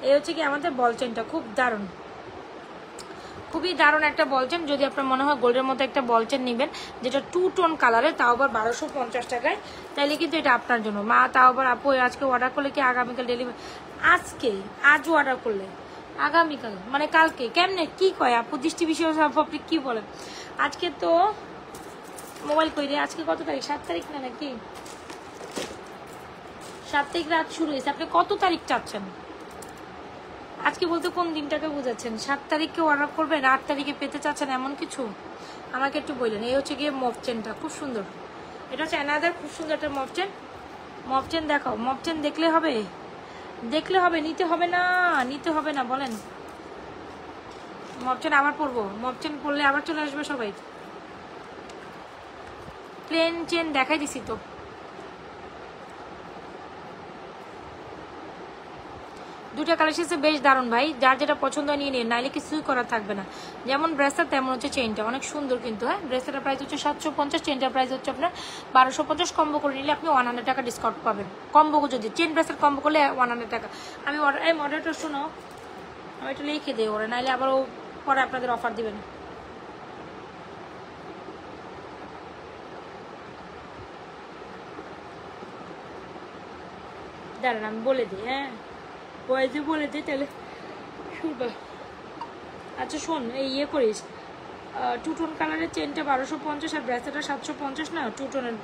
এই হচ্ছে কি আমাদের বল চেনটা, খুব দারুণ, খুবই দারুণ একটা বল চেন। যদি আপনার মনে হয় গোল্ডের মতো একটা বল চেন নেবেন যেটা 2 টোন কালারে, তাও আবার 1250 টাকায়, তাইলে কিন্তু এটা আপনার জন্য। মা তাও আবার আপু আজকে অর্ডার করলে কি আগামীকাল ডেলিভারি? আজকে, আজও অর্ডার করলে আগামীকাল মানে কালকে কেমনে কি কয় আপু? দৃষ্টি বিষয় আপনি কি বলেন? আজকে তো মোবাইল কই রে, আজকে কত তারিখ? 7 তারিখ না নাকি? 7 তারিখ রাত শুরু হয়েছে, আপনি কত তারিখ চাচ্ছেন? আজকে বলতে কোন দিনটাকে বোঝাচ্ছেন? 7 তারিখে অর্ডার করবেন, 8 তারিখে পেতে চাচ্ছেন এমন কিছু আমাকে একটু বললেন। এই হচ্ছে গিয়ে মফ চেনটা, খুব সুন্দর। এটা হচ্ছে অ্যানাদার খুব সুন্দর একটা মফ চেন। মফ চেন দেখাও, মফ চেন দেখলে হবে, দেখলে হবে, নিতে হবে না, নিতে হবে না বলেন। মফ চেন আবার পরবো, মফ চেন পরলে আবার চলে আসবে সবাই। প্লেন চেন দেখাই দিছি তো। দুটা কালেকশন বেশ দারুণ ভাই, যার যেটা পছন্দ নিয়ে নিন, নাইলে কিছুই করার থাকবে না। যেমন ব্রেসলেট তেমন হচ্ছে চেইনটা, অনেক সুন্দর কিন্তু। হ্যাঁ, ব্রেসলেটের প্রাইস হচ্ছে 750, চেইনটার প্রাইস হচ্ছে আপনার 1250। কম্বো করে নিলে আপনি 100 টাকা ডিসকাউন্ট পাবেন। কম্বো যদি চেইন ব্রেসলেট কম্বো করলে 100 টাকা। আমি এই মডেলটা শুনো, আমি একটু লিখে দিই ওরা, নাইলে আবার ও পরে আপনাদের অফার দিবেন। দাঁড়ান আমি বলে দিই, হ্যাঁ বয়সে বলে দিই তাহলে শুনবা। আচ্ছা শোন, এই ইয়ে করিস, 2 টোন কালারের চেনটা 1250 আর ব্রেসলেটটা 750 না, 2 টোনের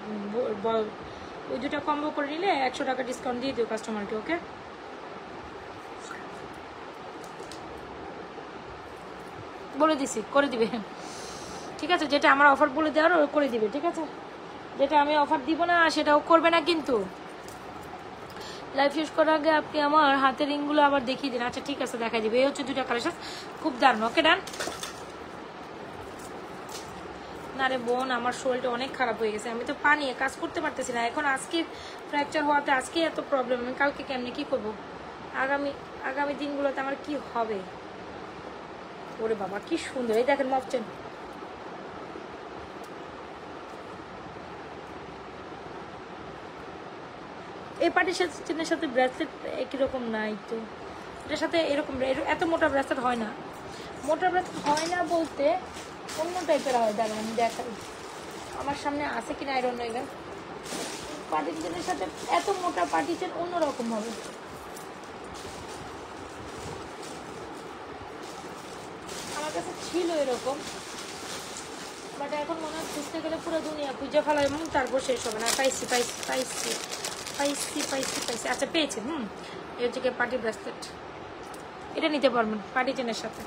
ওই দুটা কম্বো করে নিলে 100 টাকা ডিসকাউন্ট দিয়ে দিও কাস্টমারকে। ওকে, বলে দিছি, করে দিবে। ঠিক আছে, যেটা আমার অফার বলে দেওয়ার ও করে দিবে। ঠিক আছে, যেটা আমি অফার দিব না সেটাও করবে না কিন্তু। লাইভ শেষ করার আগে আপনি আমার হাতের রিংগুলো আবার দেখিয়ে দিন। আচ্ছা ঠিক আছে, দেখাই দিবে। এই হচ্ছে দুটা কালেকশন, খুব দারুণ। ওকে ডান। না রে বোন, আমার শরীরটা অনেক খারাপ হয়ে গেছে, আমি তো পা নিয়ে কাজ করতে পারতেছি না এখন। আজকে ফ্র্যাকচার হওয়াতে আজকে এত প্রবলেম, আমি কালকে কেমনি কি করবো? আগামী দিনগুলোতে আমার কি হবে? ওরে বাবা কি সুন্দর, এই দেখেন মফচেন। এই পার্টির চেনের সাথে ব্রেসলেট একই রকম নাই তো, এটার সাথে এরকম এত মোটা ব্রেসলেট হয় না। মোটা ব্রেসলেট হয় না বলতে অন্য টাইপের হয়। দাঁড়ান আমি দেখাই, আমার সামনে আছে কিনা I don't know. Even party চেনের সাথে এত মোটা পার্টি চেন অন্যরকম হবে। আমার কাছে ছিল এরকম, বাট এখন মনে হয় খুঁজতে গেলে পুরো দুনিয়া খুঁজে ফেলা এবং তারপর শেষ হবে না। পাইছি পাইছি পাইছি পাইছি পাইছি পাইছি আচ্ছা পেয়েছি। এই হচ্ছে গিয়ে পার্টি ব্রেসলেট, এটা নিতে পারবেন পার্টি চেনের সাথে।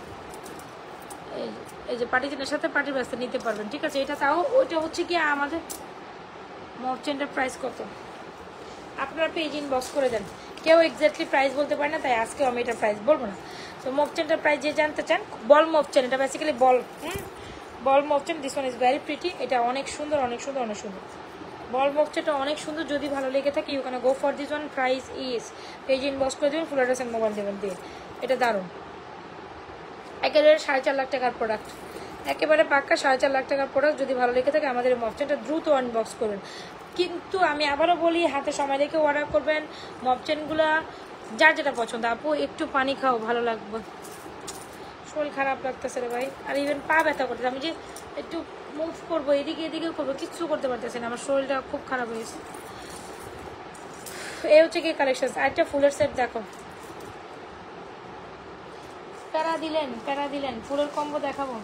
এই যে পার্টি চেনের সাথে পার্টি ব্রেসলেট নিতে পারবেন। ঠিক আছে, এটা তাও ওইটা হচ্ছে কি আমাদের মফ চেনটার প্রাইস কত আপনারা পেজ ইনবক্স করে দেন। কেউ এক্স্যাক্টলি প্রাইস বলতে পারে না, তাই আজকেও আমি এটার প্রাইস বলবো না। তো মফ চেনটার প্রাইস যে জানতে চান, বল মফ চেন, এটা বেসিক্যালি বল বল মফ চেন। This one is very pretty, এটা অনেক সুন্দর অনেক সুন্দর অনেক সুন্দর। বল মফ চেনটা অনেক সুন্দর, যদি ভালো লেগে থাকে you can go for this one. Price is, page inbox করে দেবেন, ফুল অ্যাড্রেস এন্ড মোবাইল দেবেন দিয়ে। এটা দারুণ, একেবারে 4.5 লাখ টাকার প্রোডাক্ট, একেবারে পাক্কা 4.5 লাখ টাকার প্রোডাক্ট। যদি ভালো লেগে থাকে আমাদের মফ চেনটা দ্রুত আনবক্স করবেন। কিন্তু আমি আবারও বলি, হাতে সময় রেখে অর্ডার করবেন। মফ চেনগুলো যার যেটা পছন্দ। আপু একটু পানি খাও, ভালো লাগবে। শরীর খারাপ লাগতেছে রে ভাই, আর ইভেন পা ব্যথা করতেছে। আমি যে একটু মুভ করবো, এদিকে এদিকে করবো, কিচ্ছু করতে পারতেছি না, আমার শরীরটা খুব খারাপ হয়েছে। এই হচ্ছে কি কালেকশন। আরেকটা ফুলের সেট দেখো, প্যারা দিলেন ফুলের কম্বো দেখাবো।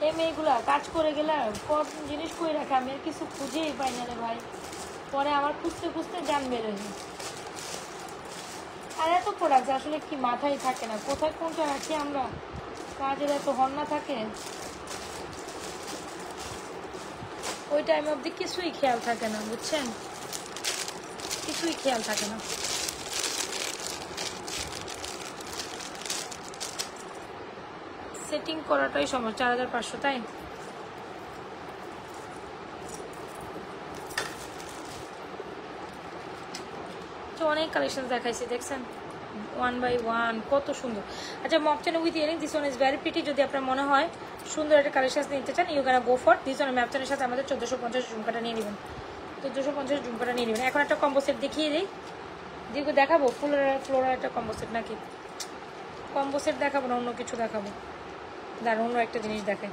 এই মেয়েগুলা কাজ করে গেলে কত জিনিস করে রাখে, আমি আর কিছু খুঁজেই পাই না রে ভাই। পরে আমার খুঁজতে খুঁজতে জান বেরোয়। আর এত প্রোডাক্ট আসলে কি মাথায় থাকে না, কোথায় কোনটা রাখি আমরা, কাজের এত হন্না থাকে, ওই টাইম অবধি কিছুই খেয়াল থাকে না, বুঝছেন, কিছুই খেয়াল থাকে না। সেটিং করাটাই সমস্যা। 4500 তাই। তো অনেক কালেকশন দেখাইছি দেখছেন। 1/1 কত সুন্দর। আচ্ছা mock chain with earring, this one is very pretty. যদি আপনার মনে হয় সুন্দর একটা কালেকশন নিতে চান, you can go for this one. ম্যাপ চেনের সাথে আমাদের 1450 ঝুমকাটা নিয়ে নেবেন, 1450 ঝুমকাটা নিয়ে নেবেন। এখন একটা কম্বো সেট দেখিয়ে দিই, যেগুলো দেখাবো ফ্লোরাল একটা কম্বো সেট, নাকি কম্বো সেট দেখাবো না অন্য কিছু দেখাবো? দাঁড়ান অন্য একটা জিনিস দেখাই।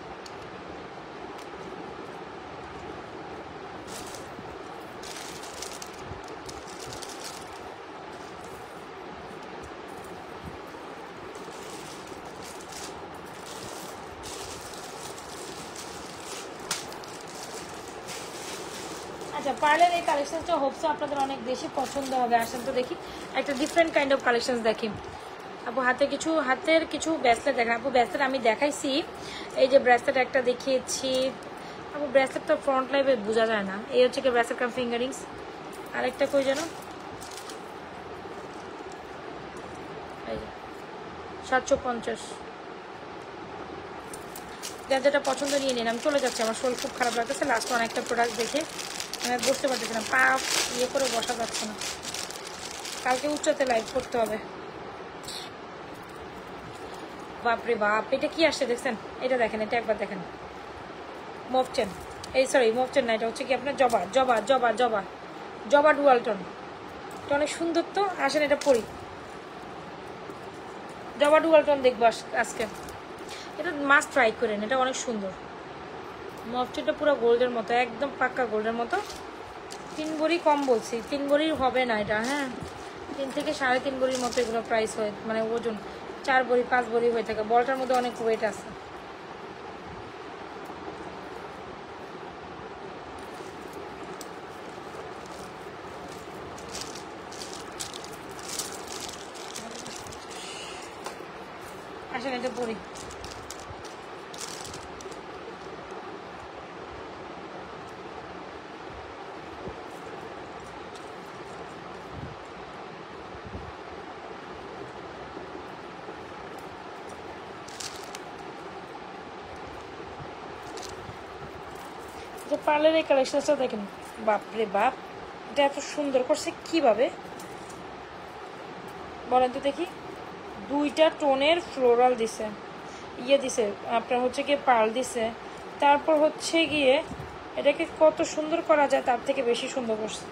আচ্ছা পার্লের এই কালেকশনটা হোপসো আপনাদের অনেক বেশি পছন্দ হবে। আসেন তো দেখি একটা ডিফারেন্ট কাইন্ড অফ কালেকশন দেখি। আপু হাতের কিছু ব্রেসলেট দেখেন। আপু ব্রেসলেট আমি দেখাইছি, এই যে ব্রেসলেট একটা দেখিয়েছি আপু। ব্রেসলেট তো ফ্রন্ট লাইভে বোঝা যায় না। এই হচ্ছে কি ব্রেসলেট কাম ফিঙ্গারিংস। আরেকটা কই যেন, এই যে 750। যার যেটা পছন্দ নিয়ে নিন। আমি চলে যাচ্ছি, আমার শরীর খুব খারাপ লাগতেছে। লাস্ট অনেকটা প্রোডাক্ট দেখে আমি বসতে পারতেছি না, পা ইয়ে করে বসা যাচ্ছে না। কালকে উচ্চতে লাইভ করতে হবে। বাপরে বাপ, এটা কি আসছে দেখছেন? এটা দেখেন, এটা একবার দেখেন। মফচেন, এই সরি মফচেন না, এটা হচ্ছে কি আপনার জবা জবা জবা জবা জবা ডুয়ালটন। এটা অনেক সুন্দর তো, আসেন এটা পরি। জবা ডুয়ালটন দেখবো আজকে, এটা মাস্ট ট্রাই করেন, এটা অনেক সুন্দর। মফচেনটা পুরো গোল্ডের মতো, একদম পাক্কা গোল্ডের মতো। 3 ভরি কম বলছি, 3 ভরির হবে না এটা, হ্যাঁ 3 থেকে 3.5 ভরির মতো এগুলো প্রাইস হয়, মানে ওজন 4 ভরি 5 ভরি হয়ে থাকে। বলটার মধ্যে অনেক ওয়েট আছে। আসেন এটা পরি। যে পার্লার এই কালেকশনটা দেখেন, বাপরে বাপ, এটা এত সুন্দর করছে কিভাবে বলেন তো দেখি। 2টা টোনের ফ্লোরাল দিছে, ইয়ে দিছে আপনার হচ্ছে গিয়ে পার্ল দিছে, তারপর হচ্ছে গিয়ে এটাকে কত সুন্দর করা যায় তার থেকে বেশি সুন্দর করছে।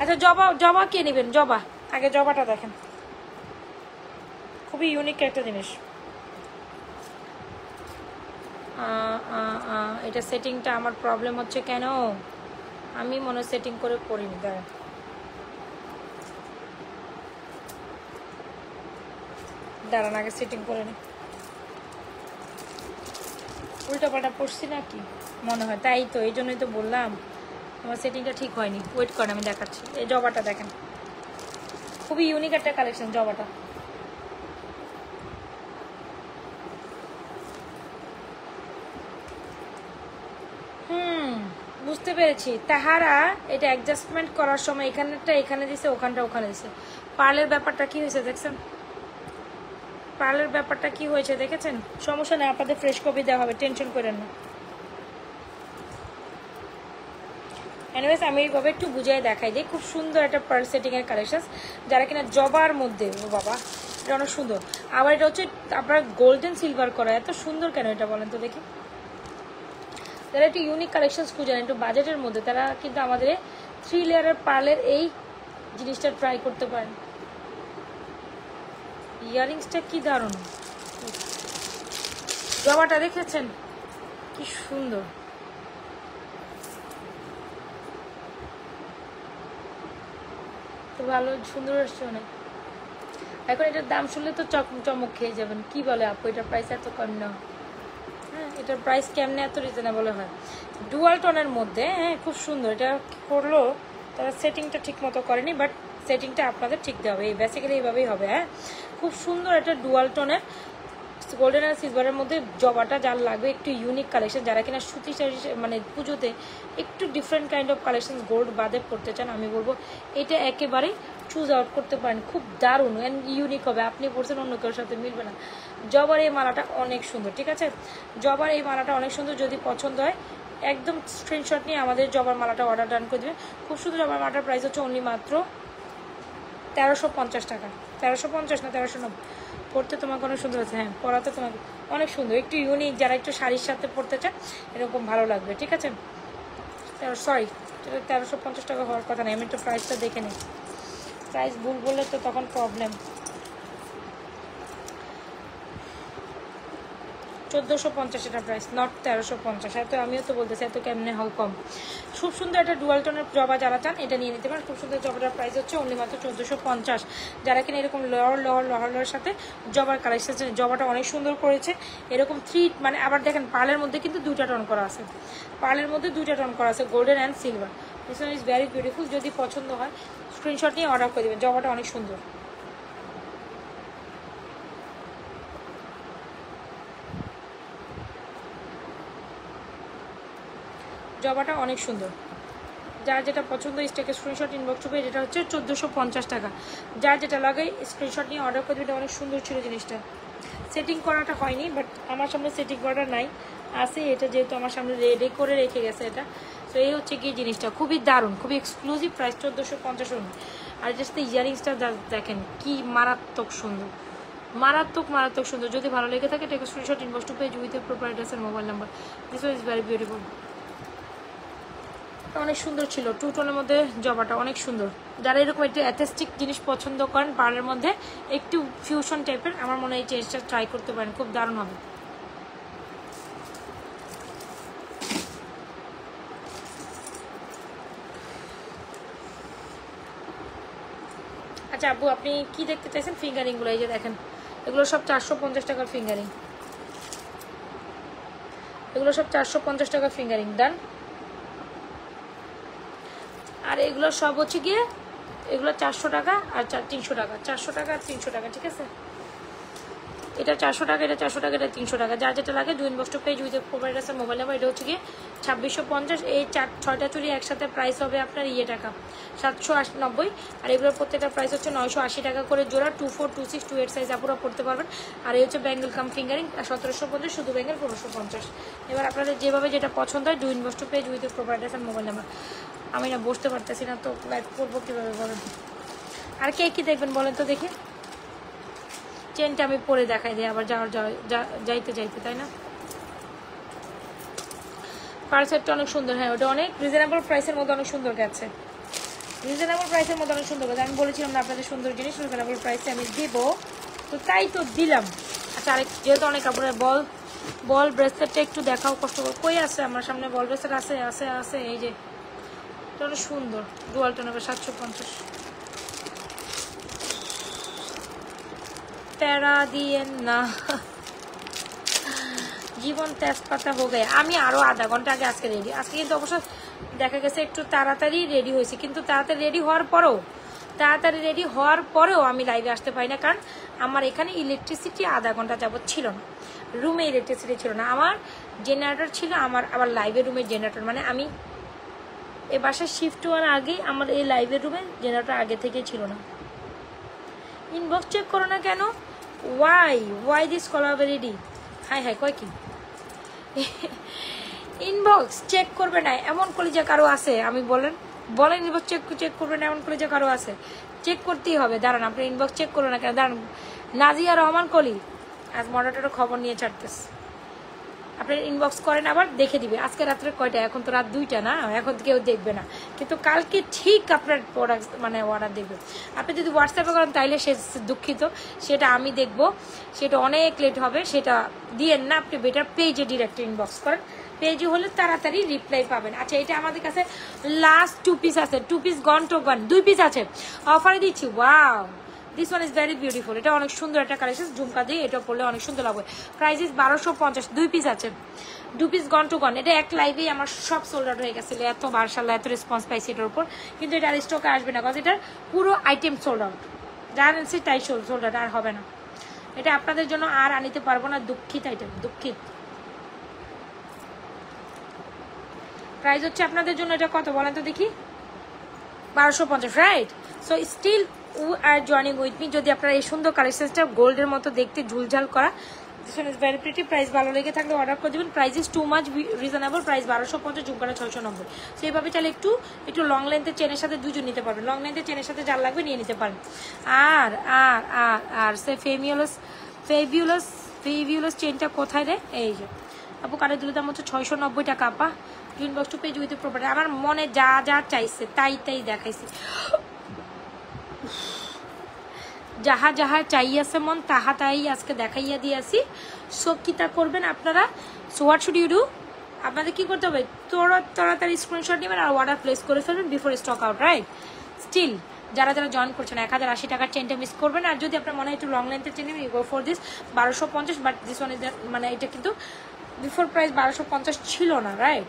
আচ্ছা জবা জবা কে নেবেন? জবা আগে জবাটা দেখেন, খুবই ইউনিক একটা জিনিস। এটা সেটিংটা আমার প্রবলেম হচ্ছে কেন? আমি মনে সেটিং করে করিনি, দাঁড়ান দাঁড়ান আগে সেটিং করে নি। উল্টা পাল্টা পড়ছি নাকি মনে হয়, তাই তো এই জন্যই তো বললাম আমার সেটিংটা ঠিক হয়নি। ওয়েট করেন আমি দেখাচ্ছি। এই জবাটা দেখেন, খুবই ইউনিক একটা কালেকশন জবাটা। বুঝতে পেরেছি। তাহারা এটা অ্যাডজাস্টমেন্ট করার সময় এখানেরটা এখানে দিছে, ওখানটা ওখানে দিছে। পার্লের ব্যাপারটা কি হয়েছে দেখছেন? পার্লের ব্যাপারটা কি হয়েছে দেখেছেন? সমস্যা নেই, আপনাদের ফ্রেশ কপি দেওয়া হবে, টেনশন করেন না। এনিওয়েজ আমি এইভাবে একটু বুঝিয়ে দেখাই যে খুব সুন্দর একটা পার্ল সেটিংয়ের কালেকশন, যারা কিনা জবার মধ্যে, ও বাবা এটা অনেক সুন্দর। আবার এটা হচ্ছে আপনার গোল্ডেন সিলভার করা, এত সুন্দর কেন এটা বলেন তো দেখি। যারা একটু ইউনিক কালেকশন খুঁজেন একটু বাজেটের মধ্যে, তারা কিন্তু আমাদের 3 লেয়ারের পার্লের এই জিনিসটা ট্রাই করতে পারেন। ইয়ারিংসটা কি দারুণ, জবাটা দেখেছেন কি সুন্দর। তো ভালো সুন্দর আসছে অনেক। এখন এটার দাম শুনলে তো চমক খেয়ে যাবেন, কি বলে আপু এটার প্রাইস এত কম না? হ্যাঁ এটার প্রাইস কেমনে এত রিজনেবল হয়? ডুয়াল টোনের মধ্যে, হ্যাঁ খুব সুন্দর। এটা করলো তারা সেটিংটা ঠিক মতো করেনি, বাট সেটিংটা আপনাদের ঠিক দেওয়া হবে, এই বেসিক্যালি এইভাবেই হবে। হ্যাঁ খুব সুন্দর একটা ডুয়াল টোনের গোল্ডেন আর সিলভারের মধ্যে জবাটা যার লাগবে একটু ইউনিক কালেকশন, যারা কিনা সুতি শাড়ি মানে পুজোতে একটু different kind of collection gold বাদে পড়তে চান, আমি বলবো এটা একেবারেই চুজ আউট করতে পারেন। খুব দারুণ অ্যান্ড ইউনিক হবে, আপনি পড়ছেন অন্য কারোর সাথে মিলবে না। জবার এই মালাটা অনেক সুন্দর, ঠিক আছে? জবার এই মালাটা অনেক সুন্দর, যদি পছন্দ হয় একদম স্ক্রিনশট নিয়ে আমাদের জবার মালাটা অর্ডার ডান করে দেবেন। খুব সুন্দর জবার মালাটার প্রাইস হচ্ছে অনলি মাত্র 1350 টাকা, 1350 না 1390। পড়তে তোমাকে অনেক সুন্দর আছে, হ্যাঁ পরাতে তোমাকে অনেক সুন্দর, একটু ইউনিক, যারা একটু শাড়ির সাথে পড়তে চান এরকম ভালো লাগবে, ঠিক আছে। সরি, 1350 টাকা হওয়ার কথা নেই, আমি একটু প্রাইসটা দেখে নিই, প্রাইস ভুল বললে তো তখন প্রবলেম। 1450 এটা প্রাইস, নট 1350। এত আমিও তো বলতেছি এত কেমনে হয় কম। খুব সুন্দর একটা ডুয়াল টোনের জবা যারা চান এটা নিয়ে নিতে পারেন। খুব সুন্দর জবাটার প্রাইস হচ্ছে অনলি মাত্র 1450। যারা কিনা এরকম লহর সাথে জবার কালেকশন, জবাটা অনেক সুন্দর করেছে এরকম থ্রি, মানে আবার দেখেন পার্লের মধ্যে কিন্তু দুইটা টোন করা আছে, পার্লের মধ্যে দুইটা টোন করা আছে, golden and silver. This one is very beautiful. যদি পছন্দ হয় স্ক্রিনশট নিয়ে অর্ডার করে দেবেন, জবাটা অনেক সুন্দর। জবাটা অনেক সুন্দর, যার যেটা পছন্দ স্টেকে স্ক্রিনশট ইনবক্স করবে। যেটা হচ্ছে 1450 টাকা। যার যেটা লাগে স্ক্রিনশট নিয়ে অর্ডার করে দেবে। অনেক সুন্দর ছিল জিনিসটা, সেটিং করাটা হয়নি, বাট আমার সামনে সেটিং করাটা নাই, আছে এটা যেহেতু আমার সামনে রেডি করে রেখে গেছে এটা। তো এই হচ্ছে কি জিনিসটা খুবই দারুণ, খুবই এক্সক্লুসিভ, প্রাইস 1450। আর জাস্ট ইয়ারিংসটা দেখেন কি মারাত্মক সুন্দর, মারাত্মক মারাত্মক সুন্দর। যদি ভালো লেগে থাকে take screenshot inbox to page with proper address and mobile number. This was very beautiful, অনেক সুন্দর ছিল। টু টোনের মধ্যে জবাটা অনেক সুন্দর। যারা এরকম একটু অ্যাথেস্টিক জিনিস পছন্দ করেন পার্লের মধ্যে একটু ফিউশন টাইপের, আমার মনে হয় এই চেঞ্জটা ট্রাই করতে পারেন, খুব দারুণ হবে। আচ্ছা আব্বু আপনি কি দেখতে চাইছেন? ফিঙ্গারিংগুলো এই যে দেখেন, এগুলো সব 450 টাকার ফিঙ্গারিং, এগুলো সব 450 টাকার ফিঙ্গারিং ডান। আর এগুলো সব হচ্ছে গিয়ে এগুলো 400 টাকা আর 300 টাকা, 400 টাকা আর 300 টাকা, ঠিক আছে। এটা 400 টাকা, এটা 400 টাকা, এটা 300 টাকা। যার যেটা লাগে দুই inbox to page with provide আছে মোবাইল নাম্বার। এটা হচ্ছে গিয়ে 2650। এই 6টা চুড়ি একসাথে প্রাইস হবে আপনার টাকা 790। আর এগুলোর প্রত্যেকটা প্রাইস হচ্ছে 980 টাকা করে জোড়া। 24, 26, 28 সাইজ আপুরা পড়তে পারবেন। আর এই হচ্ছে ব্যাঙ্গেল কাম ফিঙ্গারিং 1750, শুধু ব্যাঙ্গেল 1550। এবার আপনাদের যেভাবে যেটা পছন্দ হয় দুই inbox to page with provide আছে মোবাইল নাম্বার। আমি না বসতে পারতেছি না তো লাইভ করবো কীভাবে বলেন। আর কে কী দেখবেন বলেন তো দেখি। চেনটা আমি পরে দেখাই দিই আবার যাইতে যাইতে, তাই না? পার্সেটটা অনেক সুন্দর, হ্যাঁ ওটা অনেক রিজনেবল প্রাইসের মধ্যে অনেক সুন্দর গেছে, রিজনেবল প্রাইসের মধ্যে অনেক সুন্দর গেছে। আমি বলেছিলাম না আপনাদের সুন্দর জিনিস রিজনেবল প্রাইসে আমি দিব, তো তাই তো দিলাম। আচ্ছা আরেক যেহেতু অনেক কাপড়ের বল ব্রেসলেটটা একটু দেখাও, কষ্ট করে কই আছে আমার সামনে বল ব্রেসলেট? আছে আছে আছে, এই যে এটা অনেক সুন্দর ডুয়াল টোন হবে 750। প্যারা দিয়েন না, জীবন তেজপাতা হয়ে গেছে। আমি আরো আধা ঘন্টা আগে আজকে রেডি, আজকে কিন্তু অবশ্য দেখা গেছে একটু তাড়াতাড়ি রেডি হয়েছি, কিন্তু তাড়াতাড়ি রেডি হওয়ার পরেও আমি লাইভে আসতে পারি না, কারণ আমার এখানে ইলেকট্রিসিটি আধা ঘন্টা যাবত ছিল না, রুমে ইলেকট্রিসিটি ছিল না, আমার জেনারেটর ছিল, আমার আবার লাইভের রুমের জেনারেটর, মানে আমি এই বাসায় শিফট হওয়ার আগেই আমার এই লাইভের রুমে জেনারেটর আগে থেকেই ছিল না। ইনবক্স চেক করো না কেন? Why this colour ready? হাই কয় কি ইনবক্স চেক করবে না এমন কলিজা কারো আছে? আমি বলেন ইনবক্স চেক করবে না এমন কলিজা কারো আছে? চেক করতেই হবে। দাঁড়ান আপনি ইনবক্স চেক করো না কেন? দাঁড়ান, নাজিয়া রহমান কলি আজ মডারেটর খবর নিয়ে ছাড়তেছে, আপনি ইনবক্স করেন আবার দেখে দিবে। আজকে রাত্রে কয়টা? এখন তো রাত 2টা না, এখন কেউ দেখবে না, কিন্তু কালকে ঠিক আপনার প্রোডাক্ট মানে অর্ডার দেখবে। আপনি যদি হোয়াটসঅ্যাপে করেন তাইলে সে দুঃখিত, সেটা আমি দেখব, সেটা অনেক লেট হবে, সেটা দিয়েন না। আপনি বেটার পেজে ডিরেক্ট ইনবক্স করেন, পেজে হলে তাড়াতাড়ি রিপ্লাই পাবেন। আচ্ছা এটা আমাদের কাছে লাস্ট 2 পিস আছে, 2 piece gone to gone, 2 piece আছে, অফারে দিচ্ছি। Wow, this one is very beautiful. এটা অনেক সুন্দর একটা কালেকশন, ঝুমকা দিয়ে এটা পরলে অনেক সুন্দর লাগবে। প্রাইস ইজ 1250, 2 পিস আছে, 2 পিস গন টু গন। এটা এক লাইভেই আমার সব সোল্ড আউট হয়ে গেছিল, এত মাশাআল্লাহ এত রেসপন্স পাইছি এটার উপর, কিন্তু এটা আর স্টকে আসবে না, কারণ এটার পুরো আইটেম সোল্ড আউট, যা আনছি তাই সোল্ড আউট, আর হবে না। এটা আপনাদের জন্য আর আনিতে পারবো না, দুঃখিত আইটেম, দুঃখিত। প্রাইস হচ্ছে আপনাদের জন্য এটা কত বলেন তো দেখি? 1250, right? So still are joining with me. যদি আপনারা এই সুন্দর কালেকশনটা গোল্ডের মতো দেখতে ঝুলঝাল করা this one is very pretty. Price ভালো লেগে থাকলে অর্ডার করে দেবেন। Price is too much reasonable. Price 1250, ঝুমকাটা 690। So এইভাবে চাইলে একটু লং লেন্থের চেনের সাথে দুজন নিতে পারবেন। লং লেন্থের চেনের সাথে যার লাগবে নিয়ে নিতে পারেন। আর আর আর আর সে ফেবিউলাস চেনটা কোথায় রে? এই যে আপু, কানের দুলের দাম হচ্ছে 690 টাকা। আপা join box to page with property. আমার মনে যা যা চাইছে তাই দেখাইছি। যাহা যাহা চাইয়াছে মন তাহা তাই আজকে দেখাইয়া দিয়েছি। সো কি তা করবেন আপনারা? So what should you do? আপনাদের কি করতে হবে? তাড়াতাড়ি স্ক্রিনশট নেবেন আর অর্ডার প্লেস করে ফেলবেন before stock out, right? Still যারা জয়েন করছেন 1080 টাকার চেনটা মিস করবেন। আর যদি আপনার মনে হয় একটু লং লেন্থের চেন নেবেন, গো for this 1250। But this one is মানে এটা কিন্তু বিফোর প্রাইস 1250 ছিল না, রাইট?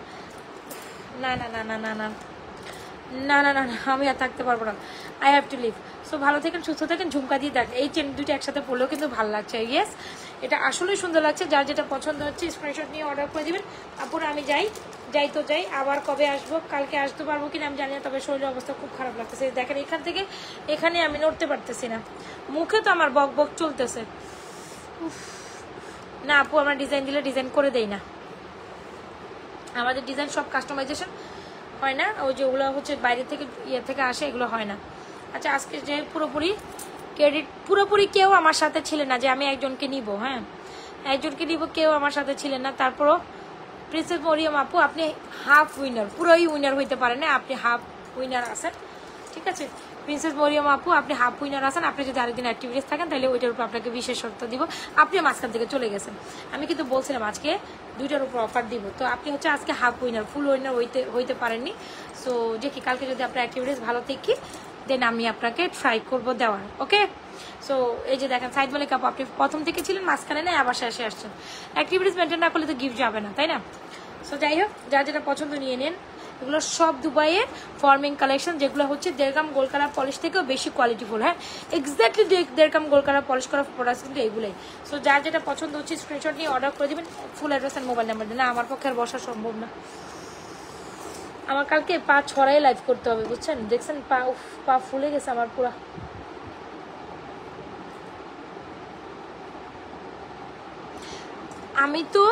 না না না না না না না না না না, আমি আর থাকতে পারবো না। I have to leave. So ভালো থাকেন, সুস্থ থাকেন। ঝুমকা দিয়ে দেখ, এই চেন দুটো একসাথে পড়লেও কিন্তু ভালো লাগছে। ইয়েস, এটা আসলেই সুন্দর লাগছে। যার যেটা পছন্দ হচ্ছে স্ক্রিনশট নিয়ে অর্ডার করে দিবেন। আপুরা আমি যাই তো যাই, আবার কবে আসবো, কালকে আসতে পারবো কিনা আমি জানি না, তবে শরীরের অবস্থা খুব খারাপ লাগতেছে। দেখেন এখান থেকে এখানে আমি নড়তে পারতেছি না, মুখে তো আমার বক বক চলতেছে। না আপু, আমরা ডিজাইন দিলে ডিজাইন করে দেই না, আমাদের ডিজাইন সব কাস্টমাইজেশন হয় না। ওই যেগুলো হচ্ছে বাইরে থেকে থেকে আসে, এগুলো হয় না। আচ্ছা, আজকে যে পুরোপুরি কেউ আমার সাথে ছিলেন না যে আমি একজনকে নিব। হ্যাঁ, একজনকে নিব, কেউ আমার সাথে ছিলেন না। তারপরও প্রিন্সেস মরিয়ম আপু, আপনি হাফ উইনার, পুরোই উইনার হইতে পারেন না, আপনি হাফ উইনার আছেন, ঠিক আছে? প্রিন্সেস মরিয়ম আপু, আপনি হাফ উইনার আছেন। আপনি যদি আরেকদিন অ্যাক্টিভিটিস থাকেন তাহলে ওইটার উপর আপনাকে বিশেষ শর্ত দিব। আপনি মাঝখান থেকে চলে গেছেন, আমি কিন্তু বলছিলাম আজকে দুইটার উপর অফার দিব। তো আপনি হচ্ছে আজকে হাফ উইনার, ফুল উইনার হইতে পারেননি। সো দেখি কালকে যদি আপনার অ্যাক্টিভিটিস ভালো থেকে দেন আমি আপনাকে ট্রাই করবো দেওয়ার। ওকে, সো এই যে দেখেন সাইড বলে কাপ, আপনি প্রথম থেকে ছিলেন, মাঝখানে নেই, আবার শেষে আসছেন। অ্যাক্টিভিটিস মেনটেন না করলে তো গিফট যাবে না, তাই না? সো যাই হোক, যার যেটা পছন্দ নিয়ে নেন। এগুলো সব দুবাইয়ের ফর্মিং কালেকশন, যেগুলো হচ্ছে 1.5 গ্রাম গোল্ড কালার পলিশ থেকেও বেশি কোয়ালিটিফুল। হ্যাঁ, এক্স্যাক্টলি 1.5 গ্রাম গোল্ড কালার পলিশ করা প্রোডাক্ট কিন্তু এগুলোই। সো যার যেটা পছন্দ হচ্ছে স্ক্রিনশট নিয়ে অর্ডার করে দেবেন। ফুল অ্যাড্রেস আর মোবাইল নাম্বার দিন। না, আমার পক্ষে আর বসা সম্ভব না, আমার কালকে পা ছড়াই লাইভ করতে হবে, বুঝছেন? দেখছেন পা ফুলে গেছে আমার পুরা। আমি তো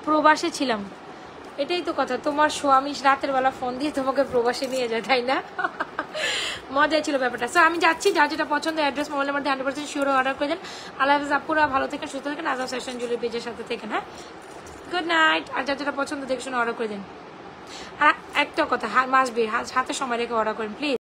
প্রবাসে ছিলাম, এটাই তো কথা। তোমার স্বামী রাতের বেলা ফোন দিয়ে তোমাকে প্রবাসে নিয়ে যায়, তাই না? মজাই ছিল ব্যাপারটা। সো আমি যাচ্ছি, যার যেটা পছন্দ অ্যাড্রেস মোবাইলের মধ্যে 100% শিওর অর্ডার করে দেন। আল্লাহ হাফেজ আপুরা, ভালো থাকেন, সুস্থ থাকেন। আজাদ ফ্যাশন জুয়েলারি পেজের সাথে থাকেন। হ্যাঁ, গুড নাইট। আর যার যেটা পছন্দ দেখে শুনে অর্ডার করে দেন। আর একটা কথা, মাসবি হাতে সময় রেখে অর্ডার করেন প্লিজ।